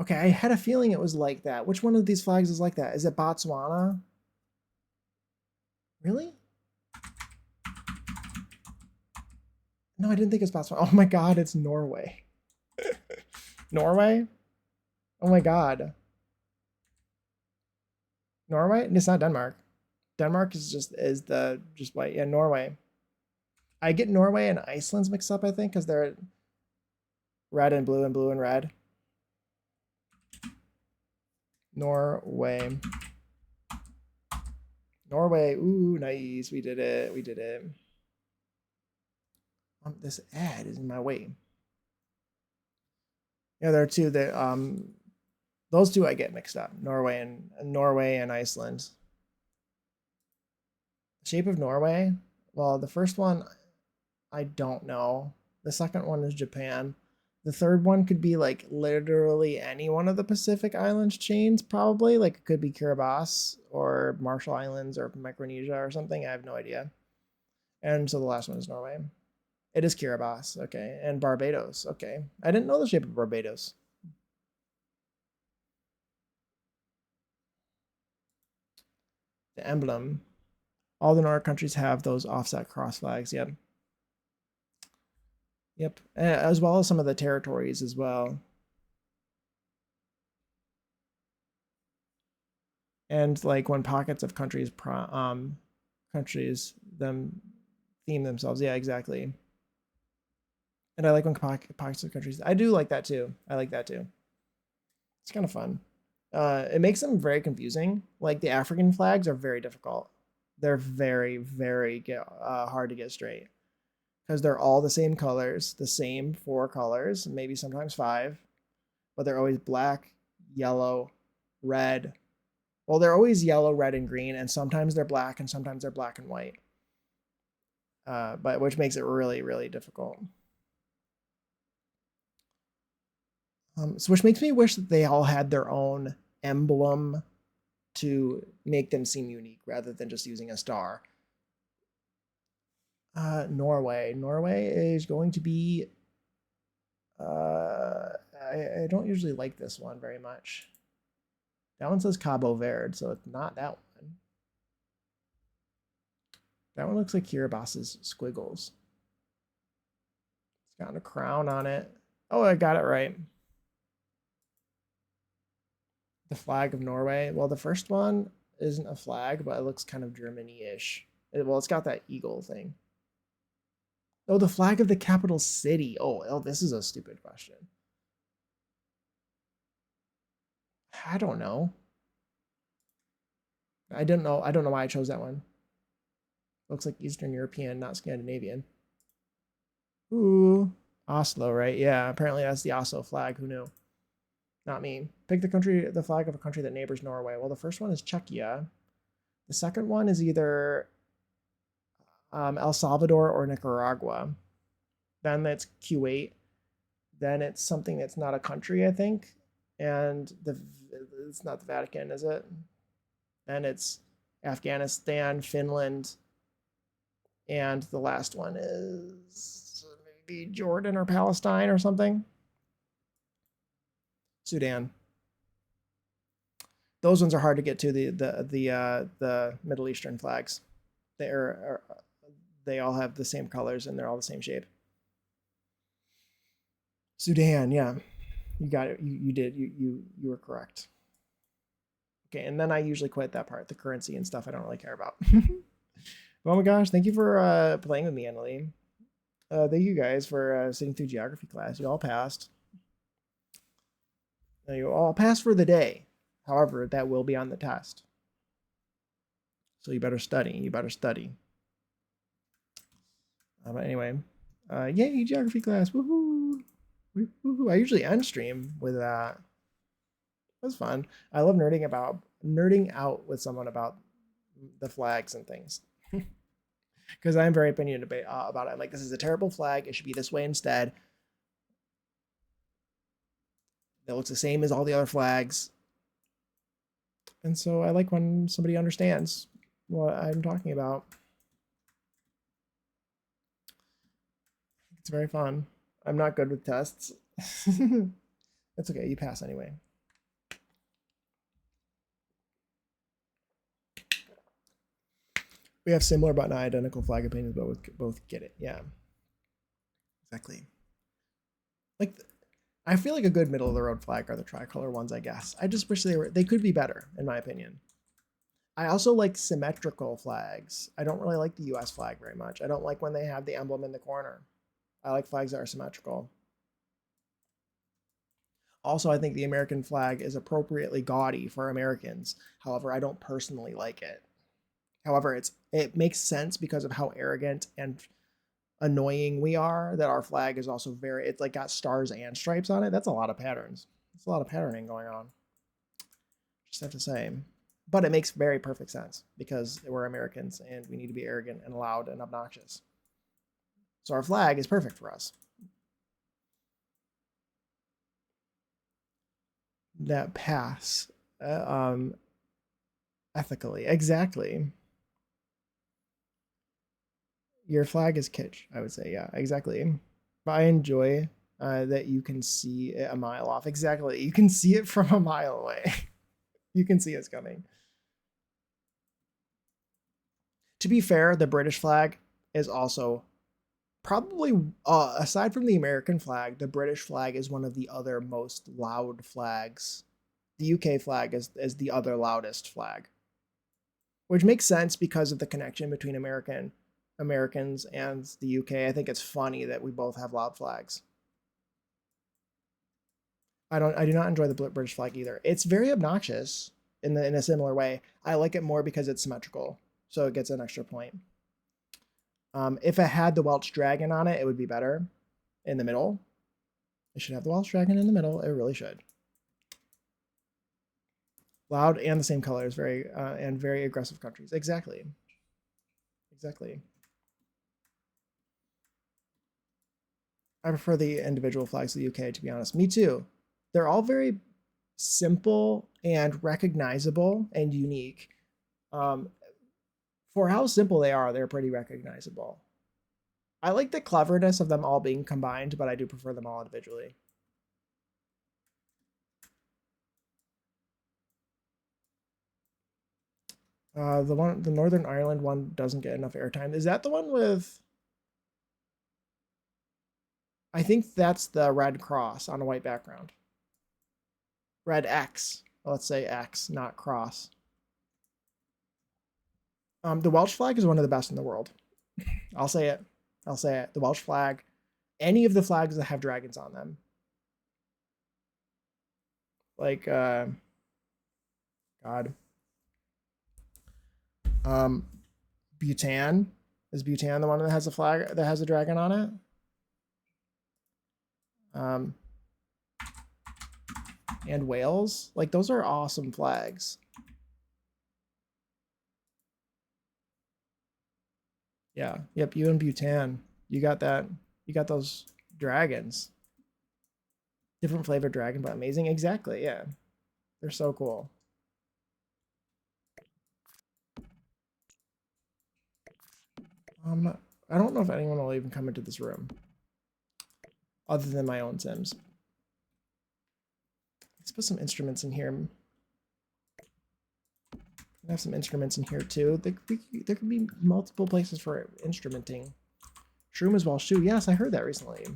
Okay, I had a feeling it was like that. Which one of these flags is like that? Is it Botswana? Really? No, I didn't think it's Botswana. Oh my god, it's Norway. Norway? Oh my god. Norway? It's not Denmark. Denmark is just white. Yeah, Norway. I get Norway and Iceland's mixed up, I think, because they're red and blue and red. Norway. Norway. Ooh, nice. We did it. We did it. This ad is in my way. Yeah, there are two that those two I get mixed up. Norway and Iceland. Shape of Norway. Well, the first one I don't know. The second one is Japan. The third one could be like literally any one of the Pacific Islands chains, probably. Like it could be Kiribati or Marshall Islands or Micronesia or something. I have no idea. And so the last one is Norway. It is Kiribati, okay. And Barbados, okay. I didn't know the shape of Barbados. The emblem. All the Nordic countries have those offset cross flags, yep. Yep, as well as some of the territories as well. And like when pockets of countries theme themselves, yeah, exactly. And I like when pockets of countries, I do like that too. I like that too. It's kind of fun. It makes them very confusing. Like the African flags are very difficult. They're very, very hard to get straight because they're all the same colors, the same 4 colors, maybe sometimes 5, but they're always black, yellow, red. Well, they're always yellow, red, and green, and sometimes they're black, and sometimes they're black and white. But which makes it really, really difficult. So which makes me wish that they all had their own emblem to make them seem unique rather than just using a star. Norway. Norway is going to be. I don't usually like this one very much. That one says Cabo Verde, so it's not that one. That one looks like Kiribati's squiggles. It's got a crown on it. Oh, I got it right. The flag of Norway. Well, the first one isn't a flag, but it looks kind of Germany-ish. Well, it's got that eagle thing. Oh, the flag of the capital city. Oh, this is a stupid question. I don't know. I don't know. I don't know why I chose that one. Looks like Eastern European, not Scandinavian. Ooh, Oslo, right? Yeah, apparently that's the Oslo flag. Who knew? Not me. Pick the flag of a country that neighbors Norway. Well, the first one is Czechia. The second one is either El Salvador or Nicaragua. Then it's Kuwait. Then it's something that's not a country, I think. And it's not the Vatican, is it? And it's Afghanistan, Finland, and the last one is maybe Jordan or Palestine or something. Sudan. Those ones are hard to get to. The Middle Eastern flags. They all have the same colors and they're all the same shape. Sudan, yeah, you got it. You did. You were correct. Okay, and then I usually quit that part, the currency and stuff I don't really care about. Oh my gosh, thank you for playing with me, Emily. Thank you guys for sitting through geography class. You all passed. You all passed for the day. However, that will be on the test. So you better study. You better study. But anyway, yay, geography class. Woohoo! Woohoo. I usually end stream with that. It was fun. I love nerding out with someone about the flags and things. Because I'm very opinionated about it. I'm like, this is a terrible flag. It should be this way instead. It looks the same as all the other flags. And so I like when somebody understands what I'm talking about. It's very fun. I'm not good with tests. It's okay. You pass anyway. We have similar but not identical flag opinions, but we both get it. Yeah. Exactly. Like, I feel like a good middle of the road flag are the tricolor ones, I guess. I just wish they could be better, in my opinion. I also like symmetrical flags. I don't really like the US flag very much. I don't like when they have the emblem in the corner. I like flags that are symmetrical. Also, I think the American flag is appropriately gaudy for Americans. However, I don't personally like it. However, it makes sense because of how arrogant and annoying we are that our flag is also it's like got stars and stripes on it. That's a lot of patterns. It's a lot of patterning going on. Just have to say. But it makes very perfect sense because we're Americans and we need to be arrogant and loud and obnoxious. So our flag is perfect for us. That pass ethically. Exactly. Your flag is kitsch, I would say. Yeah, exactly. But I enjoy that you can see it a mile off. Exactly. You can see it from a mile away. You can see it's coming. To be fair, the British flag is also probably, aside from the American flag, the British flag is one of the other most loud flags. The UK flag is the other loudest flag, which makes sense because of the connection between Americans and the UK. I think it's funny that we both have loud flags. I do not enjoy the British flag either. It's very obnoxious in a similar way. I like it more because it's symmetrical, so it gets an extra point. If it had the Welsh dragon on it, it would be better in the middle. It should have the Welsh dragon in the middle. It really should. Loud and the same colors, and very aggressive countries. Exactly. Exactly. I prefer the individual flags of the UK, to be honest. Me too. They're all very simple and recognizable and unique. For how simple they are, they're pretty recognizable. I like the cleverness of them all being combined, but I do prefer them all individually. The Northern Ireland one doesn't get enough airtime. Is that the one with? I think that's the red cross on a white background. Red X. Let's say X, not cross. The Welsh flag is one of the best in the world. I'll say it. I'll say it. The Welsh flag, any of the flags that have dragons on them. Like, God. Bhutan. Is Bhutan the one that has a flag that has a dragon on it? And Wales. Like, those are awesome flags. Yeah. Yep. You and Bhutan. You got that. You got those dragons. Different flavored dragon, but amazing. Exactly. Yeah. They're so cool. I don't know if anyone will even come into this room other than my own Sims. Let's put some instruments in here. I have some instruments in here too. There could be multiple places for instrumenting. Shroom as well. Shoe. Yes, I heard that recently.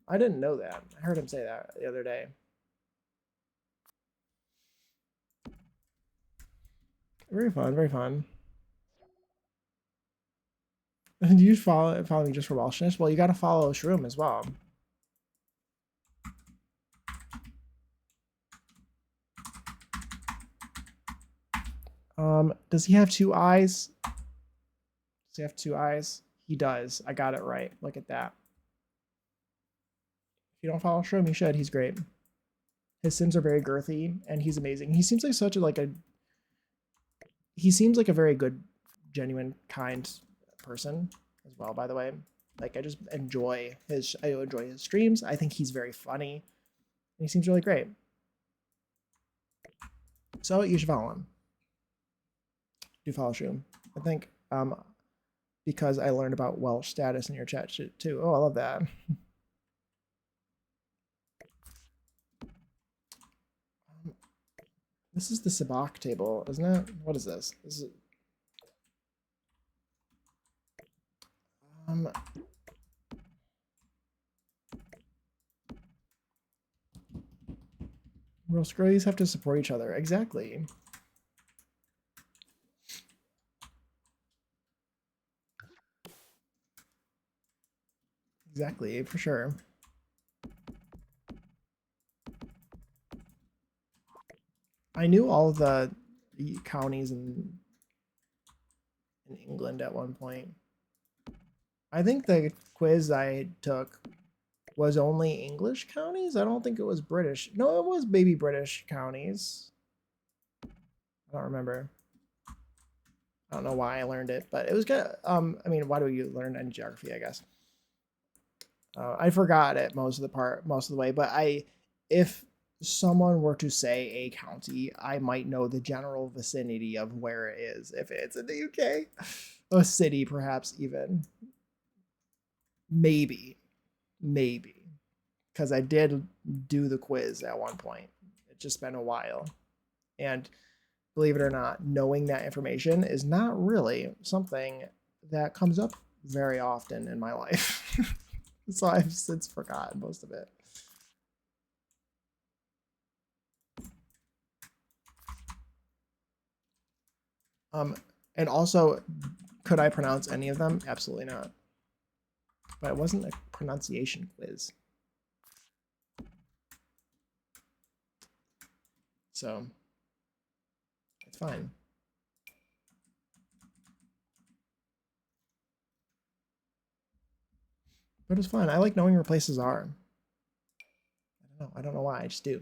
I didn't know that. I heard him say that the other day. Very fun. Very fun. Do you follow me just for Welshness? Well, you got to follow Shroom as well. Does he have two eyes? Does he have two eyes? He does. I got it right. Look at that. If you don't follow Shroom, you should. He's great. His Sims are very girthy, and he's amazing. He seems like such a he seems like a very good, genuine, kind person as well, by the way. Like, I just enjoy his streams. I think he's very funny. And he seems really great. So you should follow him. Do follow Shroom. I think because I learned about Welsh status in your chat too. Oh, I love that. This is the Sabak table, isn't it? What is this? This is Real Scrollies have to support each other. Exactly. Exactly, for sure. I knew all the counties in England at one point. I think the quiz I took was only English counties. I don't think it was British. No, it was maybe British counties. I don't remember. I don't know why I learned it, but it was good. I mean, why do you learn any geography, I guess? I forgot it most of the way, but if someone were to say a county, I might know the general vicinity of where it is if it's in the UK. A city, perhaps even. Maybe. Because I did do the quiz at one point. It's just been a while. And believe it or not, knowing that information is not really something that comes up very often in my life. So I've since forgotten most of it. And also, could I pronounce any of them? Absolutely not. But it wasn't a pronunciation quiz. So, it's fine. But it's fun. I like knowing where places are. I don't know why. I just do.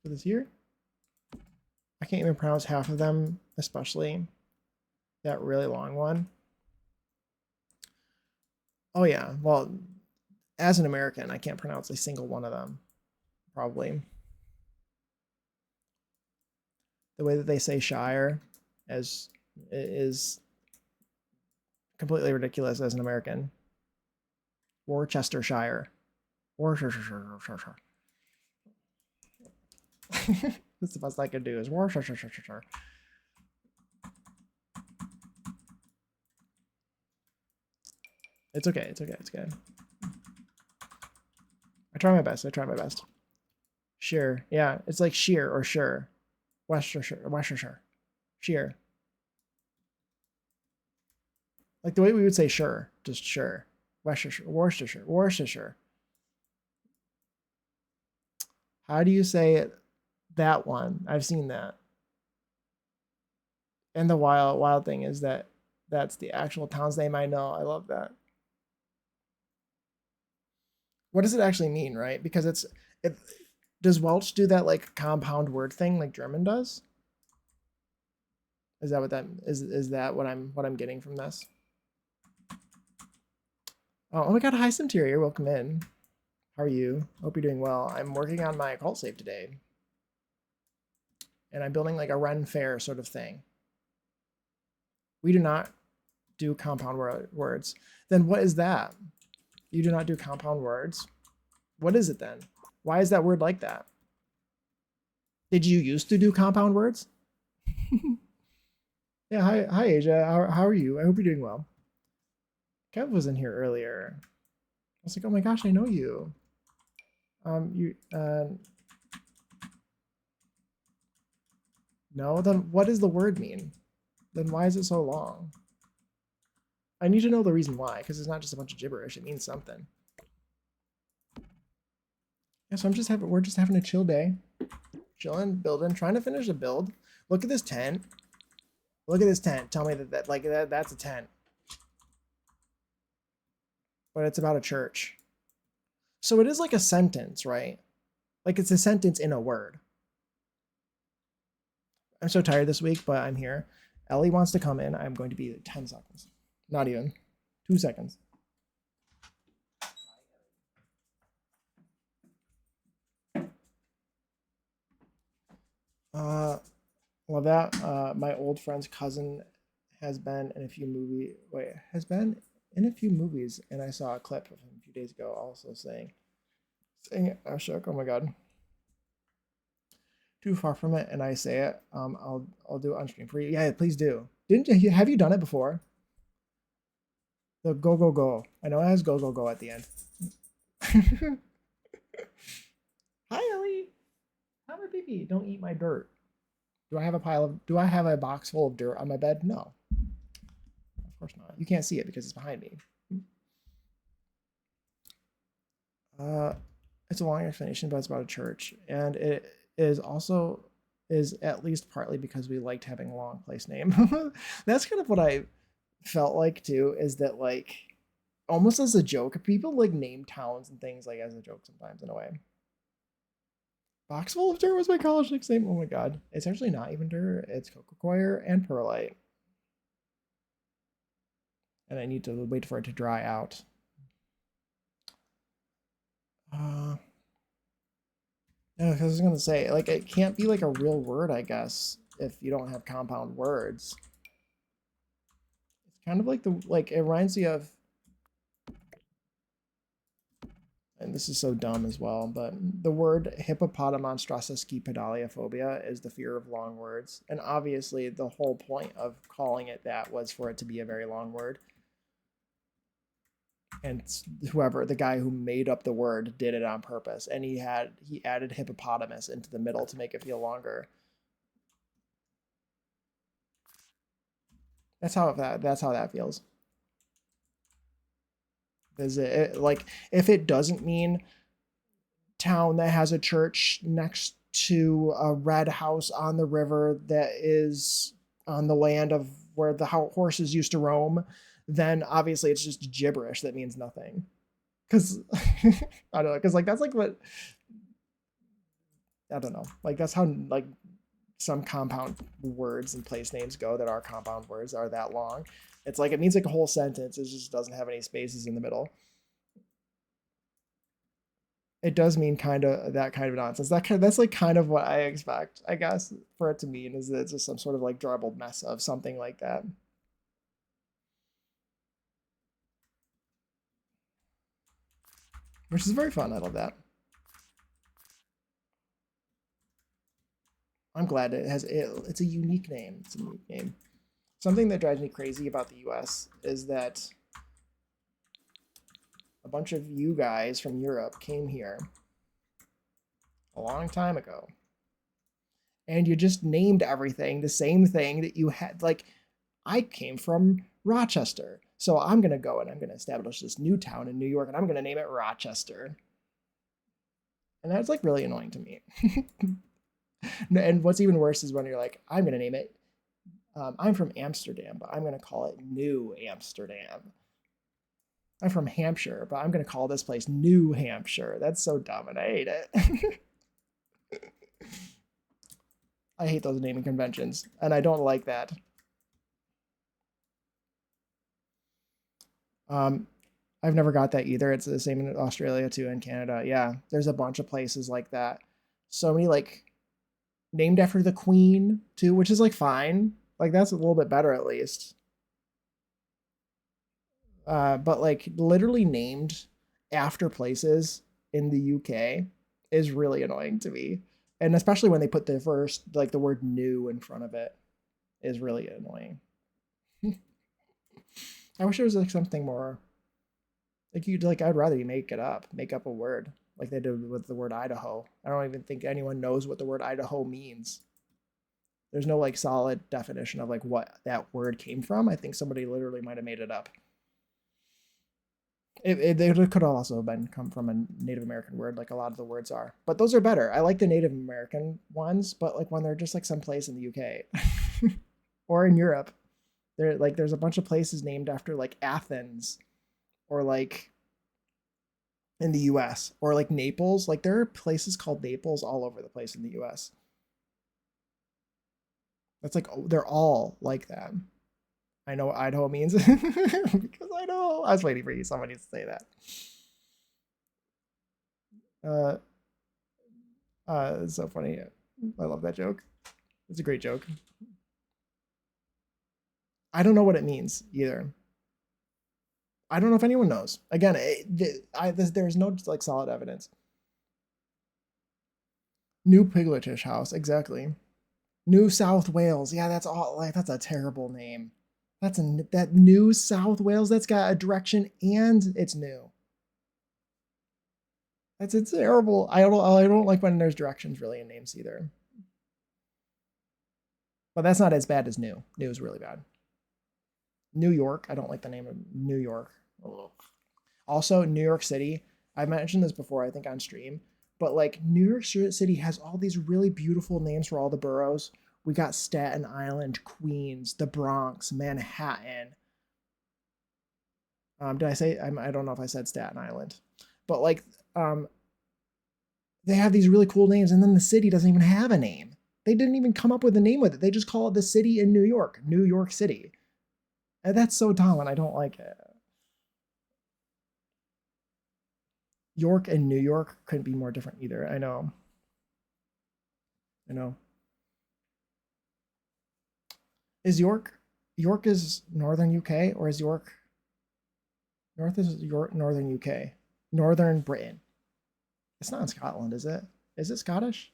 Let's put this here. I can't even pronounce half of them, especially that really long one. Oh yeah, well, as an American, I can't pronounce a single one of them, probably. The way that they say Shire is completely ridiculous as an American. Worcestershire. Worcestershire. That's the best I could do is Worcestershire. It's okay. It's okay. It's good. I try my best. Sure. Yeah. It's like sheer or sure. Worcestershire. Sheer. Like the way we would say sure, just sure. Worcestershire, Worcestershire, Worcestershire. How do you say it? That one? I've seen that. And the wild thing is that that's the actual town's name I know. I love that. What does it actually mean, right? Because it does Welsh do that like compound word thing like German does? Is that what that is that what I'm getting from this? Oh my god, hi Centurion, welcome in. How are you? Hope you're doing well. I'm working on my cult save today. And I'm building like a Ren Faire sort of thing. We do not do compound words. Then what is that? You do not do compound words? What is it then? Why is that word like that? Did you used to do compound words? Yeah, hi Asia. How are you? I hope you're doing well. Kev was in here earlier. I was like, oh my gosh, I know you. No, then what does the word mean? Then why is it so long? I need to know the reason why, because it's not just a bunch of gibberish. It means something. Yeah, so we're just having a chill day. Chilling, building, trying to finish a build. Look at this tent. Look at this tent. Tell me that's a tent. But it's about a church. So it is like a sentence, right? Like it's a sentence in a word. I'm so tired this week, but I'm here. Ellie wants to come in. I'm going to be 10 seconds. Not even. 2 seconds. Well, that my old friend's cousin has been in a few movies, and I saw a clip of him a few days ago, also saying Ashok, oh my god, too far from it, and I say it. I'll do it on stream for you. Yeah, please do. Have you done it before? The go go go. I know it has go go go at the end. Hi Ellie. Hi my baby. Don't eat my dirt. Do I have a box full of dirt on my bed? No. Of course not. You can't see it because it's behind me. It's a long explanation, but it's about a church. And it is also is at least partly because we liked having a long place name. That's kind of what I felt like too, is that like almost as a joke, people like name towns and things like as a joke sometimes in a way. Boxful of dirt was my college nickname. Oh my god. It's actually not even dirt. It's cocoa coir and perlite. And I need to wait for it to dry out. Yeah, because I was gonna say, like, it can't be like a real word, I guess, if you don't have compound words. It's kind of like it reminds me of, and this is so dumb as well, but the word hippopotamonstrosesquipedaliophobia is the fear of long words. And obviously the whole point of calling it that was for it to be a very long word. And the guy who made up the word did it on purpose. And he added hippopotamus into the middle to make it feel longer. That's how that feels. Is it like if it doesn't mean town that has a church next to a red house on the river that is on the land of where the horses used to roam, then obviously it's just gibberish that means nothing. Because I don't know, because like that's like what I don't know, like that's how like some compound words and place names go that are compound words are that long. It's like it means like a whole sentence. It just doesn't have any spaces in the middle. It does mean kind of that kind of nonsense. That's like kind of what I expect, I guess, for it to mean is that it's just some sort of like garbled mess of something like that. Which is very fun. I love that. I'm glad it's a unique name. It's a unique name. Something that drives me crazy about the US is that a bunch of you guys from Europe came here a long time ago. And you just named everything the same thing that you had. Like, I came from Rochester. So I'm going to go and I'm going to establish this new town in New York and I'm going to name it Rochester. And that's like really annoying to me. And what's even worse is when you're like, I'm going to name it, I'm from Amsterdam, but I'm going to call it New Amsterdam. I'm from Hampshire, but I'm going to call this place New Hampshire. That's so dumb and I hate it. I hate those naming conventions and I don't like that. I've never got that either. It's the same in Australia too and Canada. Yeah, there's a bunch of places like that. So many like named after the Queen too, which is like fine. Like that's a little bit better at least. But like literally named after places in the UK is really annoying to me. And especially when they put the first like the word new in front of it is really annoying. I wish there was like something more like you'd like I'd rather you make up a word like they did with the word Idaho. I don't even think anyone knows what the word Idaho means. There's no like solid definition of like what that word came from. I think somebody literally might have made it up. It could also have been come from a Native American word, like a lot of the words are. But those are better. I like the Native American ones, but like when they're just like someplace in the UK or in Europe, there like there's a bunch of places named after like Athens or like in the US or like Naples. Like there are places called Naples all over the place in the US. That's like they're all like that. I know what Idaho means because I know. I was waiting for you. Somebody to say that. Uh, it's so funny. I love that joke. It's a great joke. I don't know what it means either. I don't know if anyone knows. Again, there's no like solid evidence. New Pigletish House, exactly. New South Wales. Yeah, that's all. Like that's a terrible name. That New South Wales. That's got a direction and it's new. It's terrible. I don't like when there's directions really in names either. But that's not as bad as new. New is really bad. New York. I don't like the name of New York. Ugh. Also, New York City. I mentioned this before, I think on stream, but like New York City has all these really beautiful names for all the boroughs. We got Staten Island, Queens, the Bronx, Manhattan. Did I say? I don't know if I said Staten Island, but like um, they have these really cool names, and then the city doesn't even have a name. They didn't even come up with a name with it. They just call it the city in New York, New York City. And that's so dumb, and I don't like it. York and New York couldn't be more different either. I know. I know. Is York is northern UK or is York North is York northern UK? Northern Britain. It's not in Scotland, is it? Is it Scottish?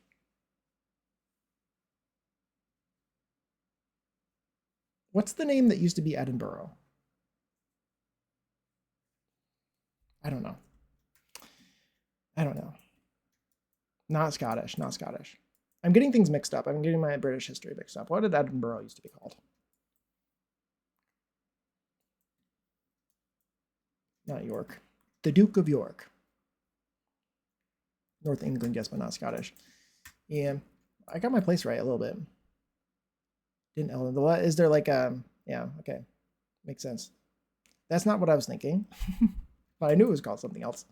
What's the name that used to be Edinburgh? I don't know. I don't know. Not Scottish, not Scottish. I'm getting things mixed up. I'm getting my British history mixed up. What did Edinburgh used to be called? Not York. The Duke of York. North England, yes, but not Scottish. Yeah, I got my place right a little bit. Didn't Ellen? Is there like yeah, okay. Makes sense. That's not what I was thinking. But I knew it was called something else.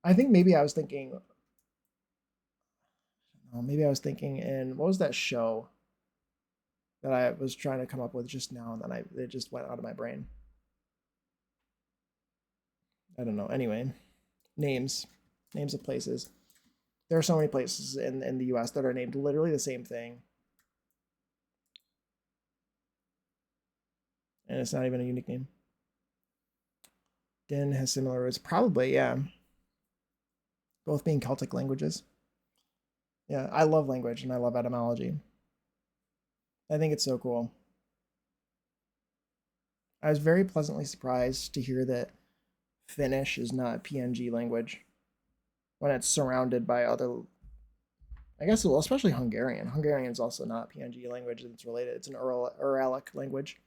I think maybe I was thinking maybe I was thinking in what was that show that I was trying to come up with just now and then it just went out of my brain. I don't know. Anyway, names. Names of places. There are so many places in the US that are named literally the same thing. And it's not even a unique name. Din has similar roots. Probably, yeah. Both being Celtic languages. Yeah, I love language and I love etymology. I think it's so cool. I was very pleasantly surprised to hear that Finnish is not PNG language when it's surrounded by other. I guess, well, especially Hungarian. Hungarian is also not PNG language. It's related. It's an Uralic language.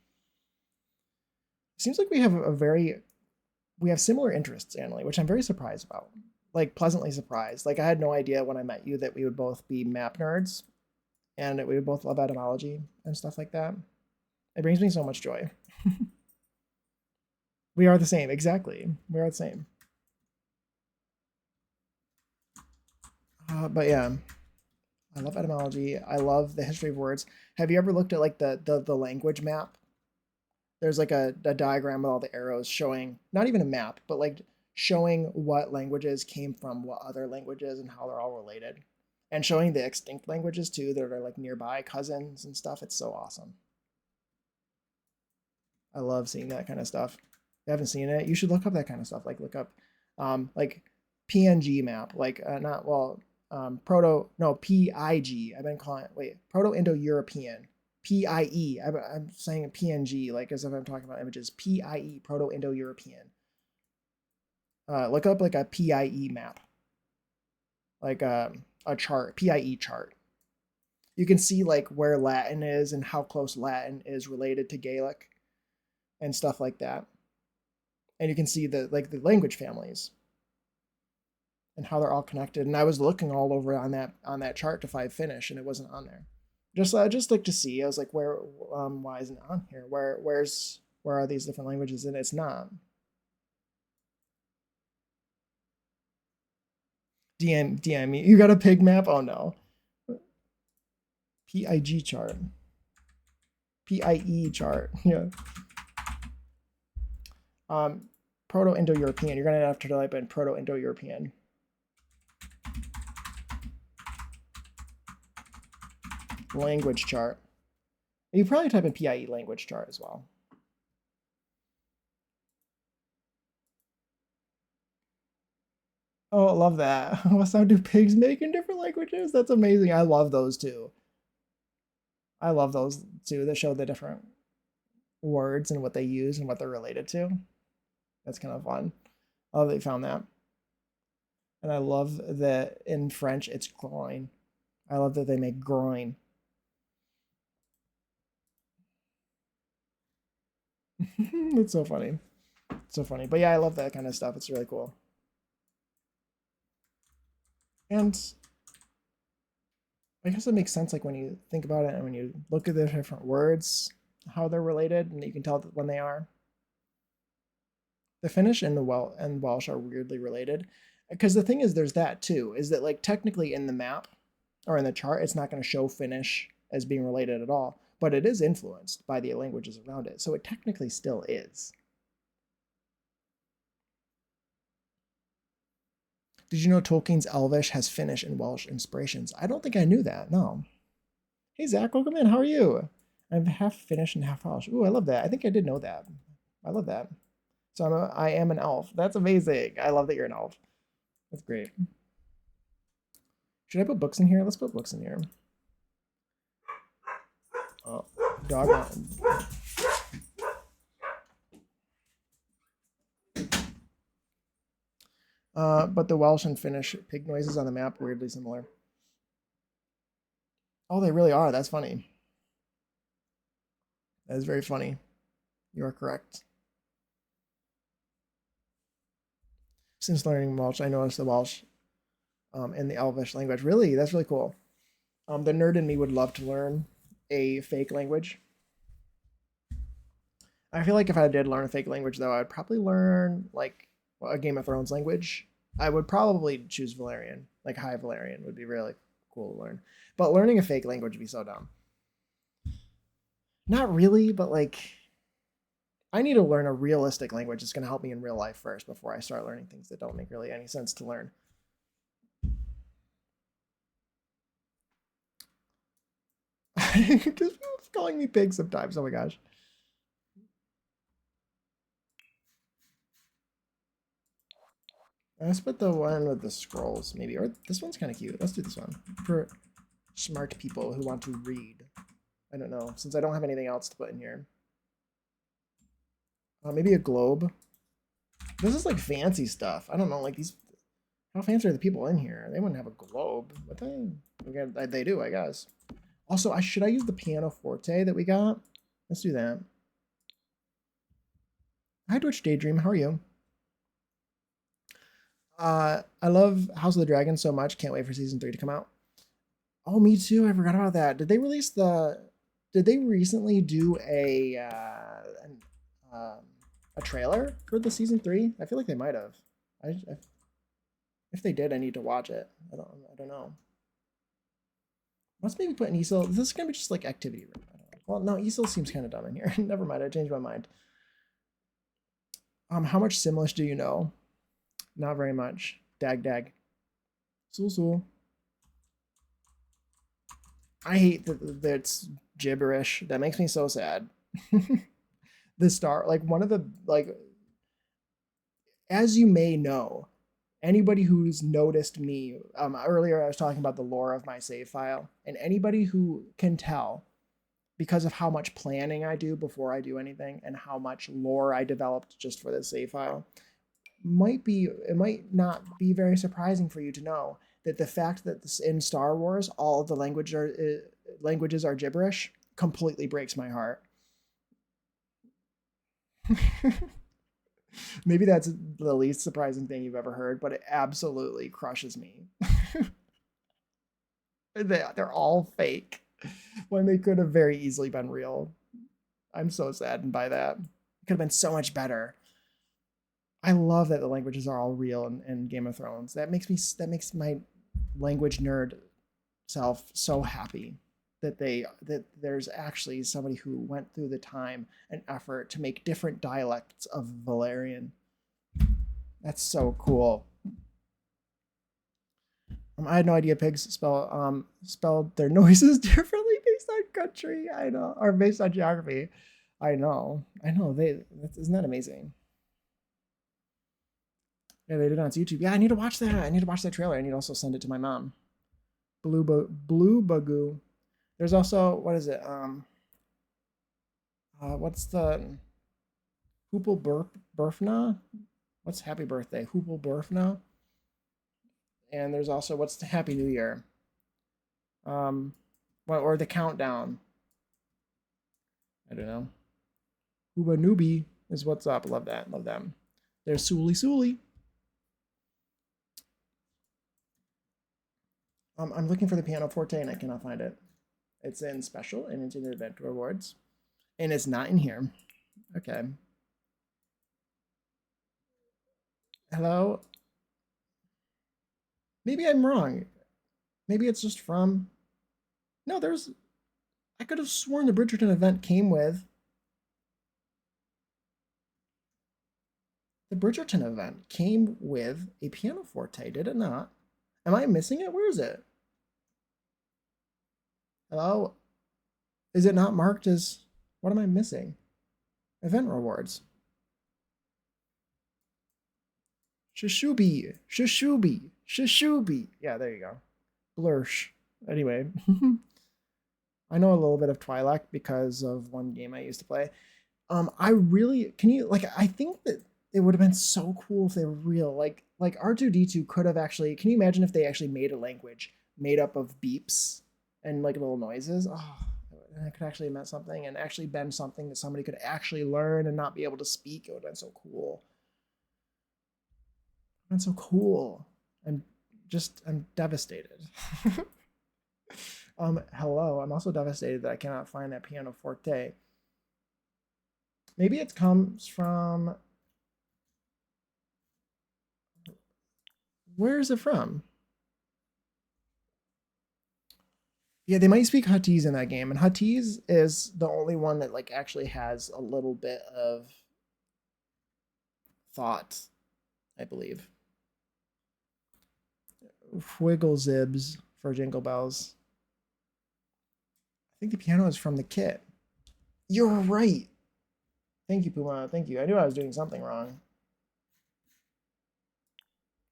Seems like we have we have similar interests, Annalie, which I'm very surprised about. Like pleasantly surprised. Like I had no idea when I met you that we would both be map nerds and that we would both love etymology and stuff like that. It brings me so much joy. We are the same, exactly. We are the same. But yeah, I love etymology. I love the history of words. Have you ever looked at like the language map? There's like a diagram with all the arrows showing not even a map, but like showing what languages came from what other languages and how they're all related. And showing the extinct languages too that are like nearby cousins and stuff. It's so awesome. I love seeing that kind of stuff. If you haven't seen it, you should look up that kind of stuff. Like look up like PNG map, like not well proto no PIG. I've been calling it Proto-Indo-European. PIE. I'm saying PNG like as if I'm talking about images. PIE, Proto-Indo-European. Look up like a PIE map, like a chart, PIE chart. You can see like where Latin is and how close Latin is related to Gaelic and stuff like that. And you can see the like the language families and how they're all connected. And I was looking all over on that chart to find Finnish, and it wasn't on there. Just like to see. I was like, why isn't it on here? Where are these different languages? And it's not. DM me. You got a pig map? Oh no. PIG chart. PIE chart. Yeah. Proto-Indo-European. You're gonna have to type in Proto-Indo-European. Language chart. You probably type in PIE language chart as well. Oh, I love that. What sound do pigs make in different languages? That's amazing. I love those too. I love those too that show the different words and what they use and what they're related to. That's kind of fun. I love that you found that. And I love that in French it's groin. I love that they make groin. It's so funny. It's so funny. But yeah, I love that kind of stuff. It's really cool. And I guess it makes sense like when you think about it and when you look at the different words, how they're related, and you can tell when they are. The Finnish and the Welsh are weirdly related. Because the thing is, there's that too, is that like technically in the map or in the chart, it's not going to show Finnish as being related at all, but it is influenced by the languages around it. So it technically still is. Did you know Tolkien's Elvish has Finnish and Welsh inspirations? I don't think I knew that, no. Hey Zach, welcome in, how are you? I'm half Finnish and half Welsh. Ooh, I love that. I think I did know that. I love that. So I am an elf. That's amazing. I love that you're an elf. That's great. Should I put books in here? Let's put books in here. Oh, dog. But the Welsh and Finnish pig noises on the map weirdly similar. Oh, they really are. That's funny. That is very funny. You are correct. Since learning Welsh, I noticed the Welsh and the Elvish language. Really, that's really cool. The nerd in me would love to learn a fake language. I feel like if I did learn a fake language, though, I'd probably learn like a Game of Thrones language. I would probably choose Valerian. Like High Valerian would be really cool to learn. But learning a fake language would be so dumb. Not really, but like I need to learn a realistic language that's going to help me in real life first before I start learning things that don't make really any sense to learn. Because people calling me pig sometimes. Oh my gosh. Let's put the one with the scrolls, maybe. Or this one's kind of cute. Let's do this one. For smart people who want to read. I don't know, since I don't have anything else to put in here. Maybe a globe. This is like fancy stuff. I don't know, like these. How fancy are the people in here? They wouldn't have a globe, but they do, I guess. Also, should I use the pianoforte that we got? Let's do that. Hi, Twitch Daydream. How are you? I love House of the Dragon so much. Can't wait for season 3 to come out. Oh, me too. I forgot about that. Did they release the? Did they recently do a trailer for the season 3? I feel like they might have. If they did, I need to watch it. I don't know. Let's maybe put an easel. This is gonna be just like activity room. Well, no, easel seems kind of dumb in here. Never mind. I changed my mind. How much Simlish do you know? Not very much. Dag dag. So. I hate that it's gibberish. That makes me so sad. The star, like one of the like, as you may know, anybody who's noticed me, earlier I was talking about the lore of my save file, and anybody who can tell because of how much planning I do before I do anything and how much lore I developed just for this save file, it might not be very surprising for you to know that the fact that this, in Star Wars all of the languages are gibberish completely breaks my heart. Maybe that's the least surprising thing you've ever heard, but it absolutely crushes me. They're all fake when they could have very easily been real. I'm so saddened by that. It could have been so much better. I love that the languages are all real in Game of Thrones. That makes my language nerd self so happy that there's actually somebody who went through the time and effort to make different dialects of Valerian. That's so cool. I had no idea pigs spelled their noises differently based on country. I know, or based on geography. I know. Isn't that amazing? Yeah, they did it on YouTube. Yeah, I need to watch that. I need to watch that trailer. I need to also send it to my mom. Blue Bagoo. There's also, what is it? What's the Hoople Burfna? What's Happy Birthday? Hoople Burfna. And there's also, what's the Happy New Year? Or the countdown. I don't know. Hooba Noobie is what's up. Love that. Love them. There's Suli. I'm looking for the pianoforte and I cannot find it. It's in special and it's in event rewards. And it's not in here. Okay. Hello? Maybe I'm wrong. Maybe it's just from... No, I could have sworn the Bridgerton event came with... The Bridgerton event came with a pianoforte, did it not? Am I missing it? Where is it? Hello? Is it not marked as... What am I missing? Event rewards. Shishubi. Yeah, there you go. Blursh. Anyway. I know a little bit of Twi'lek because of one game I used to play. I think that it would have been so cool if they were real. Like R2D2 could have actually, can you imagine if they actually made a language made up of beeps and like little noises? Oh, and it could actually have meant something and actually been something that somebody could actually learn and not be able to speak. It would have been so cool. That's so cool. I'm devastated. Hello. I'm also devastated that I cannot find that pianoforte. Maybe it comes from... Where is it from? Yeah, they might speak Huttese in that game, and Huttese is the only one that like actually has a little bit of thought, I believe. Wiggle Zibs for Jingle Bells. I think the piano is from the kit. You're right. Thank you, Puma. Thank you. I knew I was doing something wrong.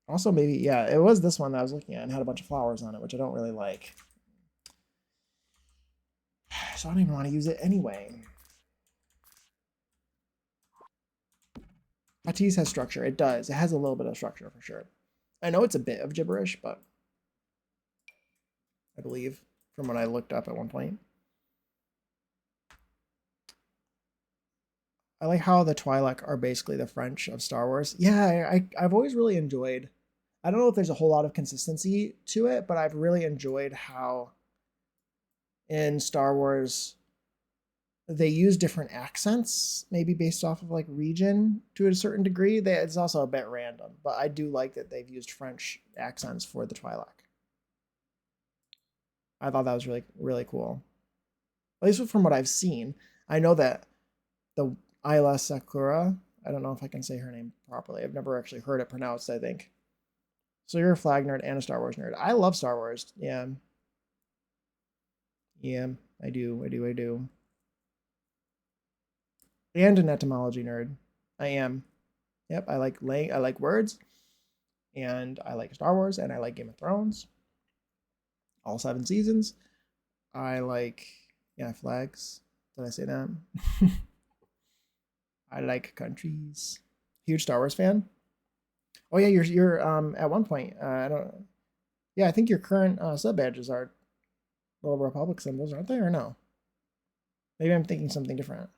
Also, maybe, yeah, it was this one that I was looking at and had a bunch of flowers on it, which I don't really like. So I don't even want to use it anyway. Huttese has structure. It does. It has a little bit of structure for sure. I know it's a bit of gibberish, but I believe from what I looked up at one point. I like how the Twi'lek are basically the French of Star Wars. Yeah, I've always really enjoyed. I don't know if there's a whole lot of consistency to it, but I've really enjoyed how in Star Wars they use different accents, maybe based off of like region to a certain degree. It's also a bit random, but I do like that they've used French accents for the Twi'lek. I thought that was really cool. At least from what I've seen. I know that the Isla Sakura, I don't know if I can say her name properly. I've never actually heard it pronounced, I think. So you're a flag nerd and a Star Wars nerd. I love Star Wars. Yeah. Yeah, I do. I do. And an etymology nerd. I am. Yep, I like words, and I like Star Wars, and I like Game of Thrones, all 7 seasons. I like, yeah, flags. Did I say that? I like countries. Huge Star Wars fan. Oh yeah, you're at one point. I don't. Yeah, I think your current sub badges are little Republic symbols, aren't they? Or no? Maybe I'm thinking something different.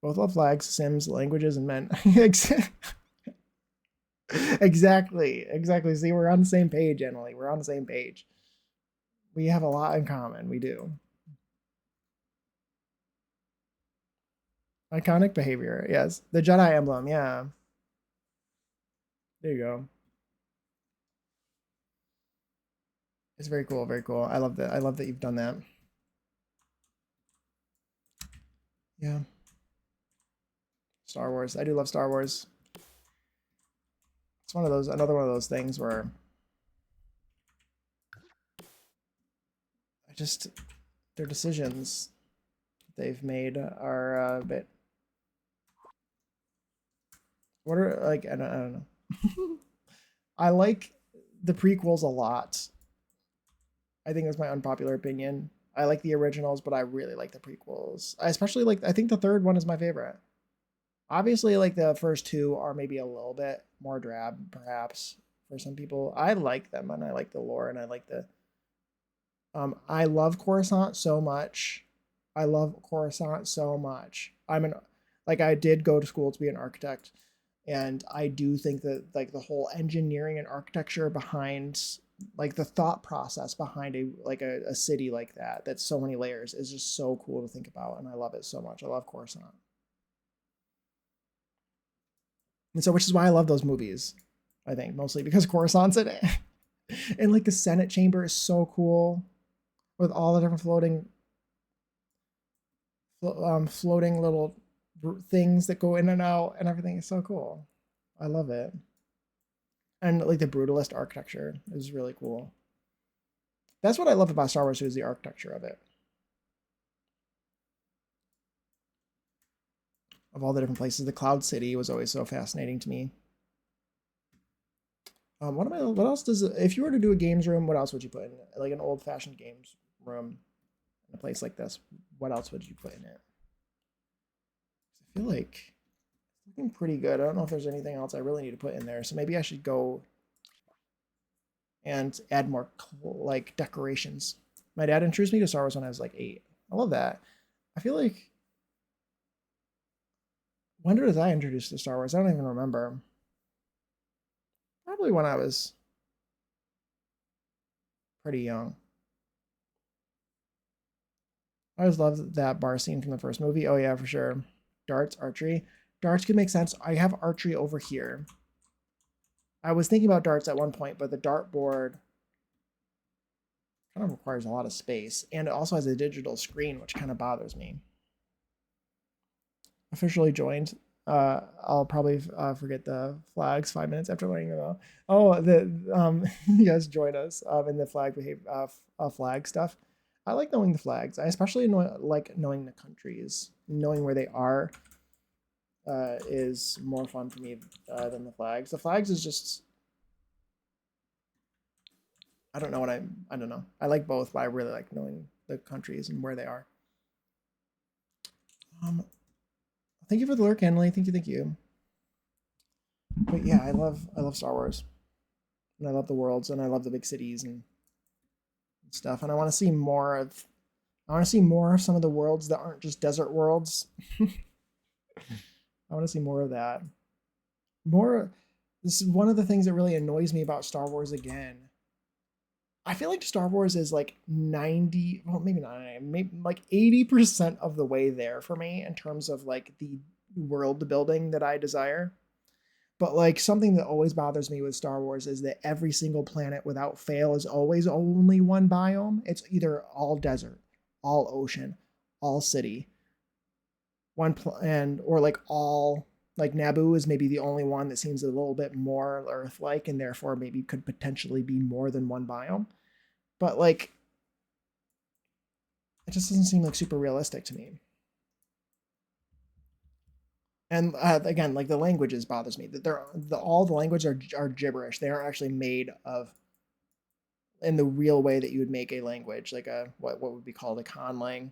Both love flags, Sims, languages, and men. Exactly. See, we're on the same page, Emily. We're on the same page. We have a lot in common. We do. Iconic behavior. Yes. The Jedi emblem. Yeah. There you go. It's very cool. Very cool. I love that. I love that you've done that. Yeah. Star Wars. I do love Star Wars. It's another one of those things where I just, their decisions they've made are a bit, what are, like, I don't know. I like the prequels a lot. I think that's my unpopular opinion. I like the originals, but I really like the prequels. I especially like, I think the third one is my favorite. Obviously, like the first two are maybe a little bit more drab, perhaps, for some people. I like them and I like the lore and I like the. I love Coruscant so much. I love Coruscant so much. Like I did go to school to be an architect, and I do think that like the whole engineering and architecture behind like the thought process behind a city like that that's so many layers is just so cool to think about, and I love it so much. I love Coruscant. And so, which is why I love those movies. I think mostly because Coruscant's in it, and like the Senate chamber is so cool with all the different floating little things that go in and out, and everything is so cool. I love it, and like the brutalist architecture is really cool. That's what I love about Star Wars too, is the architecture of it, of all the different places. The Cloud City was always so fascinating to me. What else does if you were to do a games room? What else would you put in it? Like an old fashioned games room in a place like this? What else would you put in it? I feel like it's looking pretty good. I don't know if there's anything else I really need to put in there. So maybe I should go and add more like decorations. My dad introduced me to Star Wars when I was like 8. I love that. I feel like when did I introduce to Star Wars? I don't even remember. Probably when I was pretty young. I always loved that bar scene from the first movie. Oh yeah, for sure. Darts, archery. Darts could make sense. I have archery over here. I was thinking about darts at one point, but the dart board kind of requires a lot of space, and it also has a digital screen, which kind of bothers me. Officially joined. I'll probably forget the flags 5 minutes after learning them all. Oh, you guys join us in the flag stuff. I like knowing the flags. I especially like knowing the countries, knowing where they are. Is more fun for me than the flags. The flags is just, I don't know what I don't know. I like both, but I really like knowing the countries and where they are. Um, Thank you for the lurk, Emily. Thank you. But yeah, I love Star Wars, and I love the worlds, and I love the big cities and stuff, and I want to see more I want to see more of some of the worlds that aren't just desert worlds. I want to see more of that. More. This is one of the things that really annoys me about Star Wars again. I feel like Star Wars is like 90, well, maybe not, maybe like 80% of the way there for me in terms of like the world building that I desire. But like something that always bothers me with Star Wars is that every single planet without fail is always only one biome. It's either all desert, all ocean, all city, and or like all like Naboo is maybe the only one that seems a little bit more Earth-like and therefore maybe could potentially be more than one biome. But like it just doesn't seem like super realistic to me. And again, like the languages bothers me that all the language are gibberish. They aren't actually made of in the real way that you would make a language, like a what would be called a conlang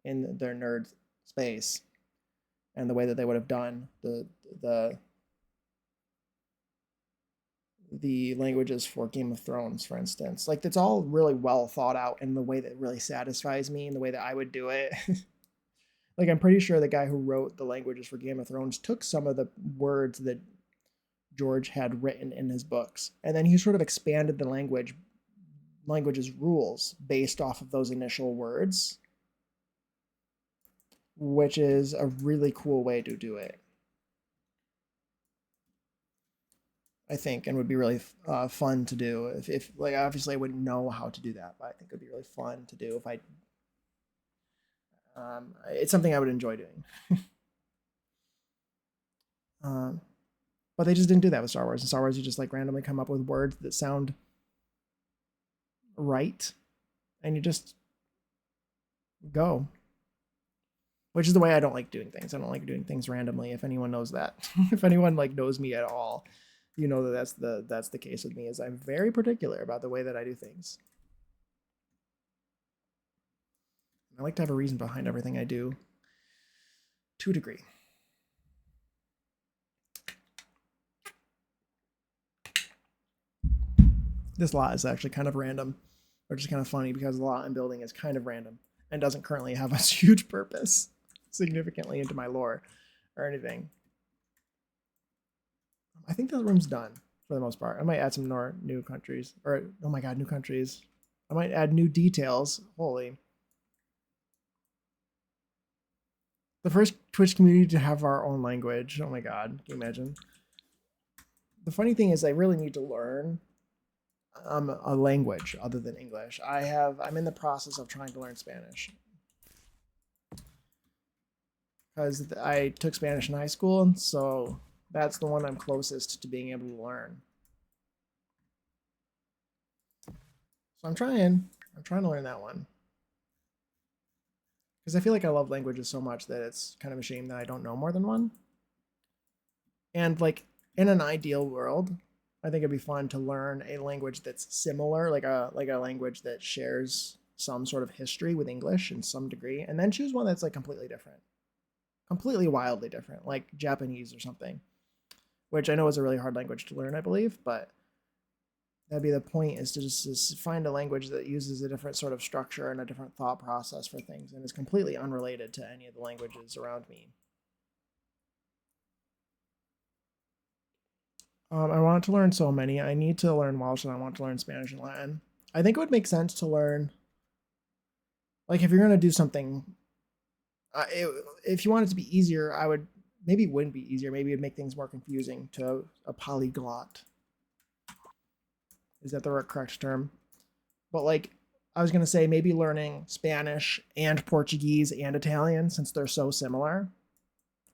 in their nerd space, and the way that they would have done the the languages for Game of Thrones, for instance. Like it's all really well thought out in the way that really satisfies me, in the way that I would do it. Like I'm pretty sure the guy who wrote the languages for Game of Thrones took some of the words that George had written in his books, and then he sort of expanded the language's rules based off of those initial words, which is a really cool way to do it, I think, and would be really fun to do. If like obviously I wouldn't know how to do that, but I think it would be really fun to do if I. It's something I would enjoy doing. um, but they just didn't do that with Star Wars. In Star Wars, you just like randomly come up with words that sound right, and you just go. Which is the way I don't like doing things. I don't like doing things randomly. If anyone knows that, if anyone like knows me at all, you know that that's the case with me. Is I'm very particular about the way that I do things. I like to have a reason behind everything I do, to a degree. This lot is actually kind of random, or just kind of funny because the lot I'm building is kind of random and doesn't currently have a huge purpose significantly into my lore or anything. I think the room's done for the most part. I might add some more new countries, or oh my god, new countries. I might add new details. Holy. The first Twitch community to have our own language. Oh my god, can you imagine? The funny thing is I really need to learn a language other than English. I'm in the process of trying to learn Spanish. Because I took Spanish in high school, so that's the one I'm closest to being able to learn. So I'm trying to learn that one. Because I feel like I love languages so much that it's kind of a shame that I don't know more than one. And like in an ideal world, I think it'd be fun to learn a language that's similar, like a language that shares some sort of history with English in some degree, and then choose one that's like completely different, completely wildly different, like Japanese or something, which I know is a really hard language to learn, I believe, but that'd be the point, is to just find a language that uses a different sort of structure and a different thought process for things and is completely unrelated to any of the languages around me. I want to learn so many. I need to learn Welsh and I want to learn Spanish and Latin. I think it would make sense to learn, like if you're going to do something, if you want it to be easier, maybe it wouldn't be easier. Maybe it'd make things more confusing to a polyglot. Is that the correct term? But like, I was going to say maybe learning Spanish and Portuguese and Italian, since they're so similar,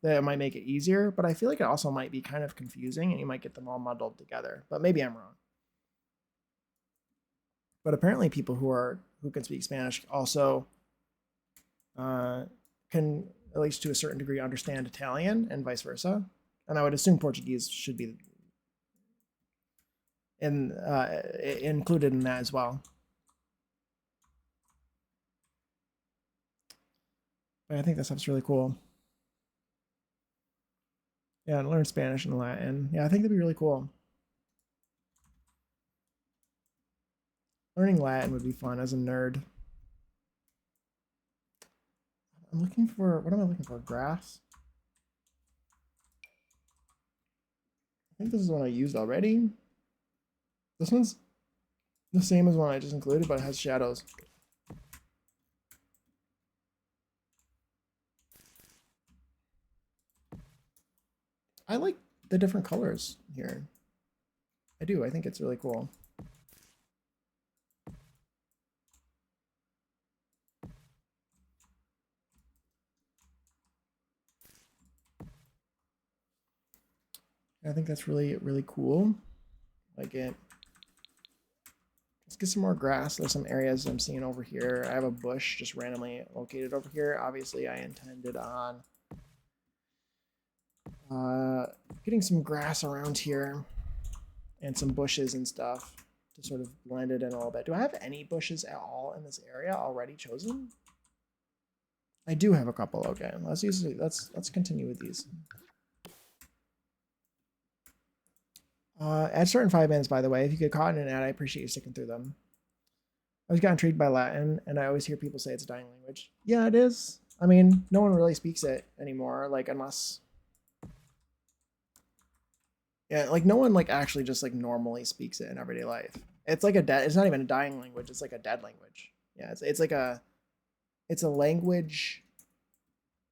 that it might make it easier, but I feel like it also might be kind of confusing and you might get them all muddled together, but maybe I'm wrong. But apparently people who can speak Spanish also can, at least to a certain degree, understand Italian and vice versa. And I would assume Portuguese should be included in that as well. But I think that stuff's really cool. Yeah, and learn Spanish and Latin. Yeah, I think that'd be really cool. Learning Latin would be fun as a nerd. I'm looking for, what am I looking for? Grass? I think this is one I used already. This one's the same as one I just included, but it has shadows. I like the different colors here. I do. I think it's really cool. I think that's really, really cool. Like it. Let's get some more grass. There's some areas I'm seeing over here. I have a bush just randomly located over here. Obviously, I intended on getting some grass around here and some bushes and stuff to sort of blend it in a little bit. Do I have any bushes at all in this area already chosen? I do have a couple. Okay, let's continue with these. Ad start in 5 minutes, by the way. If you get caught in an ad, I appreciate you sticking through them. I always got intrigued by Latin, and I always hear people say it's a dying language. Yeah, it is. I mean, no one really speaks it anymore, like unless, yeah, like no one like actually just like normally speaks it in everyday life. It's like a dead. It's not even a dying language. It's like a dead language. Yeah, it's like it's a language.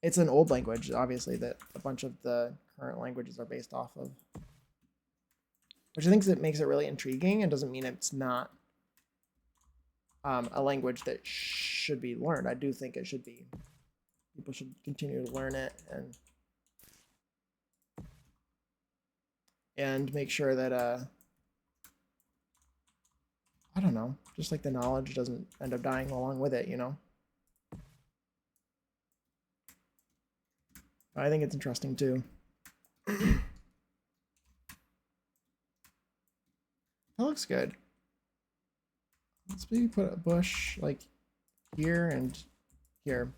It's an old language, obviously, that a bunch of the current languages are based off of, which I think that makes it really intriguing and doesn't mean it's not a language that should be learned. I do think it should be. People should continue to learn it and make sure that I don't know, just like the knowledge doesn't end up dying along with it, you know. I think it's interesting too. That looks good. Let's maybe put a bush like here and here.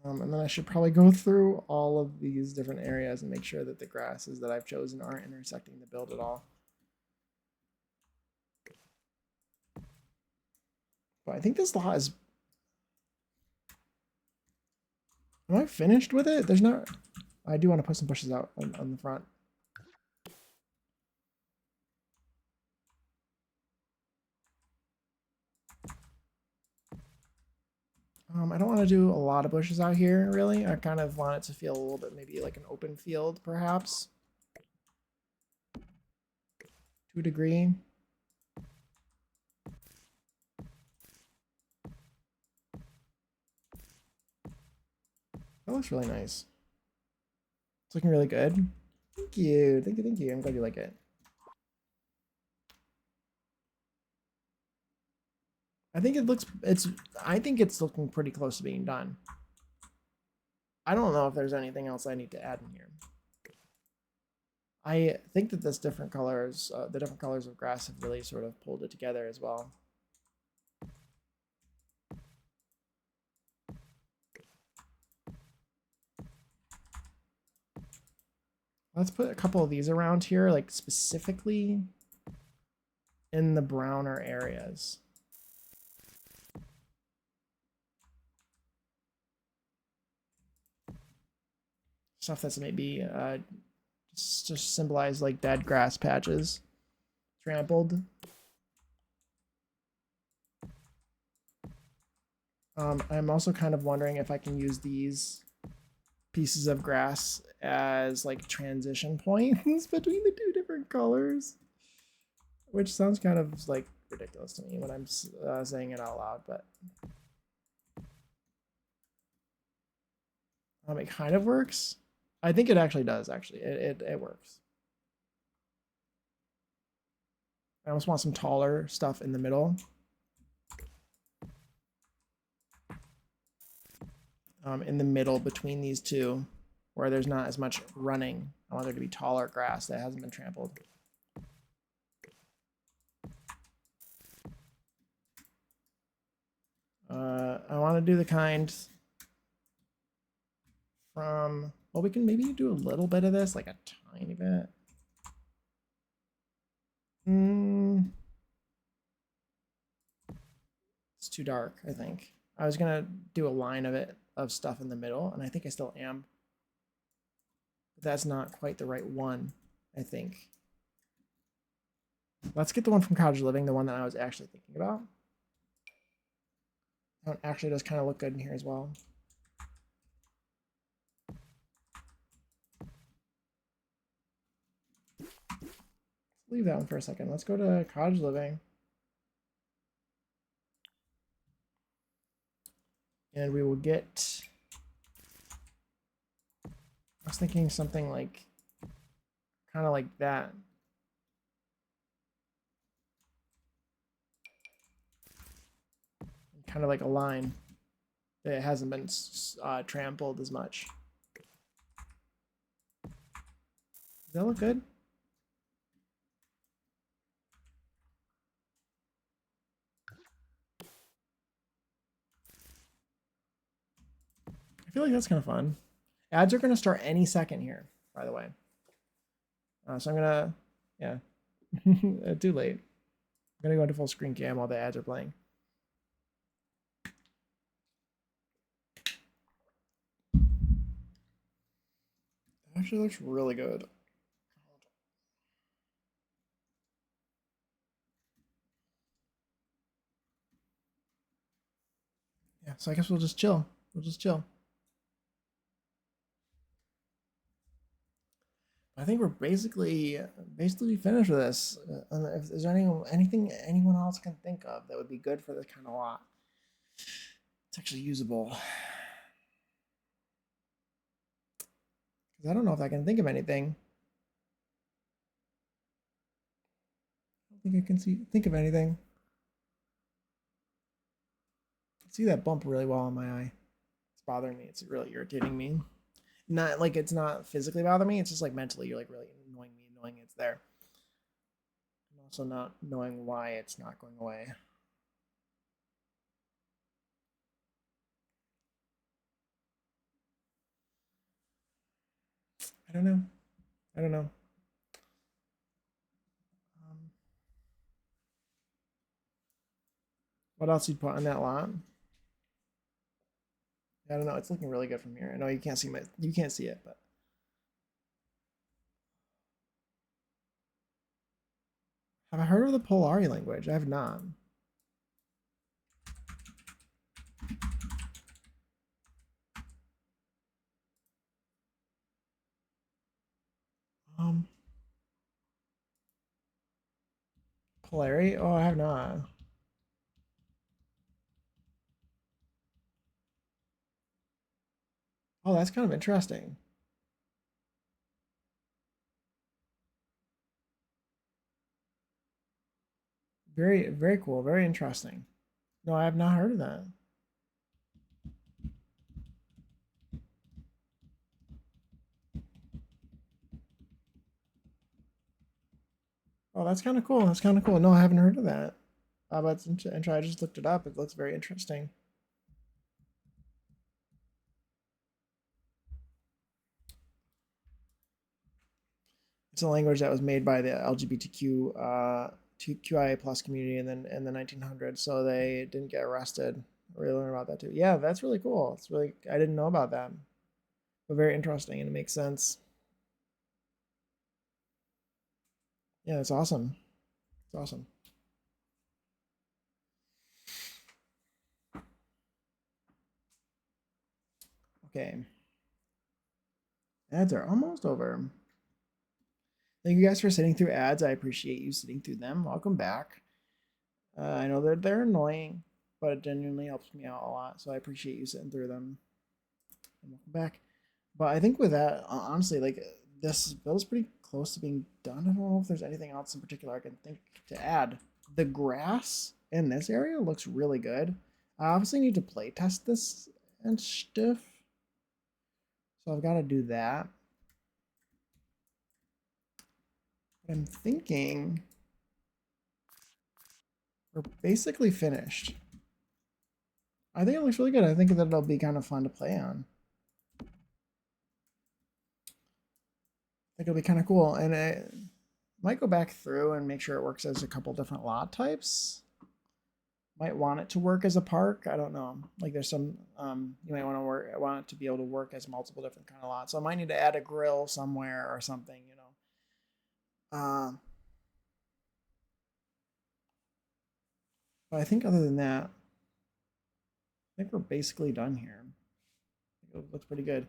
And then I should probably go through all of these different areas and make sure that the grasses that I've chosen aren't intersecting the build at all. But I think this lot is... Am I finished with it? There's not... I do want to put some bushes out on the front. I don't want to do a lot of bushes out here, really. I kind of want it to feel a little bit maybe like an open field, perhaps. To a degree. That looks really nice. It's looking really good. Thank you. Thank you, thank you. I'm glad you like it. I think it's looking pretty close to being done. I don't know if there's anything else I need to add in here. I think that this different colors, the different colors of grass have really sort of pulled it together as well. Let's put a couple of these around here, like specifically in the browner areas. Stuff that's maybe just symbolize like dead grass patches, trampled. I'm also kind of wondering if I can use these pieces of grass as like transition points between the two different colors, which sounds kind of like ridiculous to me when I'm saying it out loud, but it kind of works. I think it actually does. Actually, it works. I almost want some taller stuff in the middle. In the middle between these two, where there's not as much running. I want there to be taller grass that hasn't been trampled. I want to do the kind from, well, we can maybe do a little bit of this, like a tiny bit. too dark, I think. I was gonna do a line of it of stuff in the middle, and I think I still am. But that's not quite the right one, I think. Let's get the one from Cottage Living, the one that I was actually thinking about. That one actually does kind of look good in here as well. Leave that one for a second. Let's go to Cottage Living. And we will get, I was thinking something like, kind of like that. Kind of like a line that hasn't been trampled as much. Does that look good? I feel like that's kind of fun. Ads are going to start any second here, by the way. So I'm going to, yeah, too late. I'm going to go into full screen cam while the ads are playing. Actually looks really good. Yeah, so I guess we'll just chill. We'll just chill. I think we're basically finished with this. If there's anything anyone else can think of that would be good for this kind of lot, it's actually usable. Because I don't know if I can think of anything. I don't think I can think of anything. I see that bump really well on my eye. It's bothering me. It's really irritating me. Not like it's not physically bothering me. It's just like mentally, you're like really annoying me, knowing it's there. And also not knowing why it's not going away. I don't know. I don't know. What else you'd put on that lot? I don't know. It's looking really good from here. I know you can't see it, but have I heard of the Polari language? I have not. Polari? Oh, I have not. Oh, that's kind of interesting. Very, very cool. Very interesting. No, I have not heard of that. Oh, that's kind of cool. That's kind of cool. No, I haven't heard of that. But I just looked it up. It looks very interesting. It's a language that was made by the LGBTQ QIA plus community in the 1900s, so they didn't get arrested. I really learned about that too. Yeah, that's really cool. It's really I didn't know about that, but very interesting and it makes sense. Yeah, it's awesome. It's awesome. Okay. Ads are almost over. Thank you guys for sitting through ads. I appreciate you sitting through them. Welcome back. I know they're annoying, but it genuinely helps me out a lot. So I appreciate you sitting through them. And welcome back. But I think with that, honestly, like this build's pretty close to being done. I don't know if there's anything else in particular I can think to add. The grass in this area looks really good. I obviously need to play test this and stuff. So I've got to do that. But I'm thinking we're basically finished. I think it looks really good. I think that it'll be kind of fun to play on. I think it'll be kind of cool. And I might go back through and make sure it works as a couple different lot types. might want it to work as a park. I don't know. Like there's some you might want it to be able to work as multiple different kind of lots. So I might need to add a grill somewhere or something, you know. But I think other than that, I think we're basically done here. I think it looks pretty good.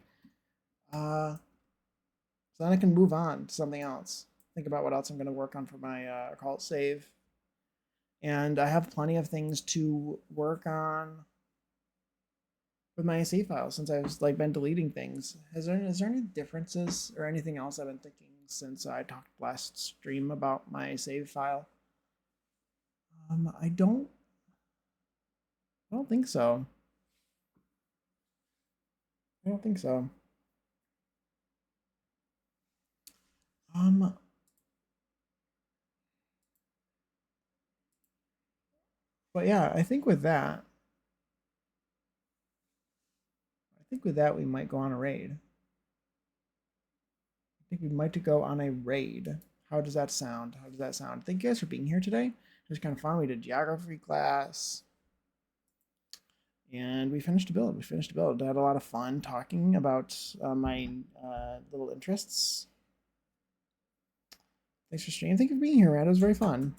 So then I can move on to something else. Think about what else I'm going to work on for my cult save. And I have plenty of things to work on with my save file since I've like been deleting things. Is there any differences or anything else I've been thinking since I talked last stream about my save file? I don't think so. I don't think so. But yeah, I think with that, we might go on a raid. I think we might go on a raid. How does that sound? Thank you guys for being here today. It was kind of fun. We did geography class. And we finished a build. I had a lot of fun talking about my little interests. Thanks for streaming. Thank you for being here, man. It was very fun.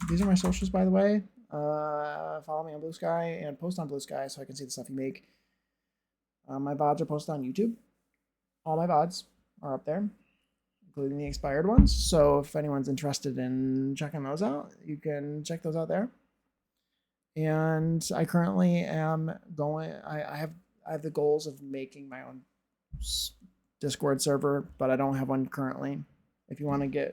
These are my socials, by the way. Follow me on Blue Sky and post on Blue Sky so I can see the stuff you make. My VODs are posted on YouTube. All my VODs are up there, including the expired ones. So if anyone's interested in checking those out, you can check those out there. And I currently am going. I have the goals of making my own Discord server, but I don't have one currently. If you want to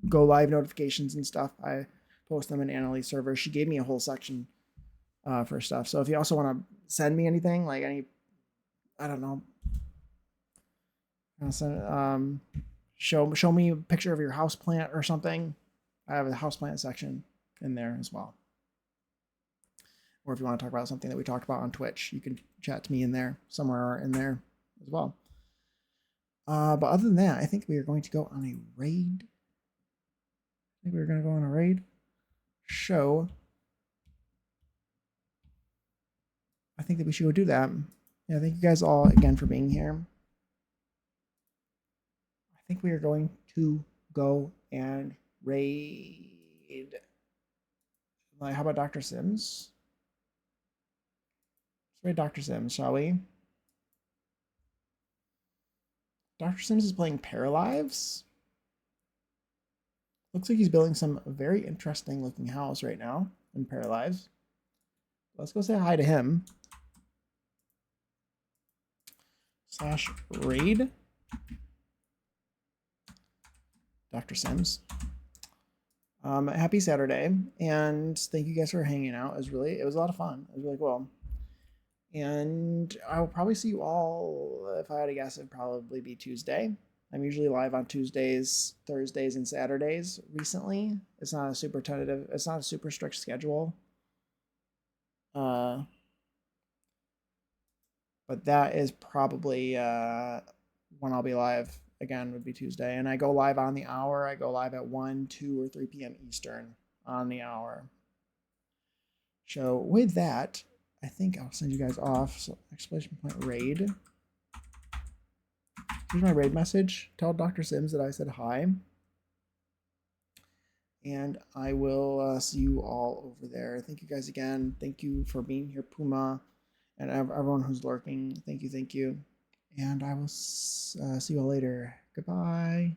go live notifications and stuff, I post them in Annalise server. She gave me a whole section for stuff. So if you also want to send me anything, like any, I don't know, show me a picture of your house plant or something. I have a house plant section in there as well. Or if you want to talk about something that we talked about on Twitch, you can chat to me in there, somewhere in there as well. But other than that, I think we are going to go on a raid. Show. I think that we should go do that. Yeah, thank you guys all again for being here. I think we are going to go and raid. Like, how about Dr. Sims? Let's raid Dr. Sims, shall we? Dr. Sims is playing Paralives. Looks like he's building some very interesting looking house right now in Paralives. Let's go say hi to him. /raid Dr. Sims. Happy Saturday, and thank you guys for hanging out. It was a lot of fun. It was really cool. And I will probably see you all, if I had to guess, it'd probably be Tuesday. I'm usually live on Tuesdays, Thursdays, and Saturdays recently. It's not a super strict schedule. But that is probably when I'll be live again, would be Tuesday. And I go live on the hour. I go live at 1, 2, or 3 p.m. Eastern on the hour. So with that, I think I'll send you guys off. So exclamation point raid. Here's my raid message. Tell Dr. Sims that I said hi. And I will see you all over there. Thank you guys again. Thank you for being here, Puma, and everyone who's lurking. Thank you. And I will see you all later. Goodbye.